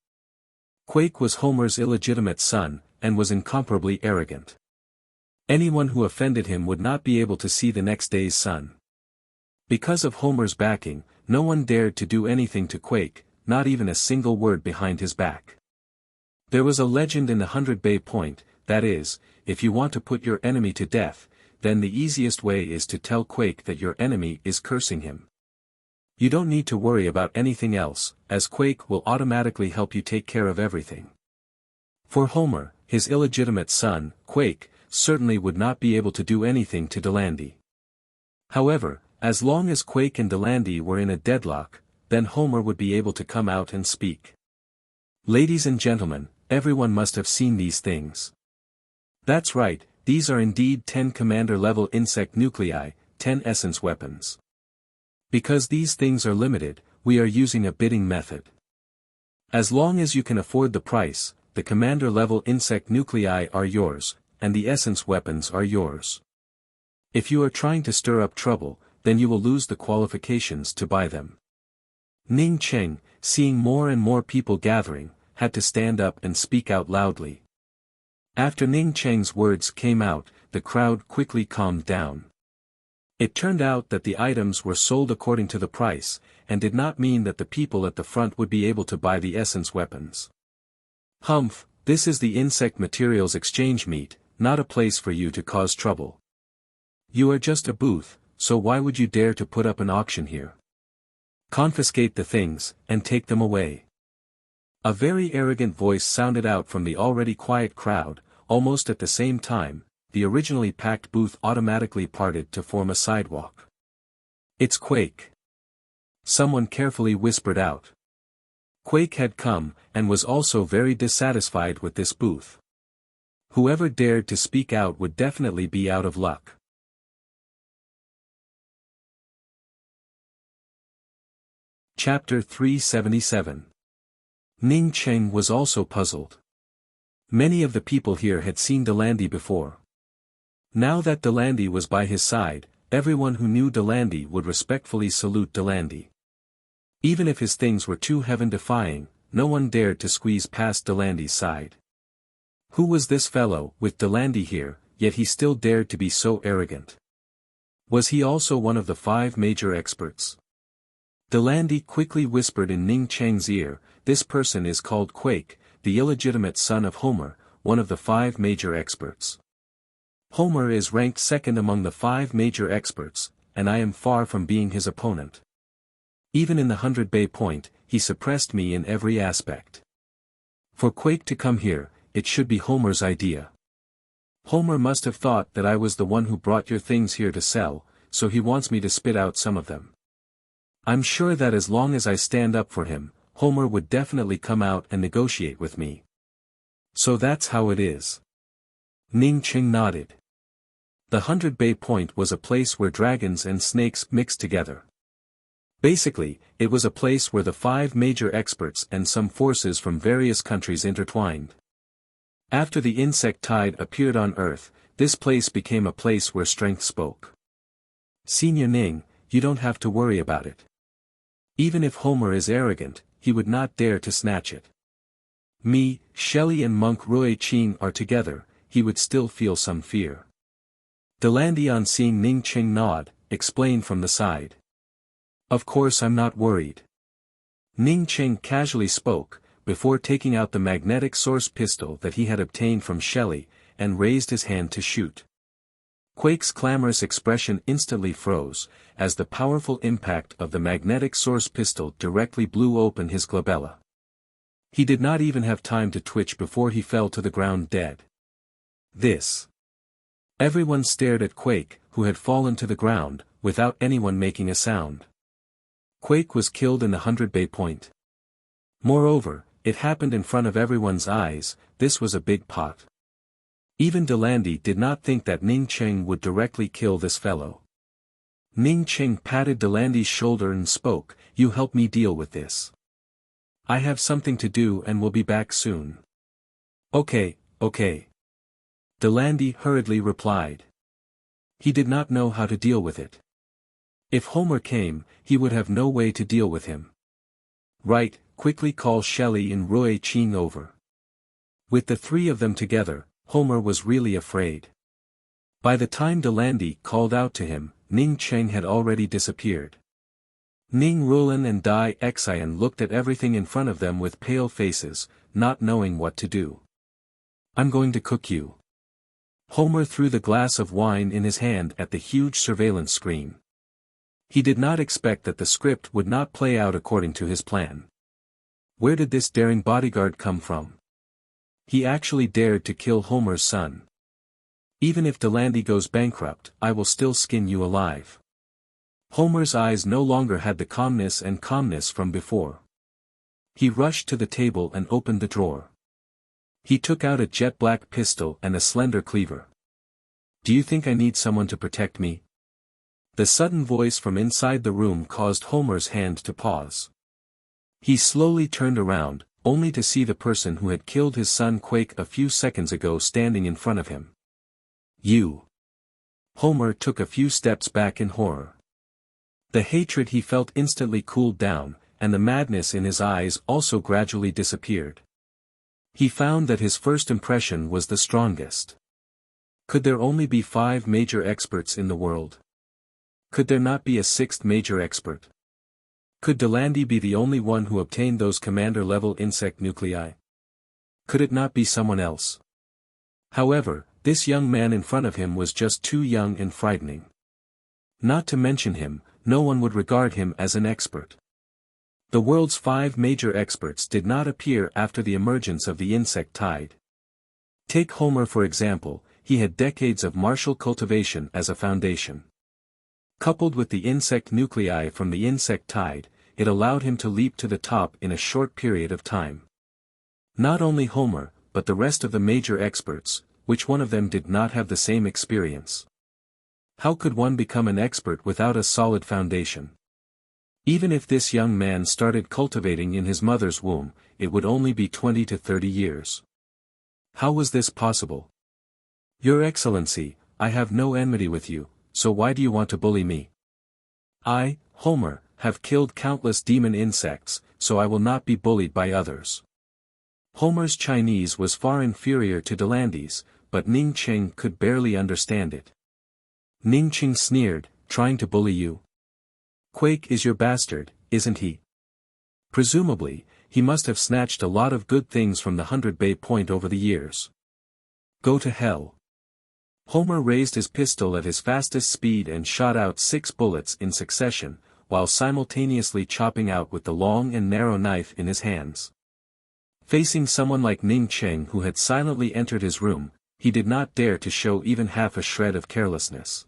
Quake was Homer's illegitimate son, and was incomparably arrogant. Anyone who offended him would not be able to see the next day's sun. Because of Homer's backing, no one dared to do anything to Quake, not even a single word behind his back. There was a legend in the 100 Bay Point, that is, if you want to put your enemy to death, then the easiest way is to tell Quake that your enemy is cursing him. You don't need to worry about anything else, as Quake will automatically help you take care of everything. For Homer, his illegitimate son, Quake, certainly would not be able to do anything to Delandy. However, as long as Quake and Delandy were in a deadlock, then Homer would be able to come out and speak. Ladies and gentlemen, everyone must have seen these things. That's right, these are indeed 10 commander-level insect nuclei, 10 essence weapons. Because these things are limited, we are using a bidding method. As long as you can afford the price, the commander-level insect nuclei are yours, and the essence weapons are yours. If you are trying to stir up trouble, then you will lose the qualifications to buy them. Ning Cheng, seeing more and more people gathering, had to stand up and speak out loudly. After Ning Cheng's words came out, the crowd quickly calmed down. It turned out that the items were sold according to the price, and did not mean that the people at the front would be able to buy the essence weapons. Humph, this is the insect materials exchange meet, not a place for you to cause trouble. You are just a booth, so why would you dare to put up an auction here? Confiscate the things, and take them away. A very arrogant voice sounded out from the already quiet crowd. Almost at the same time, the originally packed booth automatically parted to form a sidewalk. "It's Quake." Someone carefully whispered out. Quake had come, and was also very dissatisfied with this booth. Whoever dared to speak out would definitely be out of luck. Chapter 377. Ning Cheng was also puzzled. Many of the people here had seen Delandy before. Now that Delandy was by his side, everyone who knew Delandy would respectfully salute Delandy. Even if his things were too heaven-defying, no one dared to squeeze past Delandy's side. Who was this fellow, with Delandy here, yet he still dared to be so arrogant? Was he also one of the 5 major experts? Delandy quickly whispered in Ning Cheng's ear, "This person is called Quake, the illegitimate son of Homer, one of the 5 major experts. Homer is ranked second among the 5 major experts, and I am far from being his opponent. Even in the 100 Bay Point, he suppressed me in every aspect. For Quake to come here, it should be Homer's idea. Homer must have thought that I was the one who brought your things here to sell, so he wants me to spit out some of them. I'm sure that as long as I stand up for him, Homer would definitely come out and negotiate with me. So that's how it is." Ning Cheng nodded. The 100 Bay Point was a place where dragons and snakes mixed together. Basically, it was a place where the 5 major experts and some forces from various countries intertwined. After the insect tide appeared on Earth, this place became a place where strength spoke. "Senior Ning, you don't have to worry about it. Even if Homer is arrogant, he would not dare to snatch it. Me, Shelley and Monk Rui Ching are together, he would still feel some fear." Delandy, on seeing Ning Cheng nod, explained from the side. "Of course I'm not worried." Ning Cheng casually spoke, before taking out the magnetic source pistol that he had obtained from Shelley, and raised his hand to shoot. Quake's clamorous expression instantly froze, as the powerful impact of the magnetic source pistol directly blew open his glabella. He did not even have time to twitch before he fell to the ground dead. This. Everyone stared at Quake, who had fallen to the ground, without anyone making a sound. Quake was killed in the 100-bay point. Moreover, it happened in front of everyone's eyes. This was a big pot. Even Delandy did not think that Ning Cheng would directly kill this fellow. Ning Cheng patted Delandy's shoulder and spoke, "You help me deal with this. I have something to do and will be back soon." Okay. Delandy hurriedly replied. He did not know how to deal with it. If Homer came, he would have no way to deal with him. Right, quickly call Shelley and Roy Ching over. With the three of them together, Homer was really afraid. By the time Delandy called out to him, Ning Cheng had already disappeared. Ning Rulan and Dai Xian looked at everything in front of them with pale faces, not knowing what to do. "I'm going to cook you." Homer threw the glass of wine in his hand at the huge surveillance screen. He did not expect that the script would not play out according to his plan. Where did this daring bodyguard come from? He actually dared to kill Homer's son. "Even if Delandy goes bankrupt, I will still skin you alive." Homer's eyes no longer had the calmness from before. He rushed to the table and opened the drawer. He took out a jet-black pistol and a slender cleaver. "Do you think I need someone to protect me?" The sudden voice from inside the room caused Homer's hand to pause. He slowly turned around, only to see the person who had killed his son Quake a few seconds ago standing in front of him. "You." Homer took a few steps back in horror. The hatred he felt instantly cooled down, and the madness in his eyes also gradually disappeared. He found that his first impression was the strongest. Could there only be 5 major experts in the world? Could there not be a 6th major expert? Could Delandy be the only one who obtained those commander-level insect nuclei? Could it not be someone else? However, this young man in front of him was just too young and frightening. Not to mention him, no one would regard him as an expert. The world's 5 major experts did not appear after the emergence of the insect tide. Take Homer for example, he had decades of martial cultivation as a foundation. Coupled with the insect nuclei from the insect tide, it allowed him to leap to the top in a short period of time. Not only Homer, but the rest of the major experts, which one of them did not have the same experience? How could one become an expert without a solid foundation? Even if this young man started cultivating in his mother's womb, it would only be 20 to 30 years. How was this possible? "Your Excellency, I have no enmity with you, so why do you want to bully me? I, Homer, have killed countless demon insects, so I will not be bullied by others." Homer's Chinese was far inferior to Delandy's, but Ning Cheng could barely understand it. Ning Cheng sneered, "Trying to bully you? Quake is your bastard, isn't he? Presumably, he must have snatched a lot of good things from the 100-bay point over the years. Go to hell." Homer raised his pistol at his fastest speed and shot out 6 bullets in succession, while simultaneously chopping out with the long and narrow knife in his hands. Facing someone like Ning Cheng who had silently entered his room, he did not dare to show even half a shred of carelessness.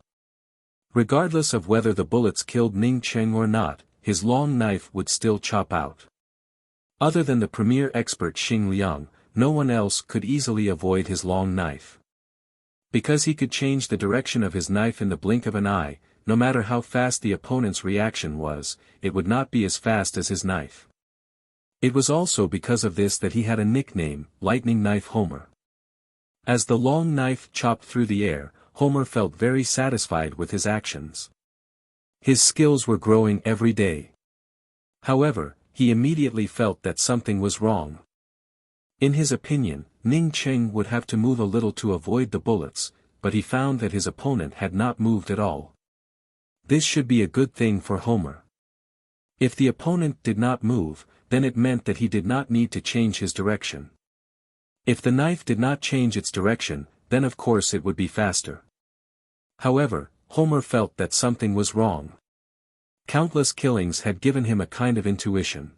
Regardless of whether the bullets killed Ning Cheng or not, his long knife would still chop out. Other than the premier expert Xing Liang, no one else could easily avoid his long knife. Because he could change the direction of his knife in the blink of an eye, no matter how fast the opponent's reaction was, it would not be as fast as his knife. It was also because of this that he had a nickname, Lightning Knife Homer. As the long knife chopped through the air, Homer felt very satisfied with his actions. His skills were growing every day. However, he immediately felt that something was wrong. In his opinion, Ning Cheng would have to move a little to avoid the bullets, but he found that his opponent had not moved at all. This should be a good thing for Homer. If the opponent did not move, then it meant that he did not need to change his direction. If the knife did not change its direction, then of course it would be faster. However, Homer felt that something was wrong. Countless killings had given him a kind of intuition.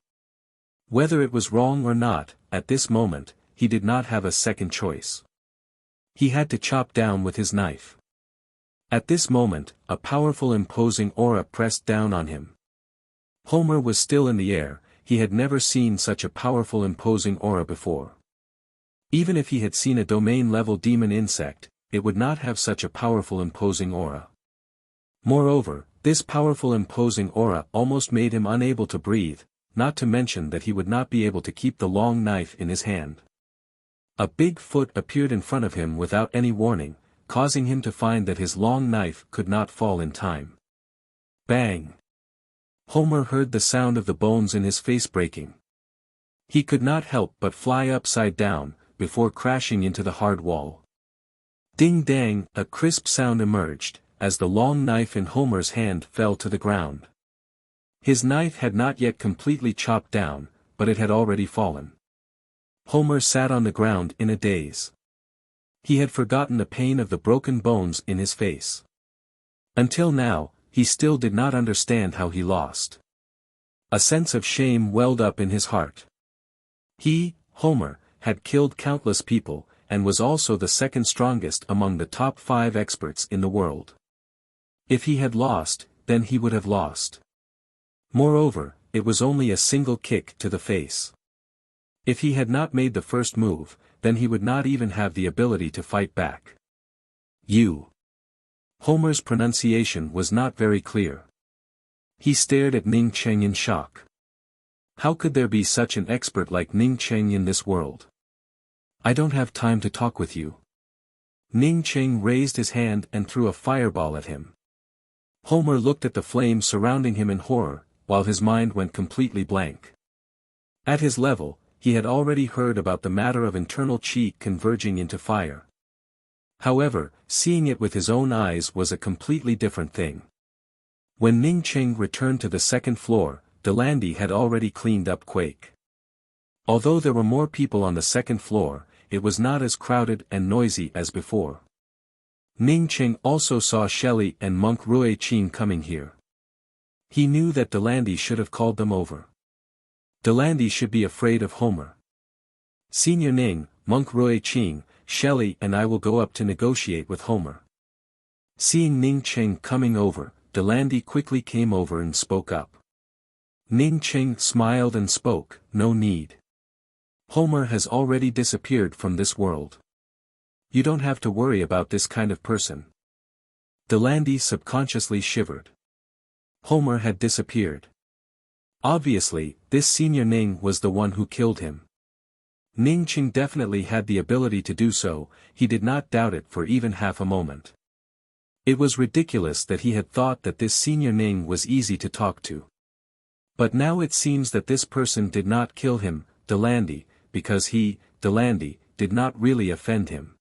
Whether it was wrong or not, at this moment, he did not have a second choice. He had to chop down with his knife. At this moment, a powerful imposing aura pressed down on him. Homer was still in the air, he had never seen such a powerful imposing aura before. Even if he had seen a domain-level demon insect, it would not have such a powerful imposing aura. Moreover, this powerful imposing aura almost made him unable to breathe, not to mention that he would not be able to keep the long knife in his hand. A big foot appeared in front of him without any warning, causing him to find that his long knife could not fall in time. Bang! Homer heard the sound of the bones in his face breaking. He could not help but fly upside down, before crashing into the hard wall. Ding-dang, a crisp sound emerged, as the long knife in Homer's hand fell to the ground. His knife had not yet completely chopped down, but it had already fallen. Homer sat on the ground in a daze. He had forgotten the pain of the broken bones in his face. Until now, he still did not understand how he lost. A sense of shame welled up in his heart. He, Homer, had killed countless people, and was also the second strongest among the top 5 experts in the world. If he had lost, then he would have lost. Moreover, it was only a single kick to the face. If he had not made the first move, then he would not even have the ability to fight back. You. Homer's pronunciation was not very clear. He stared at Ning Cheng in shock. How could there be such an expert like Ning Cheng in this world? I don't have time to talk with you. Ning Cheng raised his hand and threw a fireball at him. Homer looked at the flames surrounding him in horror, while his mind went completely blank. At his level, he had already heard about the matter of internal chi converging into fire. However, seeing it with his own eyes was a completely different thing. When Ning Cheng returned to the second floor, Delandy had already cleaned up Quake. Although there were more people on the second floor, it was not as crowded and noisy as before. Ning Cheng also saw Shelley and Monk Rui Chin coming here. He knew that Delandy should have called them over. Delandy should be afraid of Homer. Senior Ning, Monk Rui Chin, Shelley and I will go up to negotiate with Homer. Seeing Ning Cheng coming over, Delandy quickly came over and spoke up. Ning Cheng smiled and spoke, no need. Homer has already disappeared from this world. You don't have to worry about this kind of person. Delandy subconsciously shivered. Homer had disappeared. Obviously, this senior Ning was the one who killed him. Ning Cheng definitely had the ability to do so, he did not doubt it for even half a moment. It was ridiculous that he had thought that this senior Ning was easy to talk to. But now it seems that this person did not kill him, Delandy, because he, Delandy, did not really offend him.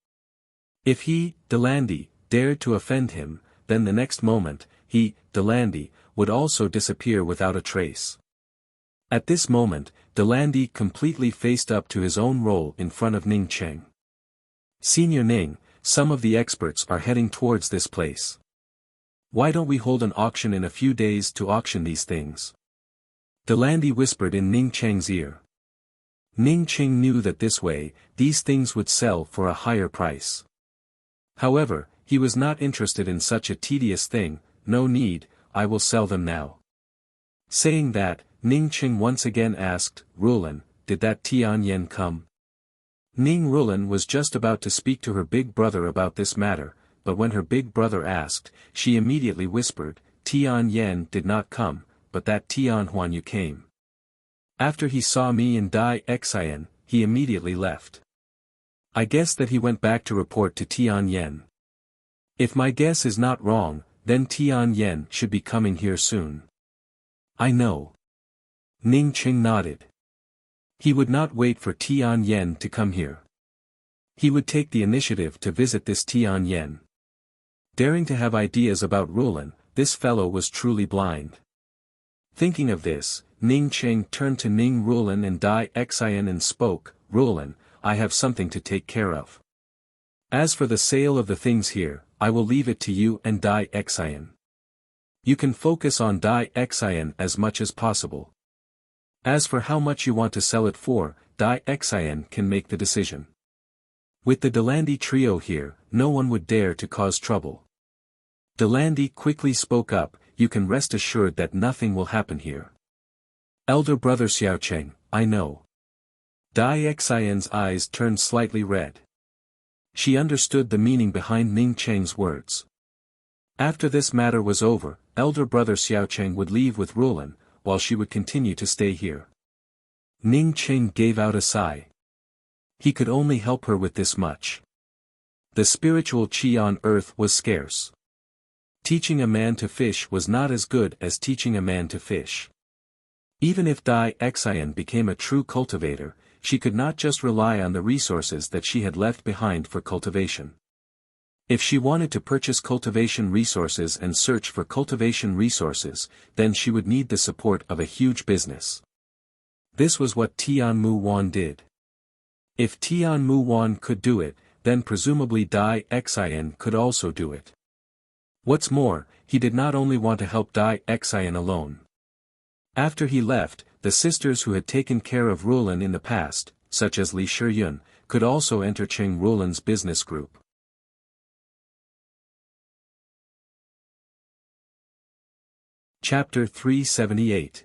If he, Delandy, dared to offend him, then the next moment, he, Delandy, would also disappear without a trace. At this moment, Delandy completely faced up to his own role in front of Ning Cheng. Senior Ning, some of the experts are heading towards this place. Why don't we hold an auction in a few days to auction these things? Delandy whispered in Ning Cheng's ear. Ning Cheng knew that this way, these things would sell for a higher price. However, he was not interested in such a tedious thing, no need, I will sell them now. Saying that, Ning Cheng once again asked, Rulin, did that Tian Yen come? Ning Rulin was just about to speak to her big brother about this matter, but when her big brother asked, she immediately whispered, Tian Yen did not come, but that Tian Huanyu came. After he saw me and Dai Xian, he immediately left. I guess that he went back to report to Tian Yen. If my guess is not wrong, then Tian Yen should be coming here soon. I know. Ning Cheng nodded. He would not wait for Tian Yen to come here. He would take the initiative to visit this Tian Yen. Daring to have ideas about Rulin, this fellow was truly blind. Thinking of this, Ning Cheng turned to Ning Rulin and Dai Xian and spoke, Rulin, I have something to take care of. As for the sale of the things here, I will leave it to you and Dai Xian. You can focus on Dai Xian as much as possible. As for how much you want to sell it for, Dai Xian can make the decision. With the Delandi trio here, no one would dare to cause trouble. Delandi quickly spoke up, you can rest assured that nothing will happen here. Elder brother Xiaocheng, I know. Dai Xian's eyes turned slightly red. She understood the meaning behind Ning Cheng's words. After this matter was over, elder brother Xiaocheng would leave with Rulan, while she would continue to stay here. Ning Cheng gave out a sigh. He could only help her with this much. The spiritual qi on earth was scarce. Teaching a man to fish was not as good as teaching a man to fish. Even if Dai Xian became a true cultivator, she could not just rely on the resources that she had left behind for cultivation. If she wanted to purchase cultivation resources and search for cultivation resources, then she would need the support of a huge business. This was what Tian Mu Wan did. If Tian Mu Wan could do it, then presumably Dai Xian could also do it. What's more, he did not only want to help Dai Xian alone. After he left, the sisters who had taken care of Rulan in the past, such as Li Shiyun, could also enter Cheng Rulan's business group. Chapter 378.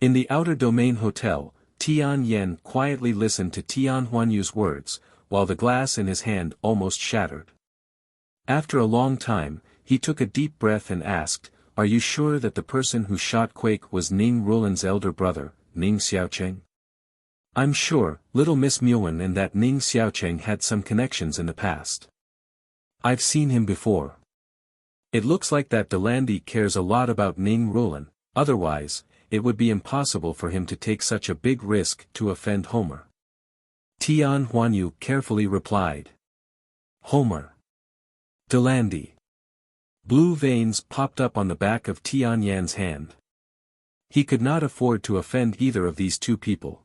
In the Outer Domain Hotel, Tian Yen quietly listened to Tian Huanyu's words, while the glass in his hand almost shattered. After a long time, he took a deep breath and asked, "Are you sure that the person who shot Quake was Ning Rulan's elder brother, Ning Xiaocheng?" "I'm sure, little Miss Muwen, and that Ning Xiaocheng had some connections in the past. I've seen him before. It looks like that Delandi cares a lot about Ning Rulan, otherwise, it would be impossible for him to take such a big risk to offend Homer." Tian Huanyu carefully replied. Homer. Delandi. Blue veins popped up on the back of Tian Yan's hand. He could not afford to offend either of these two people.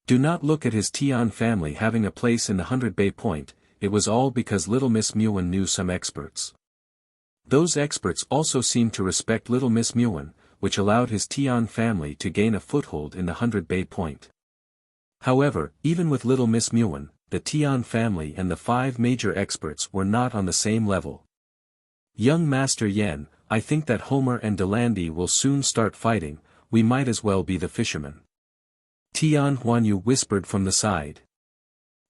Do not look at his Tian family having a place in the 100 Bay Point, it was all because little Miss Muwen knew some experts. Those experts also seemed to respect little Miss Muwen, which allowed his Tian family to gain a foothold in the 100 Bay Point. However, even with little Miss Muwen, the Tian family and the 5 major experts were not on the same level. "Young Master Yen, I think that Homer and Delandi will soon start fighting, we might as well be the fishermen." Tian Huanyu whispered from the side.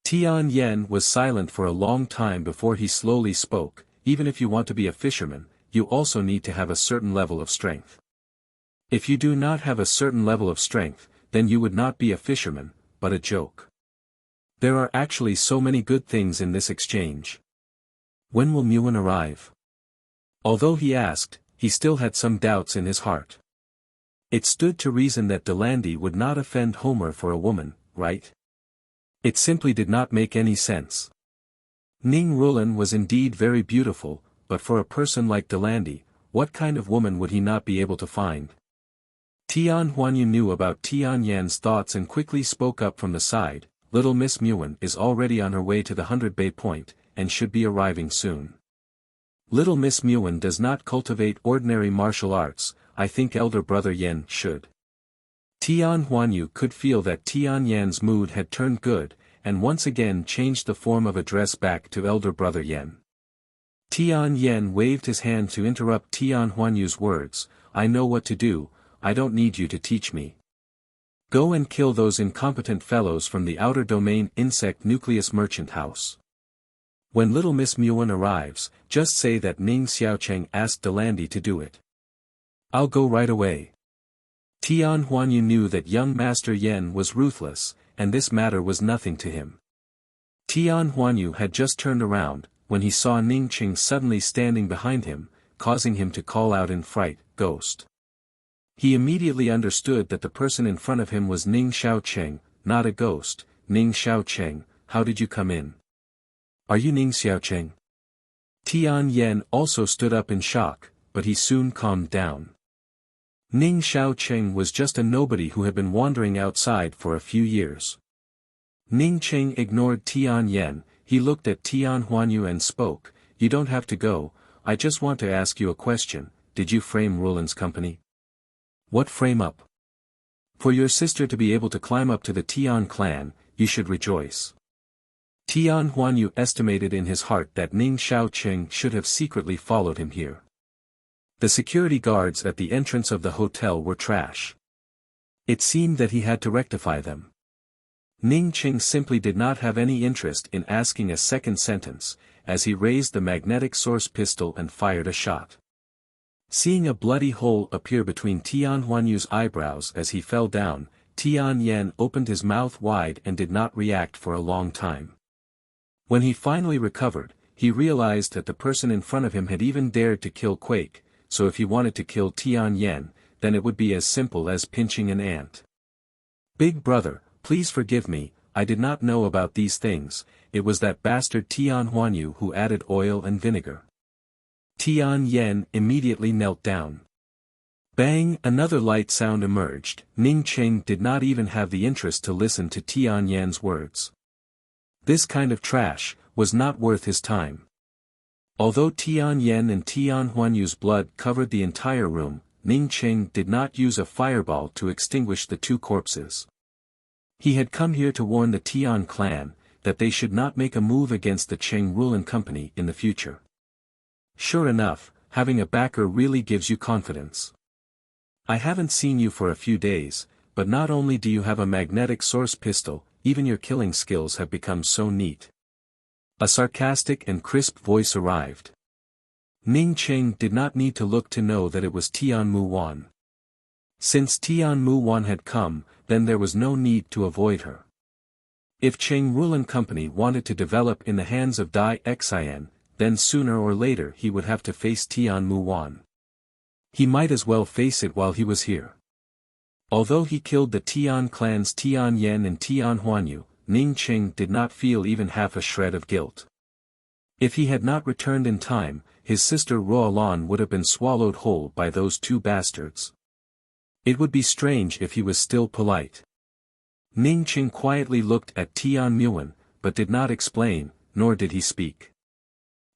Tian Yen was silent for a long time before he slowly spoke, "Even if you want to be a fisherman, you also need to have a certain level of strength. If you do not have a certain level of strength, then you would not be a fisherman, but a joke. There are actually so many good things in this exchange. When will Muwen arrive?" Although he asked, he still had some doubts in his heart. It stood to reason that Delandi would not offend Homer for a woman, right? It simply did not make any sense. Ning Rulan was indeed very beautiful, but for a person like Delandi, what kind of woman would he not be able to find? Tian Huanyu knew about Tian Yan's thoughts and quickly spoke up from the side, "Little Miss Muwen is already on her way to the 100 Bay Point, and should be arriving soon. Little Miss Muwen does not cultivate ordinary martial arts, I think elder brother Yen should." Tian Huanyu could feel that Tian Yan's mood had turned good, and once again changed the form of address back to elder brother Yen. Tian Yen waved his hand to interrupt Tian Huanyu's words, "I know what to do, I don't need you to teach me. Go and kill those incompetent fellows from the Outer Domain Insect Nucleus Merchant House. When little Miss Muwen arrives, just say that Ning Xiaocheng asked Delandi to do it. I'll go right away." Tian Huanyu knew that young Master Yen was ruthless, and this matter was nothing to him. Tian Huanyu had just turned around, when he saw Ning Cheng suddenly standing behind him, causing him to call out in fright, "Ghost." He immediately understood that the person in front of him was Ning Xiaocheng, not a ghost. "Ning Xiaocheng, how did you come in? Are you Ning Xiaocheng?" Tian Yen also stood up in shock, but he soon calmed down. Ning Xiaocheng was just a nobody who had been wandering outside for a few years. Ning Cheng ignored Tian Yen, he looked at Tian Huanyu and spoke, "You don't have to go, I just want to ask you a question, did you frame Rulan's company?" "What frame up?" "For your sister to be able to climb up to the Tian clan, you should rejoice." Tian Huanyu estimated in his heart that Ning Shaoqing should have secretly followed him here. The security guards at the entrance of the hotel were trash. It seemed that he had to rectify them. Ning Qing simply did not have any interest in asking a second sentence, as he raised the magnetic source pistol and fired a shot. Seeing a bloody hole appear between Tian Huanyu's eyebrows as he fell down, Tian Yan opened his mouth wide and did not react for a long time. When he finally recovered, he realized that the person in front of him had even dared to kill Quake, so if he wanted to kill Tian Yan, then it would be as simple as pinching an ant. "Big brother, please forgive me, I did not know about these things, it was that bastard Tian Huanyu who added oil and vinegar." Tian Yan immediately knelt down. Bang! Another light sound emerged. Ning Qing did not even have the interest to listen to Tian Yan's words. This kind of trash was not worth his time. Although Tian Yan and Tian Huanyu's blood covered the entire room, Ning Qing did not use a fireball to extinguish the two corpses. He had come here to warn the Tian clan, that they should not make a move against the Qing Rulan company in the future. Sure enough, having a backer really gives you confidence. "I haven't seen you for a few days, but not only do you have a magnetic source pistol, even your killing skills have become so neat." A sarcastic and crisp voice arrived. Ning Qing did not need to look to know that it was Tian Muwan. Since Tian Muwan had come, then there was no need to avoid her. If Qing Rulan company wanted to develop in the hands of Dai Xian, then sooner or later he would have to face Tian Muwan. He might as well face it while he was here. Although he killed the Tian clans Tian Yan and Tian Huanyu, Ning Qing did not feel even half a shred of guilt. If he had not returned in time, his sister Ruolan would have been swallowed whole by those two bastards. It would be strange if he was still polite. Ning Qing quietly looked at Tian Muwan, but did not explain, nor did he speak.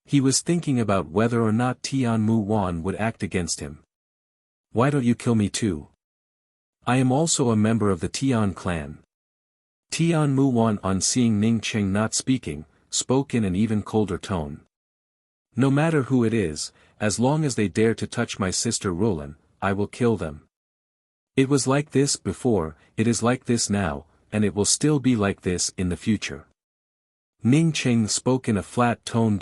He was thinking about whether or not Tian Muwan would act against him. "Why don't you kill me too? I am also a member of the Tian clan." Tian Muwan, on seeing Ning Qing not speaking, spoke in an even colder tone. "No matter who it is, as long as they dare to touch my sister Rulan, I will kill them. It was like this before, it is like this now, and it will still be like this in the future." Ning Qing spoke in a flat tone.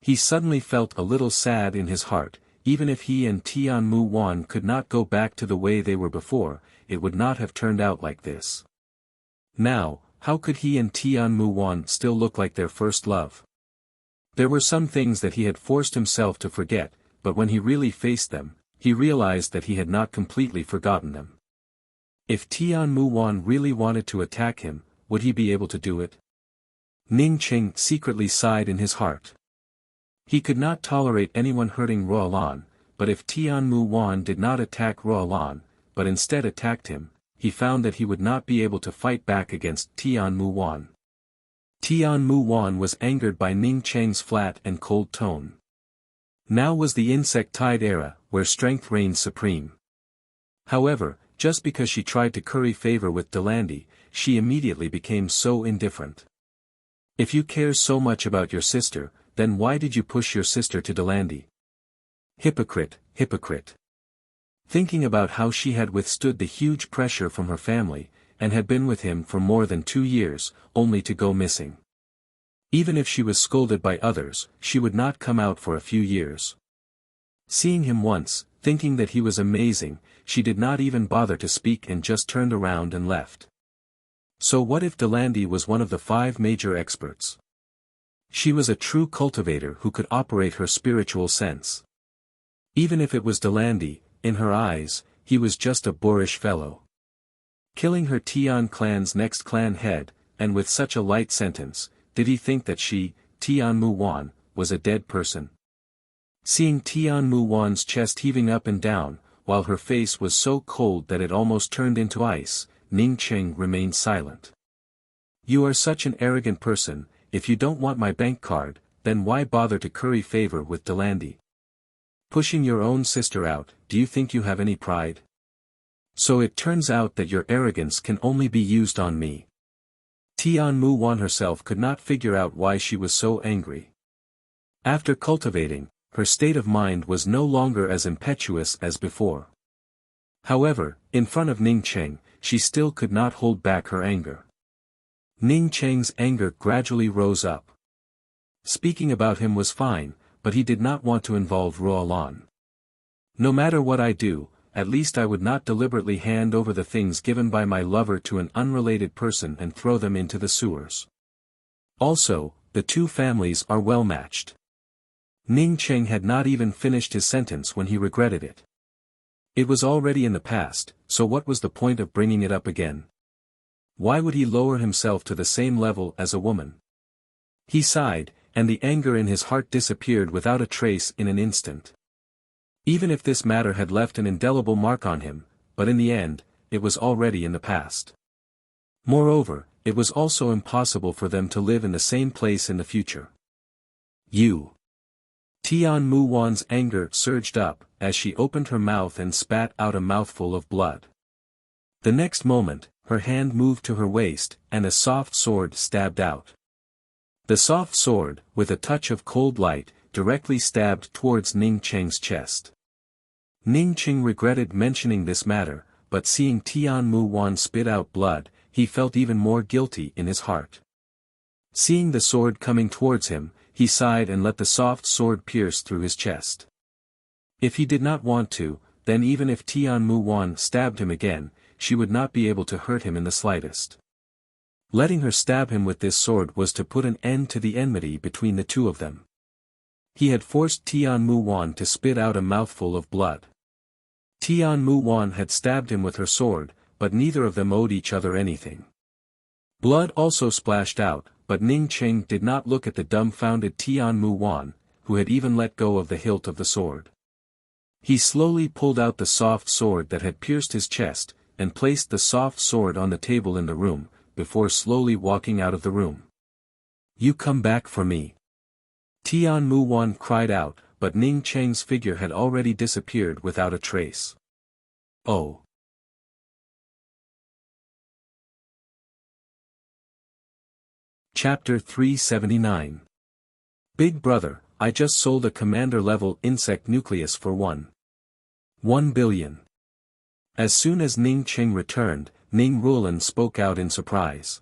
He suddenly felt a little sad in his heart. Even if he and Tian Muwan could not go back to the way they were before, it would not have turned out like this. Now, how could he and Tian Muwan still look like their first love? There were some things that he had forced himself to forget, but when he really faced them, he realized that he had not completely forgotten them. If Tian Muwan really wanted to attack him, would he be able to do it? Ning Qing secretly sighed in his heart. He could not tolerate anyone hurting Ruolan, but if Tian Muwan did not attack Ruolan, but instead attacked him, he found that he would not be able to fight back against Tian Muwan. Tian Muwan was angered by Ning Qing's flat and cold tone. Now was the insect tide era, where strength reigned supreme. However, just because she tried to curry favor with Delandi, she immediately became so indifferent. If you care so much about your sister, then why did you push your sister to Delandi? Hypocrite, hypocrite. Thinking about how she had withstood the huge pressure from her family, and had been with him for more than 2 years, only to go missing. Even if she was scolded by others, she would not come out for a few years. Seeing him once, thinking that he was amazing, she did not even bother to speak and just turned around and left. So what if Delandi was one of the 5 major experts? She was a true cultivator who could operate her spiritual sense. Even if it was Delandi, in her eyes, he was just a boorish fellow. Killing her Tian clan's next clan head, and with such a light sentence, did he think that she, Tian Muwan, was a dead person? Seeing Tian Muwan's chest heaving up and down, while her face was so cold that it almost turned into ice, Ning Qing remained silent. You are such an arrogant person. If you don't want my bank card, then why bother to curry favor with Delandy? Pushing your own sister out, do you think you have any pride? So it turns out that your arrogance can only be used on me. Tian Mu Wan herself could not figure out why she was so angry. After cultivating, her state of mind was no longer as impetuous as before. However, in front of Ning Cheng, she still could not hold back her anger. Ning Cheng's anger gradually rose up. Speaking about him was fine, but he did not want to involve Ruolan. No matter what I do, at least I would not deliberately hand over the things given by my lover to an unrelated person and throw them into the sewers. Also, the two families are well matched. Ning Cheng had not even finished his sentence when he regretted it. It was already in the past, so what was the point of bringing it up again? Why would he lower himself to the same level as a woman? He sighed, and the anger in his heart disappeared without a trace in an instant. Even if this matter had left an indelible mark on him, but in the end, it was already in the past. Moreover, it was also impossible for them to live in the same place in the future. You. Tian Mu Wan's anger surged up, as she opened her mouth and spat out a mouthful of blood. The next moment, her hand moved to her waist, and a soft sword stabbed out. The soft sword, with a touch of cold light, directly stabbed towards Ning Cheng's chest. Ning Cheng regretted mentioning this matter, but seeing Tian Mu Wan spit out blood, he felt even more guilty in his heart. Seeing the sword coming towards him, he sighed and let the soft sword pierce through his chest. If he did not want to, then even if Tian Mu Wan stabbed him again, she would not be able to hurt him in the slightest. Letting her stab him with this sword was to put an end to the enmity between the two of them. He had forced Tian Mu Wan to spit out a mouthful of blood. Tian Mu Wan had stabbed him with her sword, but neither of them owed each other anything. Blood also splashed out, but Ning Cheng did not look at the dumbfounded Tian Mu Wan, who had even let go of the hilt of the sword. He slowly pulled out the soft sword that had pierced his chest, and placed the soft sword on the table in the room, before slowly walking out of the room. You come back for me. Tian Mu Wan cried out, but Ning Cheng's figure had already disappeared without a trace. Oh. Chapter 379. Big Brother, I just sold a commander-level insect nucleus for 1 billion. As soon as Ning Cheng returned, Ning Ruolan spoke out in surprise.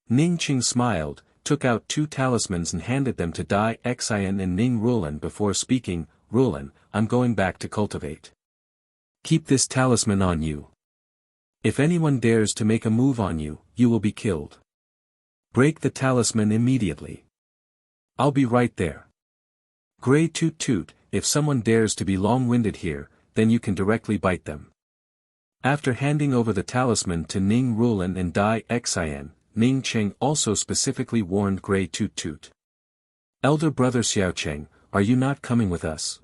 Ning Cheng smiled, took out 2 talismans and handed them to Dai Xian and Ning Ruolan before speaking, Ruolan, I'm going back to cultivate. Keep this talisman on you. If anyone dares to make a move on you, you will be killed. Break the talisman immediately. I'll be right there. Grey Toot Toot, if someone dares to be long-winded here, then you can directly bite them. After handing over the talisman to Ning Ruolan and Dai Xian, Ning Cheng also specifically warned Grey Toot Toot. Elder brother Xiao Cheng, are you not coming with us?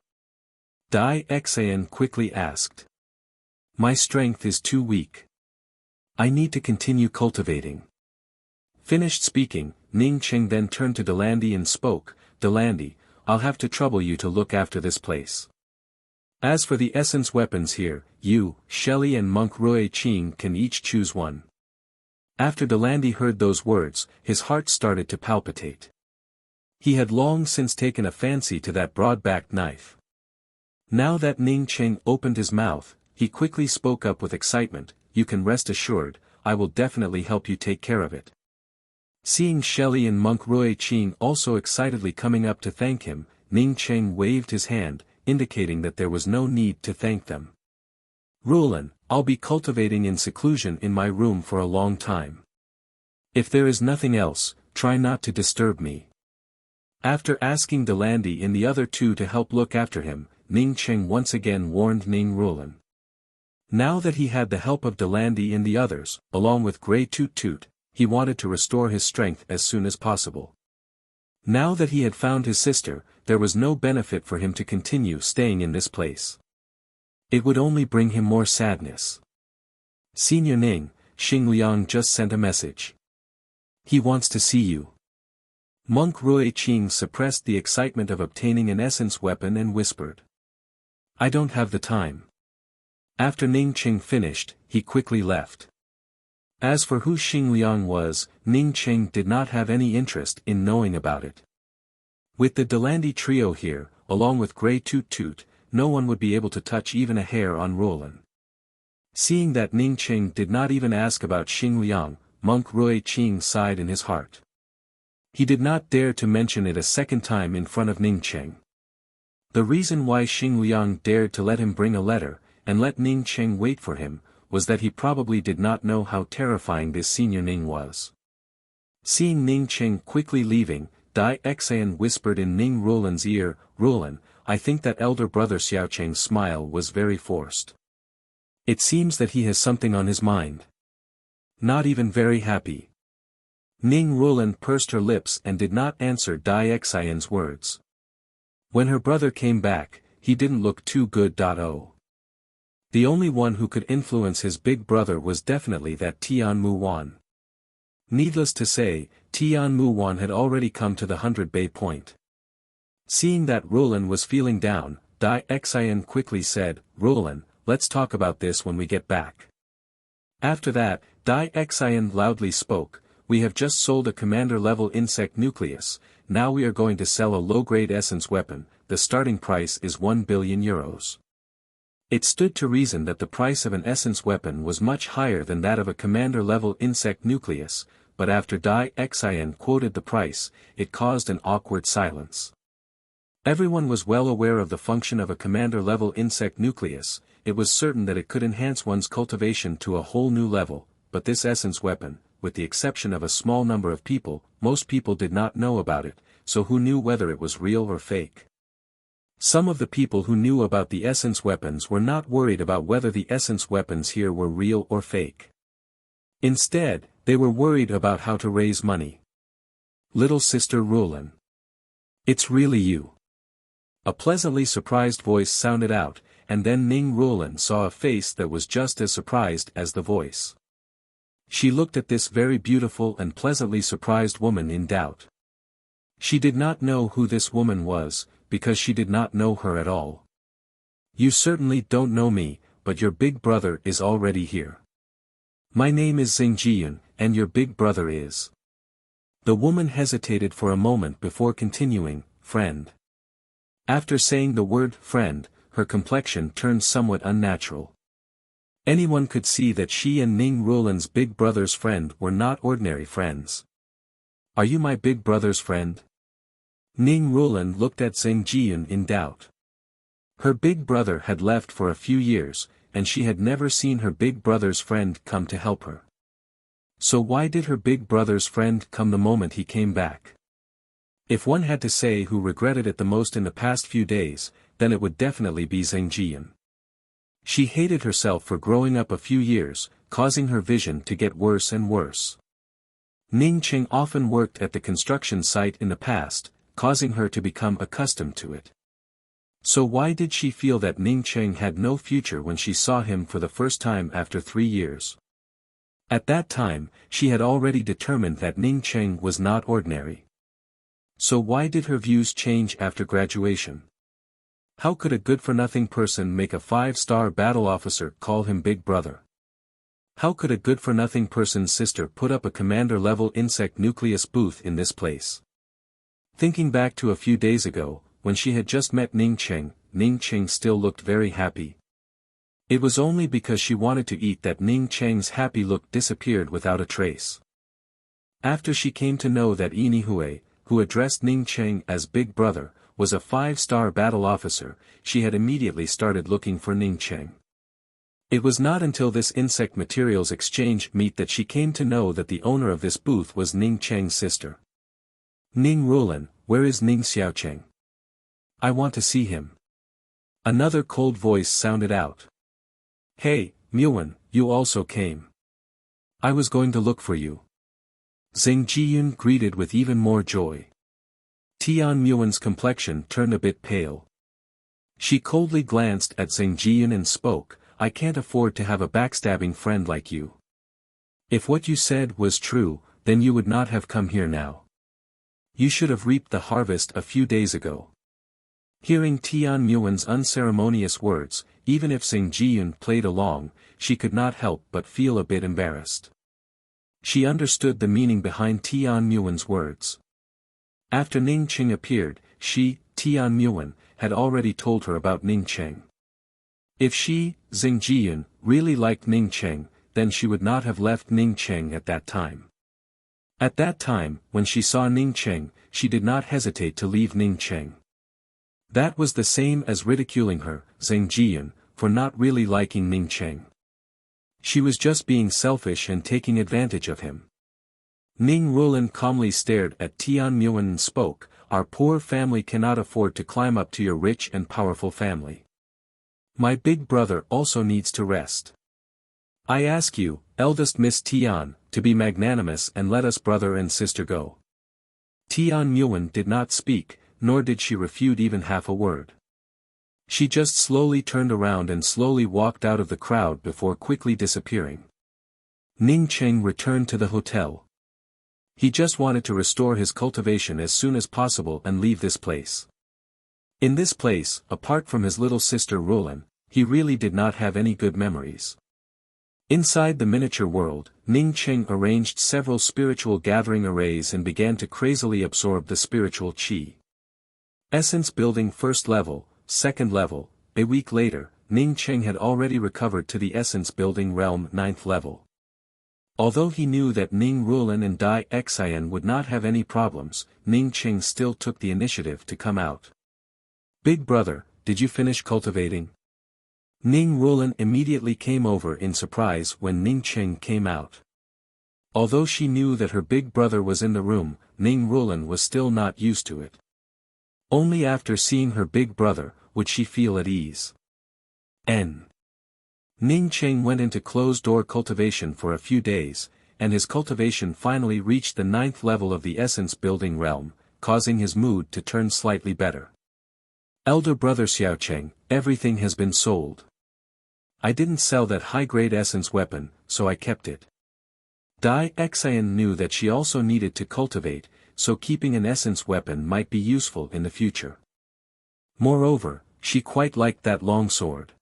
Dai Xian quickly asked. My strength is too weak. I need to continue cultivating. Finished speaking, Ning Cheng then turned to Delandy and spoke, Delandy, I'll have to trouble you to look after this place. As for the essence weapons here, you, Shelley and Monk Rui Qing can each choose one. After Delandy heard those words, his heart started to palpitate. He had long since taken a fancy to that broad-backed knife. Now that Ning Cheng opened his mouth, he quickly spoke up with excitement, you can rest assured, I will definitely help you take care of it. Seeing Shelley and Monk Rui Qing also excitedly coming up to thank him, Ning Cheng waved his hand, indicating that there was no need to thank them. Ruolan, I'll be cultivating in seclusion in my room for a long time. If there is nothing else, try not to disturb me. After asking Delandy and the other 2 to help look after him, Ning Cheng once again warned Ning Ruolan. Now that he had the help of Delandy and the others, along with Grey Toot Toot, he wanted to restore his strength as soon as possible. Now that he had found his sister, there was no benefit for him to continue staying in this place. It would only bring him more sadness. Senior Ning, Xing Liang just sent a message. He wants to see you. Monk Rui Qing suppressed the excitement of obtaining an essence weapon and whispered. I don't have the time. After Ning Qing finished, he quickly left. As for who Xing Liang was, Ning Qing did not have any interest in knowing about it. With the Delandi trio here, along with Grey Toot Toot, no one would be able to touch even a hair on Roland. Seeing that Ning Qing did not even ask about Xing Liang, Monk Rui Qing sighed in his heart. He did not dare to mention it a second time in front of Ning Qing. The reason why Xing Liang dared to let him bring a letter, and let Ning Qing wait for him, was that he probably did not know how terrifying this senior Ning was. Seeing Ning Qing quickly leaving, Dai Xian whispered in Ning Roland's ear, Roland, I think that elder brother Xiaocheng's smile was very forced. It seems that he has something on his mind. Not even very happy. Ning Roland pursed her lips and did not answer Dai Xian's words. When her brother came back, he didn't look too good. The only one who could influence his big brother was definitely that Tian Muwan. Needless to say, Tian Muwan had already come to the 100 Bay point. Seeing that Roland was feeling down, Dai Xian quickly said, Roland, let's talk about this when we get back. After that, Dai Xian loudly spoke, we have just sold a commander-level insect nucleus, now we are going to sell a low-grade essence weapon, the starting price is 1 billion euros. It stood to reason that the price of an essence weapon was much higher than that of a commander-level insect nucleus, but after Dai Xian quoted the price, it caused an awkward silence. Everyone was well aware of the function of a commander-level insect nucleus, it was certain that it could enhance one's cultivation to a whole new level, but this essence weapon, with the exception of a small number of people, most people did not know about it, so who knew whether it was real or fake? Some of the people who knew about the essence weapons were not worried about whether the essence weapons here were real or fake. Instead, they were worried about how to raise money. Little sister Roland. It's really you. A pleasantly surprised voice sounded out, and then Ning Roland saw a face that was just as surprised as the voice. She looked at this very beautiful and pleasantly surprised woman in doubt. She did not know who this woman was, because she did not know her at all. You certainly don't know me, but your big brother is already here. My name is Xing Jiyun, and your big brother is. The woman hesitated for a moment before continuing, friend. After saying the word friend, her complexion turned somewhat unnatural. Anyone could see that she and Ning Roland's big brother's friend were not ordinary friends. Are you my big brother's friend? Ning Roland looked at Xing Jiyun in doubt. Her big brother had left for a few years, and she had never seen her big brother's friend come to help her. So why did her big brother's friend come the moment he came back? If one had to say who regretted it the most in the past few days, then it would definitely be Xing Jiyun. She hated herself for growing up a few years, causing her vision to get worse and worse. Ning Qing often worked at the construction site in the past, causing her to become accustomed to it. So why did she feel that Ning Qing had no future when she saw him for the first time after 3 years? At that time, she had already determined that Ning Qing was not ordinary. So why did her views change after graduation? How could a good-for-nothing person make a 5-star battle officer call him big brother? How could a good-for-nothing person's sister put up a commander-level insect nucleus booth in this place? Thinking back to a few days ago, when she had just met Ning Qing still looked very happy. It was only because she wanted to eat that Ning Qing's happy look disappeared without a trace. After she came to know that Inihui, who addressed Ning Qing as big brother, was a 5-star battle officer, she had immediately started looking for Ning Qing. It was not until this insect materials exchange meet that she came to know that the owner of this booth was Ning Qing's sister. Ning Roland, where is Ning Xiaocheng? I want to see him. Another cold voice sounded out. Hey, Muwen, you also came. I was going to look for you. Xing Jiyun greeted with even more joy. Tian Muwen's complexion turned a bit pale. She coldly glanced at Xing Jiyun and spoke, I can't afford to have a backstabbing friend like you. If what you said was true, then you would not have come here now. You should have reaped the harvest a few days ago. Hearing Tian Muan's unceremonious words, even if Xing Jiyun played along, she could not help but feel a bit embarrassed. She understood the meaning behind Tian Muan's words. After Ning Qing appeared, she, Tian Muan, had already told her about Ning Qing. If she, Xing Jiyun, really liked Ning Qing, then she would not have left Ning Qing at that time. At that time, when she saw Ning Qing, she did not hesitate to leave Ning Qing. That was the same as ridiculing her, Xing Jiyun, for not really liking Ning Qing. She was just being selfish and taking advantage of him. Ning Rulan calmly stared at Tian Muan and spoke, "Our poor family cannot afford to climb up to your rich and powerful family. My big brother also needs to rest. I ask you, eldest Miss Tian, to be magnanimous and let us brother and sister go." Tian Muan did not speak, nor did she refute even half a word. She just slowly turned around and slowly walked out of the crowd before quickly disappearing. Ning Qing returned to the hotel. He just wanted to restore his cultivation as soon as possible and leave this place. In this place, apart from his little sister Rulan, he really did not have any good memories. Inside the miniature world, Ning Qing arranged several spiritual gathering arrays and began to crazily absorb the spiritual qi. Essence building first level, second level. A week later, Ning Qing had already recovered to the essence building realm 9th level. Although he knew that Ning Rulan and Dai Xian would not have any problems, Ning Qing still took the initiative to come out. "Big brother, did you finish cultivating?" Ning Rulan immediately came over in surprise when Ning Qing came out. Although she knew that her big brother was in the room, Ning Rulan was still not used to it. Only after seeing her big brother, would she feel at ease. Ning Qing went into closed-door cultivation for a few days, and his cultivation finally reached the 9th level of the essence-building realm, causing his mood to turn slightly better. "Elder brother Xiaocheng, everything has been sold. I didn't sell that high-grade essence weapon, so I kept it." Dai Xian knew that she also needed to cultivate, so keeping an essence weapon might be useful in the future. Moreover, she quite liked that long sword.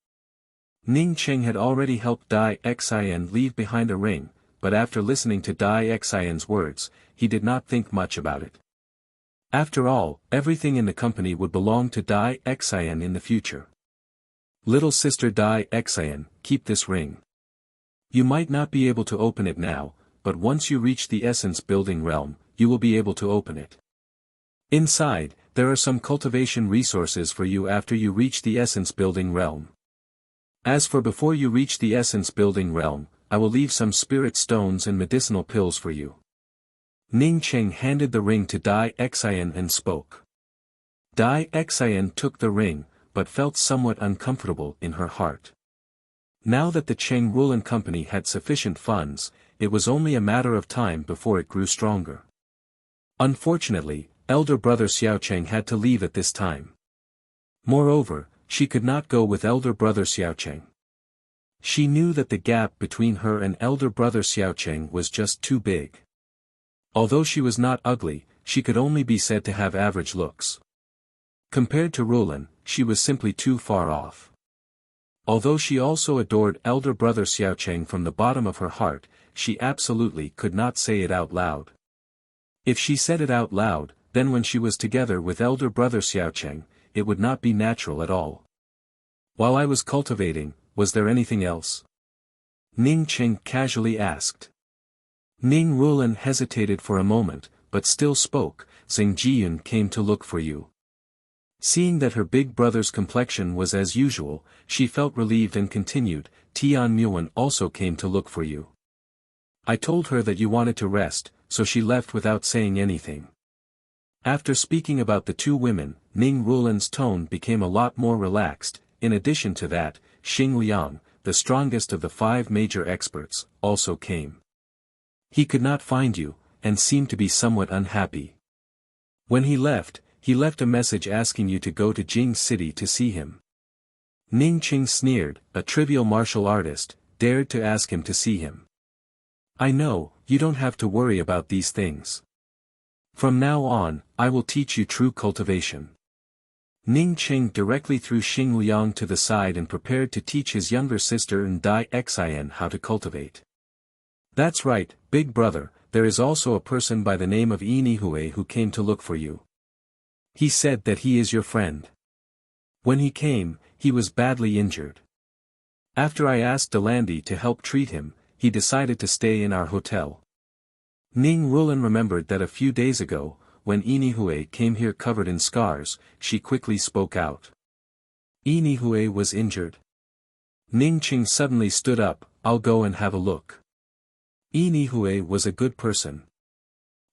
Ning Qing had already helped Dai Xian leave behind a ring, but after listening to Dai Xian's words, he did not think much about it. After all, everything in the company would belong to Dai Xian in the future. "Little sister Dai Xian, keep this ring. You might not be able to open it now, but once you reach the essence building realm, you will be able to open it. Inside, there are some cultivation resources for you after you reach the essence building realm. As for before you reach the essence building realm, I will leave some spirit stones and medicinal pills for you." Ning Qing handed the ring to Dai Xian and spoke. Dai Xian took the ring, but felt somewhat uncomfortable in her heart. Now that the Qing Rulan company had sufficient funds, it was only a matter of time before it grew stronger. Unfortunately, elder brother Xiaocheng had to leave at this time. Moreover, she could not go with elder brother Xiaocheng. She knew that the gap between her and elder brother Xiaocheng was just too big. Although she was not ugly, she could only be said to have average looks. Compared to Rulan, she was simply too far off. Although she also adored elder brother Xiaocheng from the bottom of her heart, she absolutely could not say it out loud. If she said it out loud, then when she was together with elder brother Xiaocheng, it would not be natural at all. "While I was cultivating, was there anything else?" Ning Qing casually asked. Ning Rulan hesitated for a moment, but still spoke. "Xing Jiyun came to look for you." Seeing that her big brother's complexion was as usual, she felt relieved and continued, "Tian Muan also came to look for you. I told her that you wanted to rest, so she left without saying anything." After speaking about the two women, Ning Rulan's tone became a lot more relaxed. In addition to that, Xing Liang, the strongest of the 5 major experts, also came. "He could not find you, and seemed to be somewhat unhappy. When he left a message asking you to go to Jing City to see him." Ning Qing sneered. A trivial martial artist dared to ask him to see him. "I know, you don't have to worry about these things. From now on, I will teach you true cultivation. Ning Qing directly threw Xing Liang to the side and prepared to teach his younger sister and Dai Xin how to cultivate. That's right, big brother, there is also a person by the name of Yi Hui who came to look for you. He said that he is your friend. When he came, he was badly injured. After I asked Delandi to help treat him, he decided to stay in our hotel. Ning Rulan remembered that a few days ago, when Yi Hui came here covered in scars, she quickly spoke out. Yi Hui was injured. Ning Qing suddenly stood up, I'll go and have a look. Yi Hui was a good person.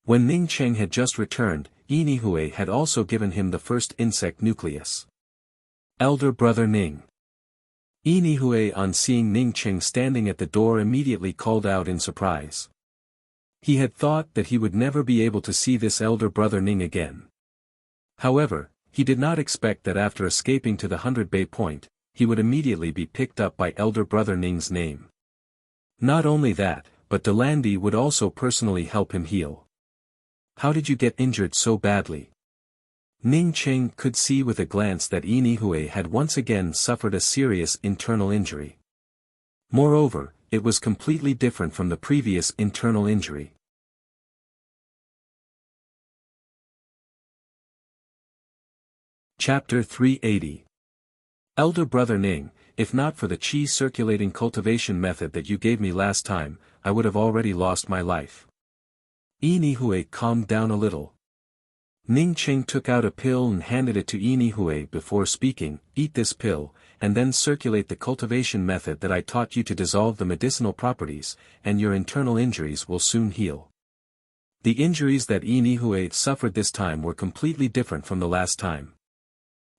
When Ning Qing had just returned, Yi Hui had also given him the first insect nucleus. Elder brother Ning. Yi Hui on seeing Ning Qing standing at the door immediately called out in surprise. He had thought that he would never be able to see this elder brother Ning again. However, he did not expect that after escaping to the 100 Bay Point, he would immediately be picked up by elder brother Ning's name. Not only that, but Delandi would also personally help him heal. How did you get injured so badly? Ning Qing could see with a glance that Yi Hui had once again suffered a serious internal injury. Moreover, it was completely different from the previous internal injury. Chapter 380. Elder brother Ning, if not for the qi circulating cultivation method that you gave me last time, I would have already lost my life. Yi Hui calmed down a little. Ning Qing took out a pill and handed it to Yi Hui before speaking, eat this pill, and then circulate the cultivation method that I taught you to dissolve the medicinal properties, and your internal injuries will soon heal. The injuries that Yi Hui suffered this time were completely different from the last time.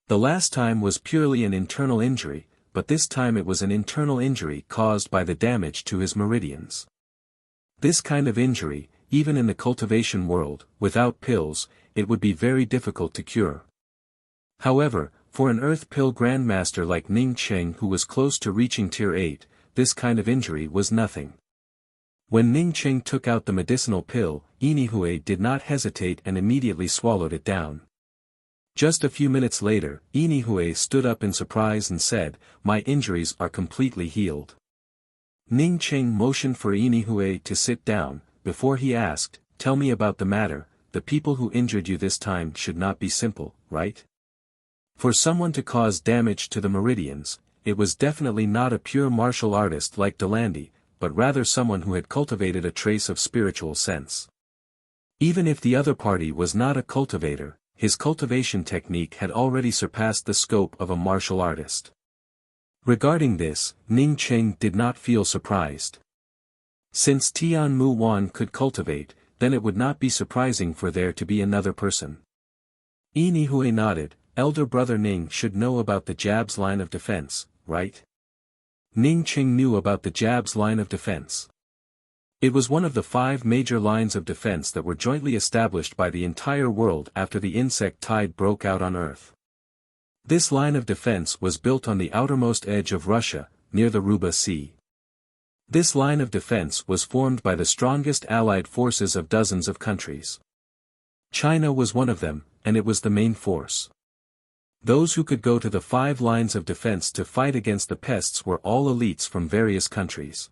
The last time was purely an internal injury, but this time it was an internal injury caused by the damage to his meridians. This kind of injury, even in the cultivation world, without pills, it would be very difficult to cure. However, for an earth pill grandmaster like Ning Qing who was close to reaching tier 8, this kind of injury was nothing. When Ning Qing took out the medicinal pill, Yi Hui did not hesitate and immediately swallowed it down. Just a few minutes later, Yi Hui stood up in surprise and said, my injuries are completely healed. Ning Qing motioned for Yi Hui to sit down, before he asked, tell me about the matter, the people who injured you this time should not be simple, right? For someone to cause damage to the meridians, it was definitely not a pure martial artist like Delandi, but rather someone who had cultivated a trace of spiritual sense. Even if the other party was not a cultivator, his cultivation technique had already surpassed the scope of a martial artist. Regarding this, Ning Qing did not feel surprised. Since Tian Mu Wan could cultivate, then it would not be surprising for there to be another person. Yi Hui nodded, elder brother Ning should know about the jab's line of defense, right? Ning Qing knew about the jab's line of defense. It was one of the 5 major lines of defense that were jointly established by the entire world after the insect tide broke out on Earth. This line of defense was built on the outermost edge of Russia, near the Ruba Sea. This line of defense was formed by the strongest allied forces of dozens of countries. China was one of them, and it was the main force. Those who could go to the 5 lines of defense to fight against the pests were all elites from various countries.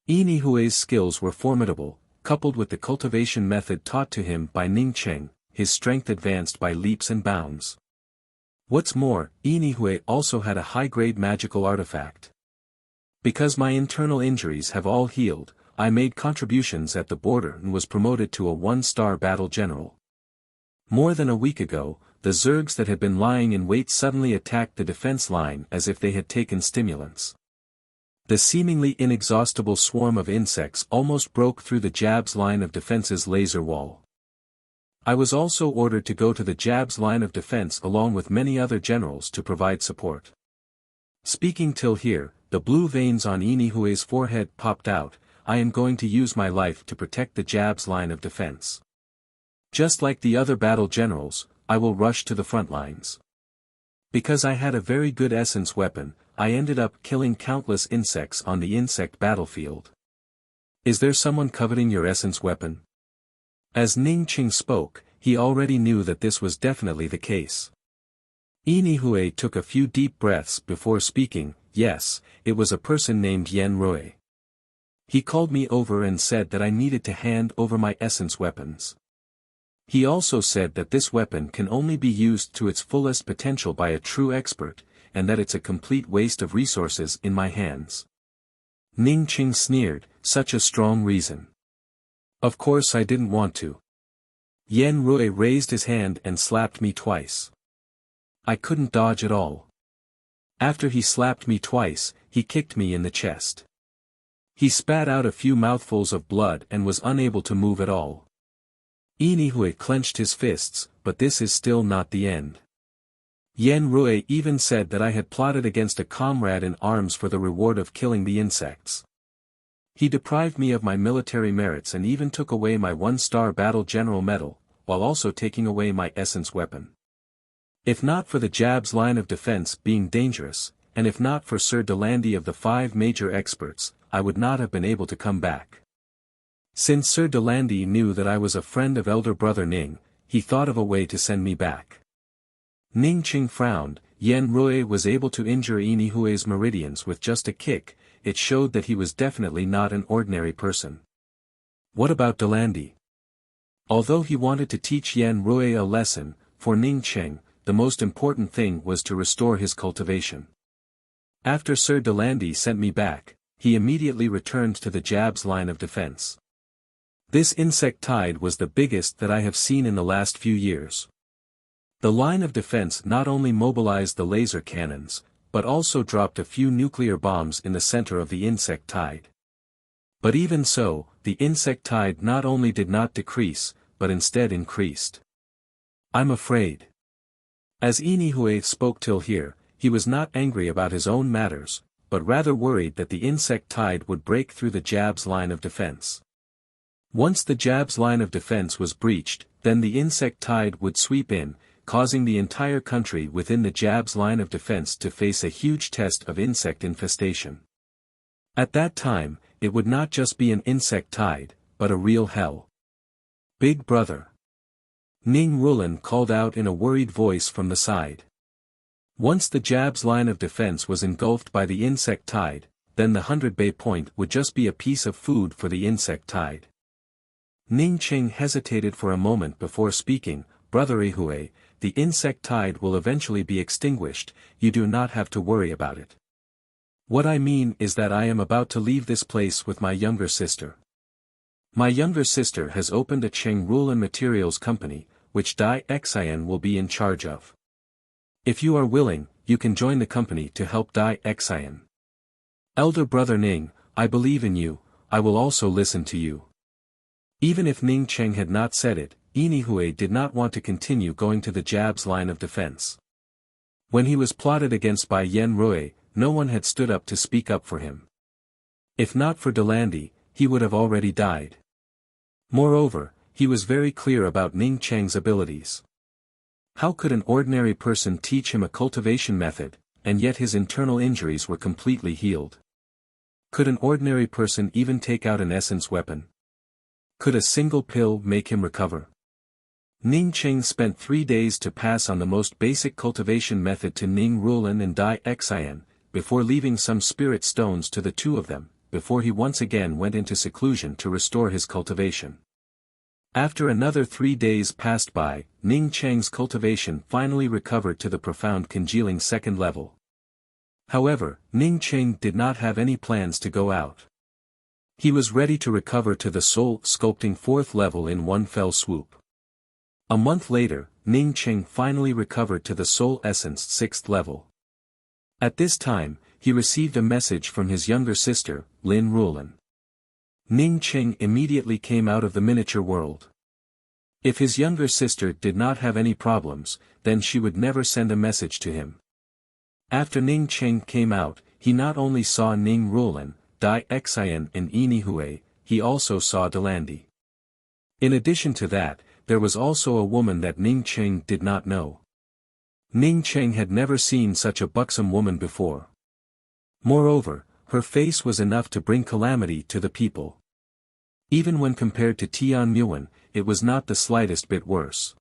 Yi Hui's skills were formidable, coupled with the cultivation method taught to him by Ning Qing, his strength advanced by leaps and bounds. What's more, Yi Hui also had a high-grade magical artifact. Because my internal injuries have all healed, I made contributions at the border and was promoted to a 1-star battle general. More than a week ago, the Zergs that had been lying in wait suddenly attacked the defense line as if they had taken stimulants. The seemingly inexhaustible swarm of insects almost broke through the jab's line of defense's laser wall. I was also ordered to go to the jab's line of defense along with many other generals to provide support. Speaking till here, the blue veins on Yi Hui's forehead popped out. I am going to use my life to protect the jab's line of defense. Just like the other battle generals, I will rush to the front lines. Because I had a very good essence weapon, I ended up killing countless insects on the insect battlefield. Is there someone coveting your essence weapon? As Ning Qing spoke, he already knew that this was definitely the case. Inihue took a few deep breaths before speaking. Yes, it was a person named Yen Rui. He called me over and said that I needed to hand over my essence weapons. He also said that this weapon can only be used to its fullest potential by a true expert, and that it's a complete waste of resources in my hands. Ning Qing sneered, such a strong reason. Of course I didn't want to. Yen Rui raised his hand and slapped me twice. I couldn't dodge at all. After he slapped me twice, he kicked me in the chest. He spat out a few mouthfuls of blood and was unable to move at all. Inihue clenched his fists, but this is still not the end. Yen Rui even said that I had plotted against a comrade in arms for the reward of killing the insects. He deprived me of my military merits and even took away my 1-star battle general medal, while also taking away my essence weapon. If not for the Jab's line of defense being dangerous, and if not for Sir Delandy of the 5 major experts, I would not have been able to come back. Since Sir Delandy knew that I was a friend of elder brother Ning, he thought of a way to send me back. Ning Qing frowned. Yen Rui was able to injure Inihue's meridians with just a kick. It showed that he was definitely not an ordinary person. What about Delandy? Although he wanted to teach Yen Rui a lesson, for Ning Qing, the most important thing was to restore his cultivation. After Sir Delandy sent me back, he immediately returned to the Jab's line of defense. This insect tide was the biggest that I have seen in the last few years. The line of defense not only mobilized the laser cannons, but also dropped a few nuclear bombs in the center of the insect tide. But even so, the insect tide not only did not decrease, but instead increased. I'm afraid. As Inihue spoke till here, he was not angry about his own matters, but rather worried that the insect tide would break through the Jab's line of defense. Once the Jab's line of defense was breached, then the insect tide would sweep in, causing the entire country within the Jab's line of defense to face a huge test of insect infestation. At that time, it would not just be an insect tide, but a real hell. Big brother. Ning Rulan called out in a worried voice from the side. Once the Jab's line of defense was engulfed by the insect tide, then the 100 Bay Point would just be a piece of food for the insect tide. Ning Qing hesitated for a moment before speaking. Brother Ihue, the insect tide will eventually be extinguished, you do not have to worry about it. What I mean is that I am about to leave this place with my younger sister. My younger sister has opened a Cheng Rulan Materials company, which Dai Xian will be in charge of. If you are willing, you can join the company to help Dai Xian. Elder brother Ning, I believe in you, I will also listen to you. Even if Ning Cheng had not said it, Inihue did not want to continue going to the Jab's line of defense. When he was plotted against by Yen Rui, no one had stood up to speak up for him. If not for Delandy, he would have already died. Moreover, he was very clear about Ning Cheng's abilities. How could an ordinary person teach him a cultivation method, and yet his internal injuries were completely healed? Could an ordinary person even take out an essence weapon? Could a single pill make him recover? Ning Cheng spent 3 days to pass on the most basic cultivation method to Ning Rulan and Dai Xian, before leaving some spirit stones to the two of them, before he once again went into seclusion to restore his cultivation. After another 3 days passed by, Ning Cheng's cultivation finally recovered to the profound congealing 2nd level. However, Ning Cheng did not have any plans to go out. He was ready to recover to the soul sculpting 4th level in one fell swoop. A month later, Ning Cheng finally recovered to the soul essence 6th level. At this time, he received a message from his younger sister, Lin Rulan. Ning Cheng immediately came out of the miniature world. If his younger sister did not have any problems, then she would never send a message to him. After Ning Cheng came out, he not only saw Ning Rulan, Dai Xian and Inihue, he also saw Delandy. In addition to that, there was also a woman that Ning Cheng did not know. Ning Cheng had never seen such a buxom woman before. Moreover, her face was enough to bring calamity to the people. Even when compared to Tian Muan, it was not the slightest bit worse.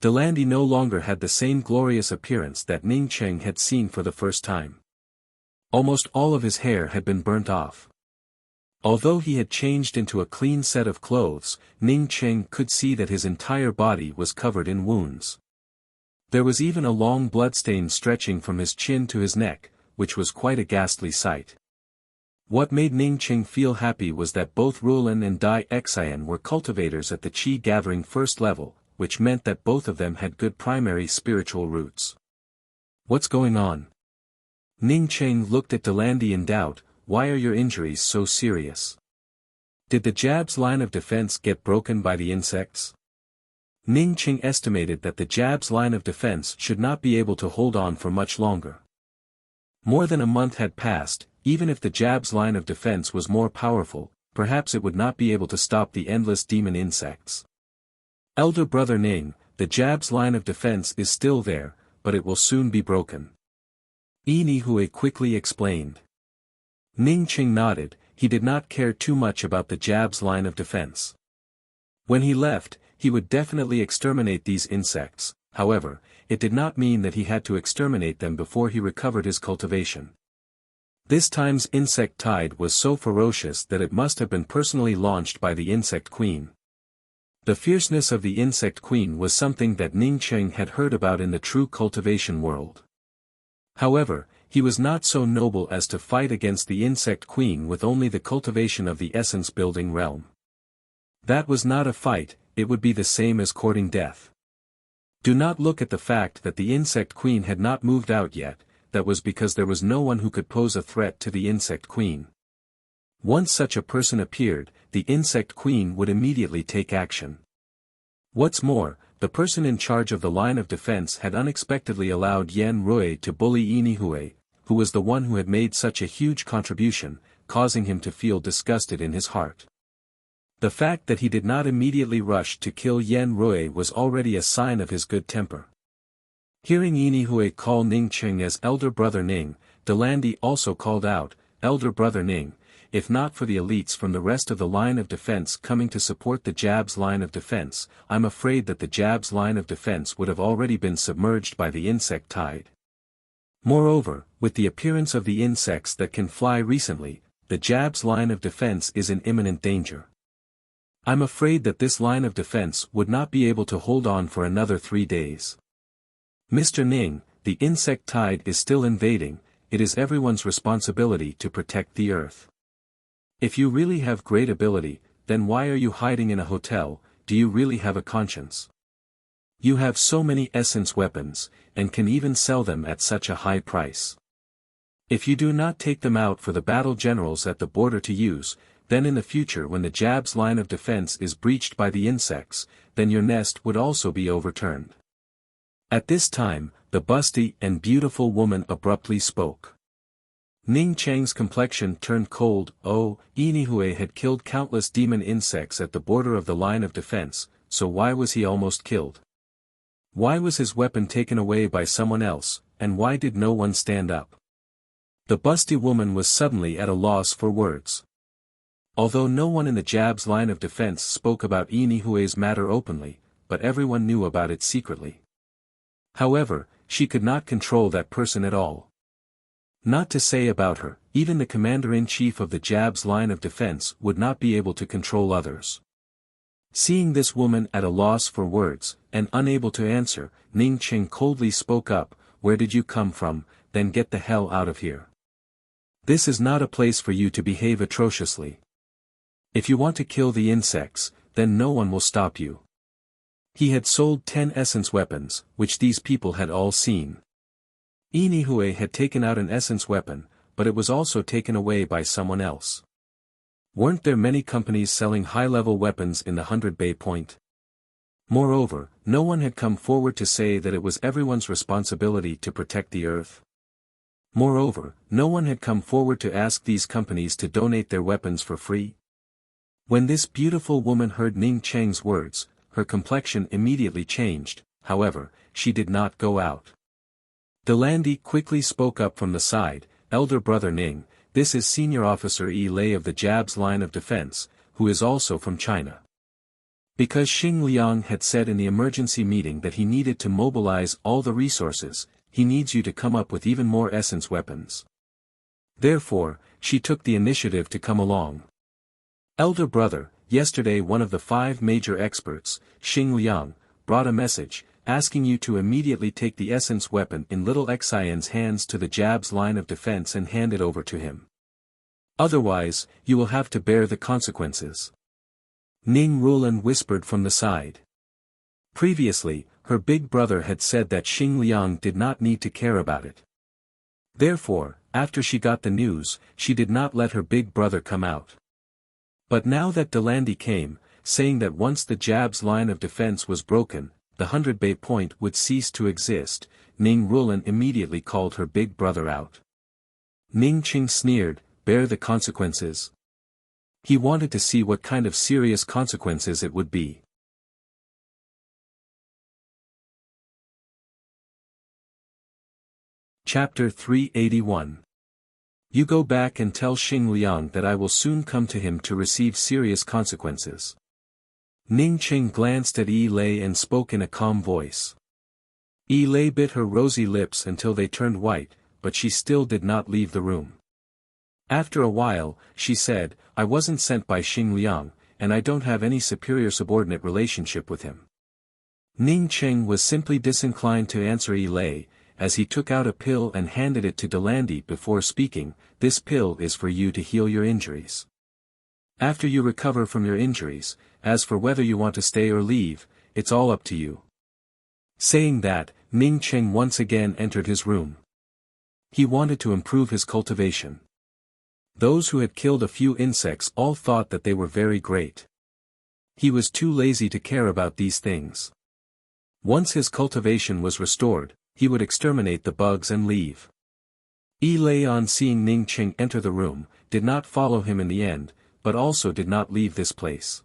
Delandy no longer had the same glorious appearance that Ning Cheng had seen for the first time. Almost all of his hair had been burnt off. Although he had changed into a clean set of clothes, Ning Cheng could see that his entire body was covered in wounds. There was even a long bloodstain stretching from his chin to his neck, which was quite a ghastly sight. What made Ning Cheng feel happy was that both Rulan and Dai Xian were cultivators at the Qi Gathering first level, which meant that both of them had good primary spiritual roots. What's going on? Ning Cheng looked at Delandy in doubt. Why are your injuries so serious? Did the jab's line of defense get broken by the insects? Ning Cheng estimated that the jab's line of defense should not be able to hold on for much longer. More than a month had passed. Even if the jab's line of defense was more powerful, perhaps it would not be able to stop the endless demon insects. Elder brother Ning, the jab's line of defense is still there, but it will soon be broken. Yi Nihui quickly explained. Ning Cheng nodded. He did not care too much about the jab's line of defense. When he left, he would definitely exterminate these insects. However, it did not mean that he had to exterminate them before he recovered his cultivation. This time's insect tide was so ferocious that it must have been personally launched by the insect queen. The fierceness of the insect queen was something that Ning Cheng had heard about in the true cultivation world. However, he was not so noble as to fight against the insect queen with only the cultivation of the essence-building realm. That was not a fight, it would be the same as courting death. Do not look at the fact that the insect queen had not moved out yet. That was because there was no one who could pose a threat to the insect queen. Once such a person appeared, the insect queen would immediately take action. What's more, the person in charge of the line of defense had unexpectedly allowed Yan Rui to bully Yi Nihui, who was the one who had made such a huge contribution, causing him to feel disgusted in his heart. The fact that he did not immediately rush to kill Yan Rui was already a sign of his good temper. Hearing Yi Nihui call Ning Cheng as Elder Brother Ning, Delandy also called out, Elder Brother Ning, if not for the elites from the rest of the line of defense coming to support the jab's line of defense, I'm afraid that the jab's line of defense would have already been submerged by the insect tide. Moreover, with the appearance of the insects that can fly recently, the jab's line of defense is in imminent danger. I'm afraid that this line of defense would not be able to hold on for another 3 days. Mr. Ning, the insect tide is still invading, it is everyone's responsibility to protect the earth. If you really have great ability, then why are you hiding in a hotel? Do you really have a conscience? You have so many essence weapons, and can even sell them at such a high price. If you do not take them out for the battle generals at the border to use, then in the future when the jab's line of defense is breached by the insects, then your nest would also be overturned. At this time, the busty and beautiful woman abruptly spoke. Ning Cheng's complexion turned cold. Oh, Yi Nihui had killed countless demon insects at the border of the line of defense, so why was he almost killed? Why was his weapon taken away by someone else, and why did no one stand up? The busty woman was suddenly at a loss for words. Although no one in the jab's line of defense spoke about Yi Nihui's matter openly, but everyone knew about it secretly. However, she could not control that person at all. Not to say about her, even the commander-in-chief of the jab's line of defense would not be able to control others. Seeing this woman at a loss for words, and unable to answer, Ning Cheng coldly spoke up, where did you come from? Then get the hell out of here. This is not a place for you to behave atrociously. If you want to kill the insects, then no one will stop you. He had sold 10 essence weapons, which these people had all seen. Yi Nihui had taken out an essence weapon, but it was also taken away by someone else. Weren't there many companies selling high-level weapons in the 100 Bay Point? Moreover, no one had come forward to say that it was everyone's responsibility to protect the earth. Moreover, no one had come forward to ask these companies to donate their weapons for free. When this beautiful woman heard Ning Cheng's words, her complexion immediately changed. However, she did not go out. Delandy quickly spoke up from the side, Elder Brother Ning, this is Senior Officer Yi Lei of the jab's line of defense, who is also from China. Because Xing Liang had said in the emergency meeting that he needed to mobilize all the resources, he needs you to come up with even more essence weapons. Therefore, she took the initiative to come along. Elder brother, yesterday one of the 5 major experts, Xing Liang, brought a message, asking you to immediately take the essence weapon in little Xian's hands to the Jab's line of defense and hand it over to him. Otherwise, you will have to bear the consequences. Ning Rulan whispered from the side. Previously, her big brother had said that Xing Liang did not need to care about it. Therefore, after she got the news, she did not let her big brother come out. But now that Delandi came, saying that once the Jab's line of defense was broken, the 100-bay point would cease to exist, Ning Rulan immediately called her big brother out. Ning Qing sneered, bear the consequences. He wanted to see what kind of serious consequences it would be. Chapter 381. You go back and tell Xing Liang that I will soon come to him to receive serious consequences. Ning Qing glanced at Yi Lei and spoke in a calm voice. Yi Lei bit her rosy lips until they turned white, but she still did not leave the room. After a while, she said, I wasn't sent by Xing Liang, and I don't have any superior-subordinate relationship with him. Ning Qing was simply disinclined to answer Yi Lei, as he took out a pill and handed it to Delandi before speaking, this pill is for you to heal your injuries. After you recover from your injuries, as for whether you want to stay or leave, it's all up to you. Saying that, Ning Qing once again entered his room. He wanted to improve his cultivation. Those who had killed a few insects all thought that they were very great. He was too lazy to care about these things. Once his cultivation was restored, he would exterminate the bugs and leave. Yi Lei, on seeing Ning Qing enter the room, did not follow him in the end, but also did not leave this place.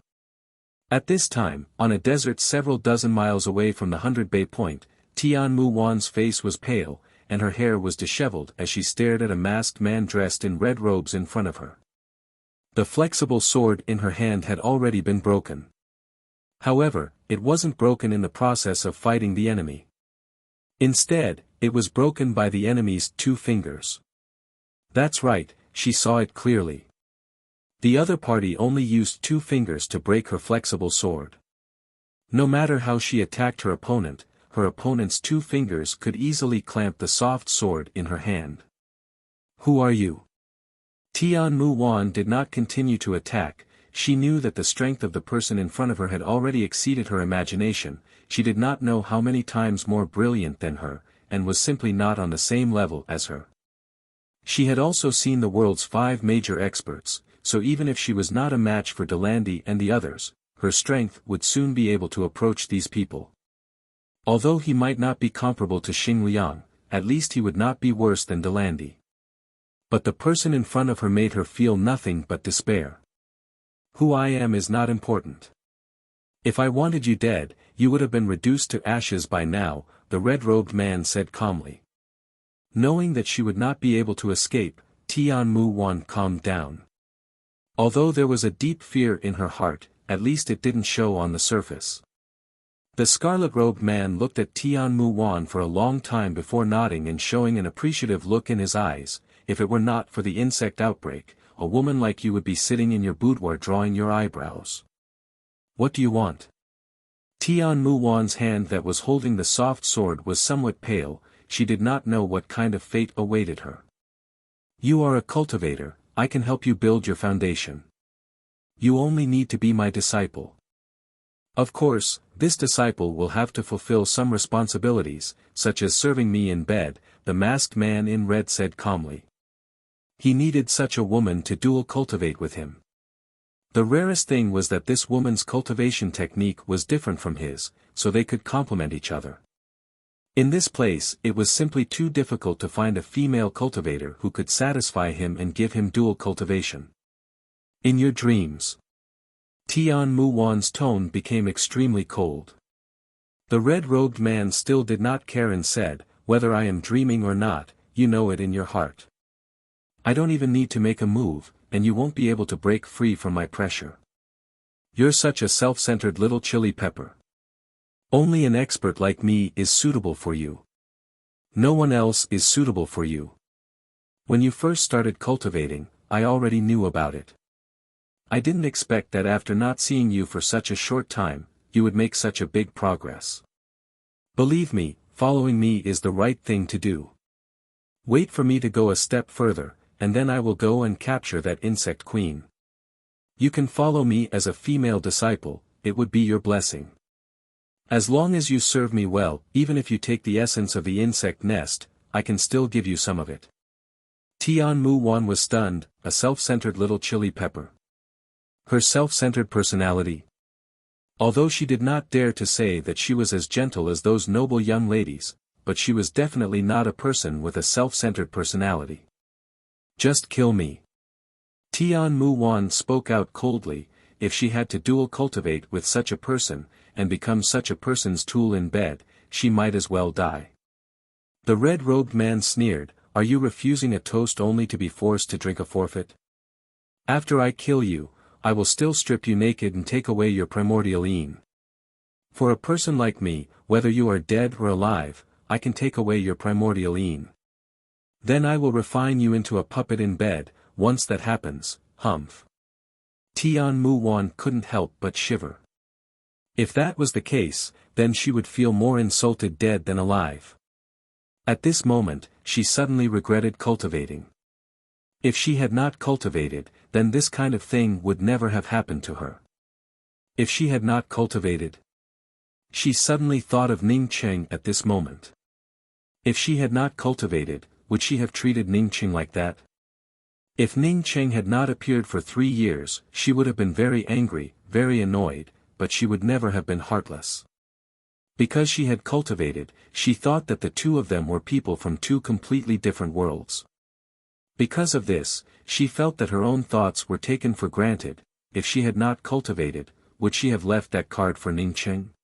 At this time, on a desert several dozen miles away from the 100-bay point, Tianmu Wan's face was pale, and her hair was disheveled as she stared at a masked man dressed in red robes in front of her. The flexible sword in her hand had already been broken. However, it wasn't broken in the process of fighting the enemy. Instead, it was broken by the enemy's 2 fingers. That's right, she saw it clearly. The other party only used 2 fingers to break her flexible sword. No matter how she attacked her opponent's 2 fingers could easily clamp the soft sword in her hand. Who are you? Tianmu Wan did not continue to attack. She knew that the strength of the person in front of her had already exceeded her imagination. She did not know how many times more brilliant than her, and was simply not on the same level as her. She had also seen the world's 5 major experts, so even if she was not a match for Delandi and the others, her strength would soon be able to approach these people. Although he might not be comparable to Xing Liang, at least he would not be worse than Delandi. But the person in front of her made her feel nothing but despair. Who I am is not important. If I wanted you dead, you would have been reduced to ashes by now, the red-robed man said calmly. Knowing that she would not be able to escape, Tianmu Wan calmed down. Although there was a deep fear in her heart, at least it didn't show on the surface. The scarlet-robed man looked at Tianmu Wan for a long time before nodding and showing an appreciative look in his eyes. If it were not for the insect outbreak, a woman like you would be sitting in your boudoir drawing your eyebrows. What do you want? Tianmu Wan's hand that was holding the soft sword was somewhat pale. She did not know what kind of fate awaited her. You are a cultivator, I can help you build your foundation. You only need to be my disciple. Of course, this disciple will have to fulfill some responsibilities, such as serving me in bed, the masked man in red said calmly. He needed such a woman to dual cultivate with him. The rarest thing was that this woman's cultivation technique was different from his, so they could complement each other. In this place it was simply too difficult to find a female cultivator who could satisfy him and give him dual cultivation. In your dreams. Tianmu Wan's tone became extremely cold. The red-robed man still did not care and said, whether I am dreaming or not, you know it in your heart. I don't even need to make a move, and you won't be able to break free from my pressure. You're such a self-centered little chili pepper. Only an expert like me is suitable for you. No one else is suitable for you. When you first started cultivating, I already knew about it. I didn't expect that after not seeing you for such a short time, you would make such a big progress. Believe me, following me is the right thing to do. Wait for me to go a step further, and then I will go and capture that insect queen. You can follow me as a female disciple, it would be your blessing. As long as you serve me well, even if you take the essence of the insect nest, I can still give you some of it. Tian Mu Wan was stunned, a self-centered little chili pepper. Her self-centered personality. Although she did not dare to say that she was as gentle as those noble young ladies, but she was definitely not a person with a self-centered personality. Just kill me. Tian Mu Wan spoke out coldly. If she had to dual cultivate with such a person, and become such a person's tool in bed, she might as well die. The red-robed man sneered, are you refusing a toast only to be forced to drink a forfeit? After I kill you, I will still strip you naked and take away your primordial yin. For a person like me, whether you are dead or alive, I can take away your primordial yin. Then I will refine you into a puppet in bed. Once that happens, humph. Tian Mu Wan couldn't help but shiver. If that was the case, then she would feel more insulted dead than alive. At this moment, she suddenly regretted cultivating. If she had not cultivated, then this kind of thing would never have happened to her. If she had not cultivated. She suddenly thought of Ning Cheng at this moment. If she had not cultivated, would she have treated Ning Cheng like that? If Ning Cheng had not appeared for 3 years, she would have been very angry, very annoyed, but she would never have been heartless. Because she had cultivated, she thought that the two of them were people from two completely different worlds. Because of this, she felt that her own thoughts were taken for granted. If she had not cultivated, would she have left that card for Ning Cheng?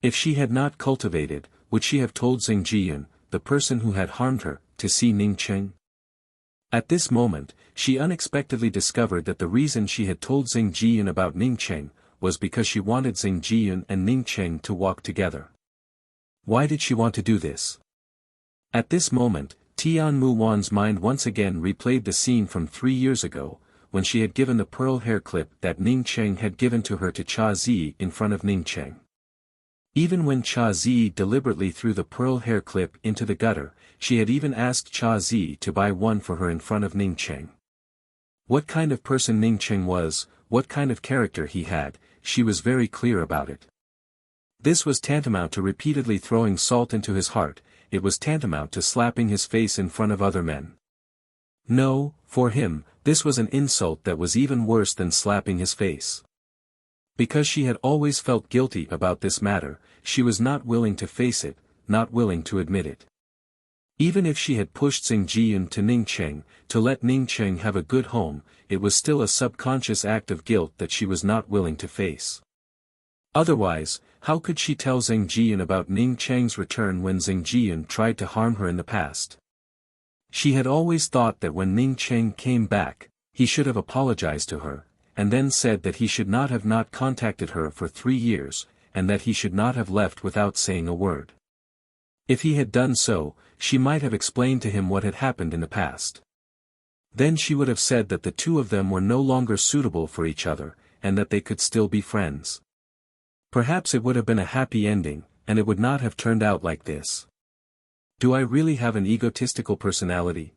If she had not cultivated, would she have told Xing Jiyun, the person who had harmed her, to see Ning Cheng? At this moment, she unexpectedly discovered that the reason she had told Xing Jiyun about Ning Cheng was because she wanted Xing Jiyun and Ning Cheng to walk together. Why did she want to do this? At this moment, Tian Mu Wan's mind once again replayed the scene from 3 years ago, when she had given the pearl hair clip that Ning Cheng had given to her to Cha Zi in front of Ning Cheng. Even when Cha Zi deliberately threw the pearl hair clip into the gutter, she had even asked Cha Zi to buy one for her in front of Ning Cheng. What kind of person Ning Cheng was, what kind of character he had, she was very clear about it. This was tantamount to repeatedly throwing salt into his heart, it was tantamount to slapping his face in front of other men. No, for him, this was an insult that was even worse than slapping his face. Because she had always felt guilty about this matter, she was not willing to face it, not willing to admit it. Even if she had pushed Xing Jiyun to Ning Cheng, to let Ning Cheng have a good home, it was still a subconscious act of guilt that she was not willing to face. Otherwise, how could she tell Xing Jiyun about Ning Cheng's return when Xing Jiyun tried to harm her in the past? She had always thought that when Ning Cheng came back, he should have apologized to her, and then said that he should not have not contacted her for 3 years, and that he should not have left without saying a word. If he had done so, she might have explained to him what had happened in the past. Then she would have said that the two of them were no longer suitable for each other, and that they could still be friends. Perhaps it would have been a happy ending, and it would not have turned out like this. Do I really have an egotistical personality?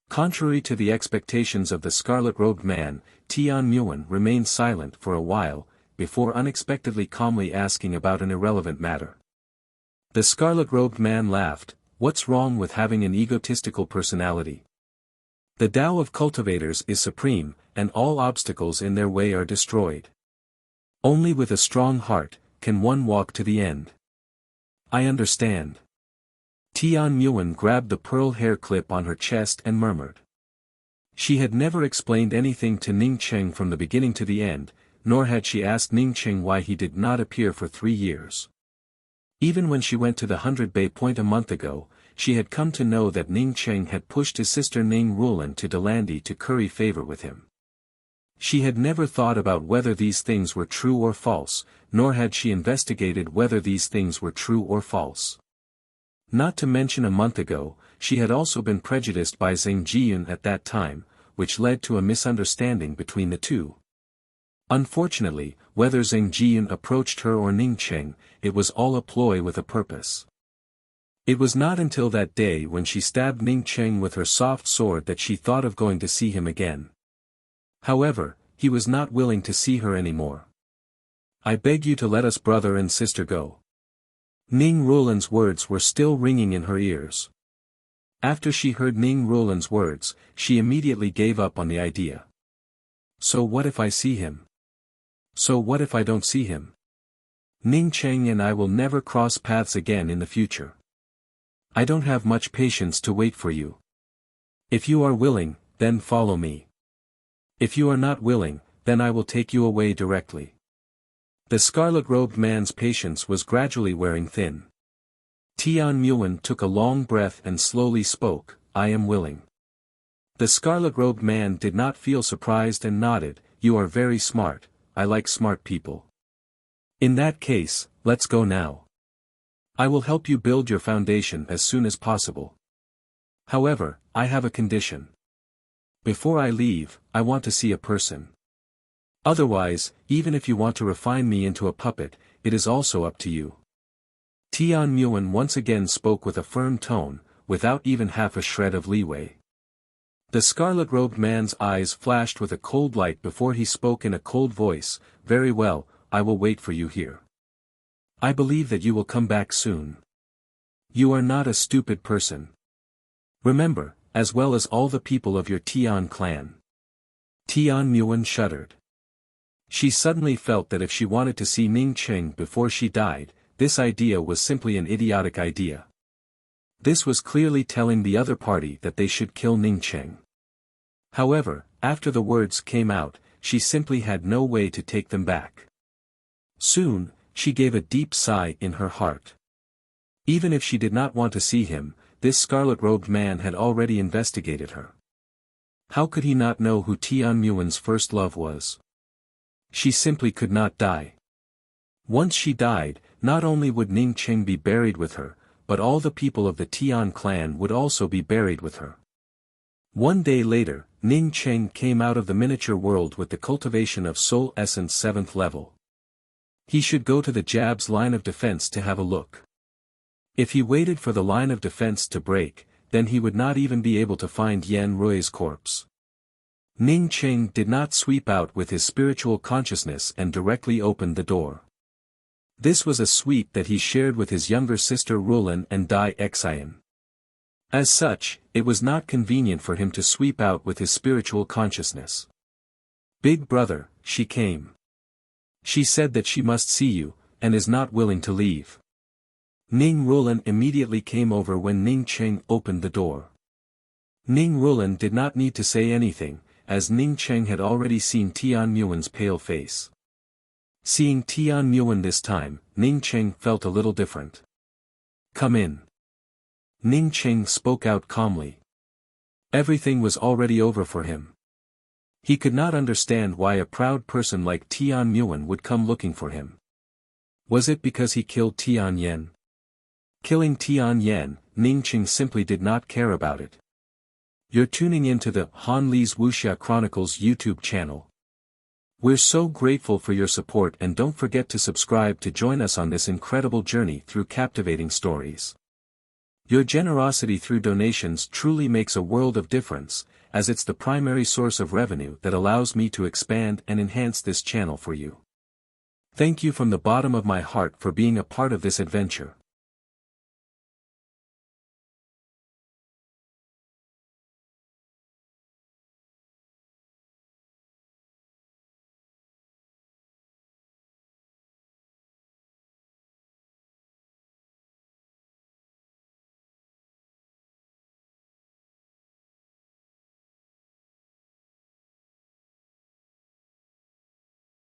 Contrary to the expectations of the scarlet-robed man, Tian Muan remained silent for a while, before unexpectedly calmly asking about an irrelevant matter. The scarlet-robed man laughed, what's wrong with having an egotistical personality? The Tao of cultivators is supreme, and all obstacles in their way are destroyed. Only with a strong heart, can one walk to the end. I understand. Tian Muan grabbed the pearl hair clip on her chest and murmured. She had never explained anything to Ning Cheng from the beginning to the end, nor had she asked Ning Cheng why he did not appear for 3 years. Even when she went to the 100 Bay Point a month ago, she had come to know that Ning Cheng had pushed his sister Ning Rulan to Delandi to curry favor with him. She had never thought about whether these things were true or false, nor had she investigated whether these things were true or false. Not to mention a month ago, she had also been prejudiced by Zhang Jiyun at that time, which led to a misunderstanding between the two. Unfortunately, whether Zhang Jiyun approached her or Ning Cheng, it was all a ploy with a purpose. It was not until that day when she stabbed Ning Cheng with her soft sword that she thought of going to see him again. However, he was not willing to see her anymore. "I beg you to let us brother and sister go." Ning Ruolan's words were still ringing in her ears. After she heard Ning Ruolan's words, she immediately gave up on the idea. So what if I see him? So what if I don't see him? Ning Cheng and I will never cross paths again in the future. I don't have much patience to wait for you. If you are willing, then follow me. If you are not willing, then I will take you away directly. The scarlet-robed man's patience was gradually wearing thin. Tian Muan took a long breath and slowly spoke, "I am willing." The scarlet-robed man did not feel surprised and nodded, "You are very smart, I like smart people. In that case, let's go now. I will help you build your foundation as soon as possible. However, I have a condition. Before I leave, I want to see a person. Otherwise, even if you want to refine me into a puppet, it is also up to you." Tian Muan once again spoke with a firm tone, without even half a shred of leeway. The scarlet-robed man's eyes flashed with a cold light before he spoke in a cold voice, "Very well, I will wait for you here. I believe that you will come back soon. You are not a stupid person. Remember, as well as all the people of your Tian clan." Tian Muan shuddered. She suddenly felt that if she wanted to see Ning Cheng before she died, this idea was simply an idiotic idea. This was clearly telling the other party that they should kill Ning Cheng. However, after the words came out, she simply had no way to take them back. Soon, she gave a deep sigh in her heart. Even if she did not want to see him, this scarlet-robed man had already investigated her. How could he not know who Tian Muan's first love was? She simply could not die. Once she died, not only would Ning Cheng be buried with her, but all the people of the Tian clan would also be buried with her. One day later, Ning Cheng came out of the miniature world with the cultivation of soul essence 7th level. He should go to the Jab's line of defense to have a look. If he waited for the line of defense to break, then he would not even be able to find Yan Rui's corpse. Ning Cheng did not sweep out with his spiritual consciousness and directly opened the door. This was a suite that he shared with his younger sister Rulan and Dai Xian. As such, it was not convenient for him to sweep out with his spiritual consciousness. "Big brother," she came. "She said that she must see you, and is not willing to leave." Ning Rulan immediately came over when Ning Cheng opened the door. Ning Rulan did not need to say anything, as Ning Cheng had already seen Tian Muan's pale face. Seeing Tian Muan this time, Ning Cheng felt a little different. "Come in." Ning Cheng spoke out calmly. Everything was already over for him. He could not understand why a proud person like Tian Muan would come looking for him. Was it because he killed Tian Yan? Killing Tian Yan, Ning Cheng simply did not care about it. You're tuning into the Han Li's Wuxia Chronicles YouTube channel. We're so grateful for your support, and don't forget to subscribe to join us on this incredible journey through captivating stories. Your generosity through donations truly makes a world of difference, as it's the primary source of revenue that allows me to expand and enhance this channel for you. Thank you from the bottom of my heart for being a part of this adventure.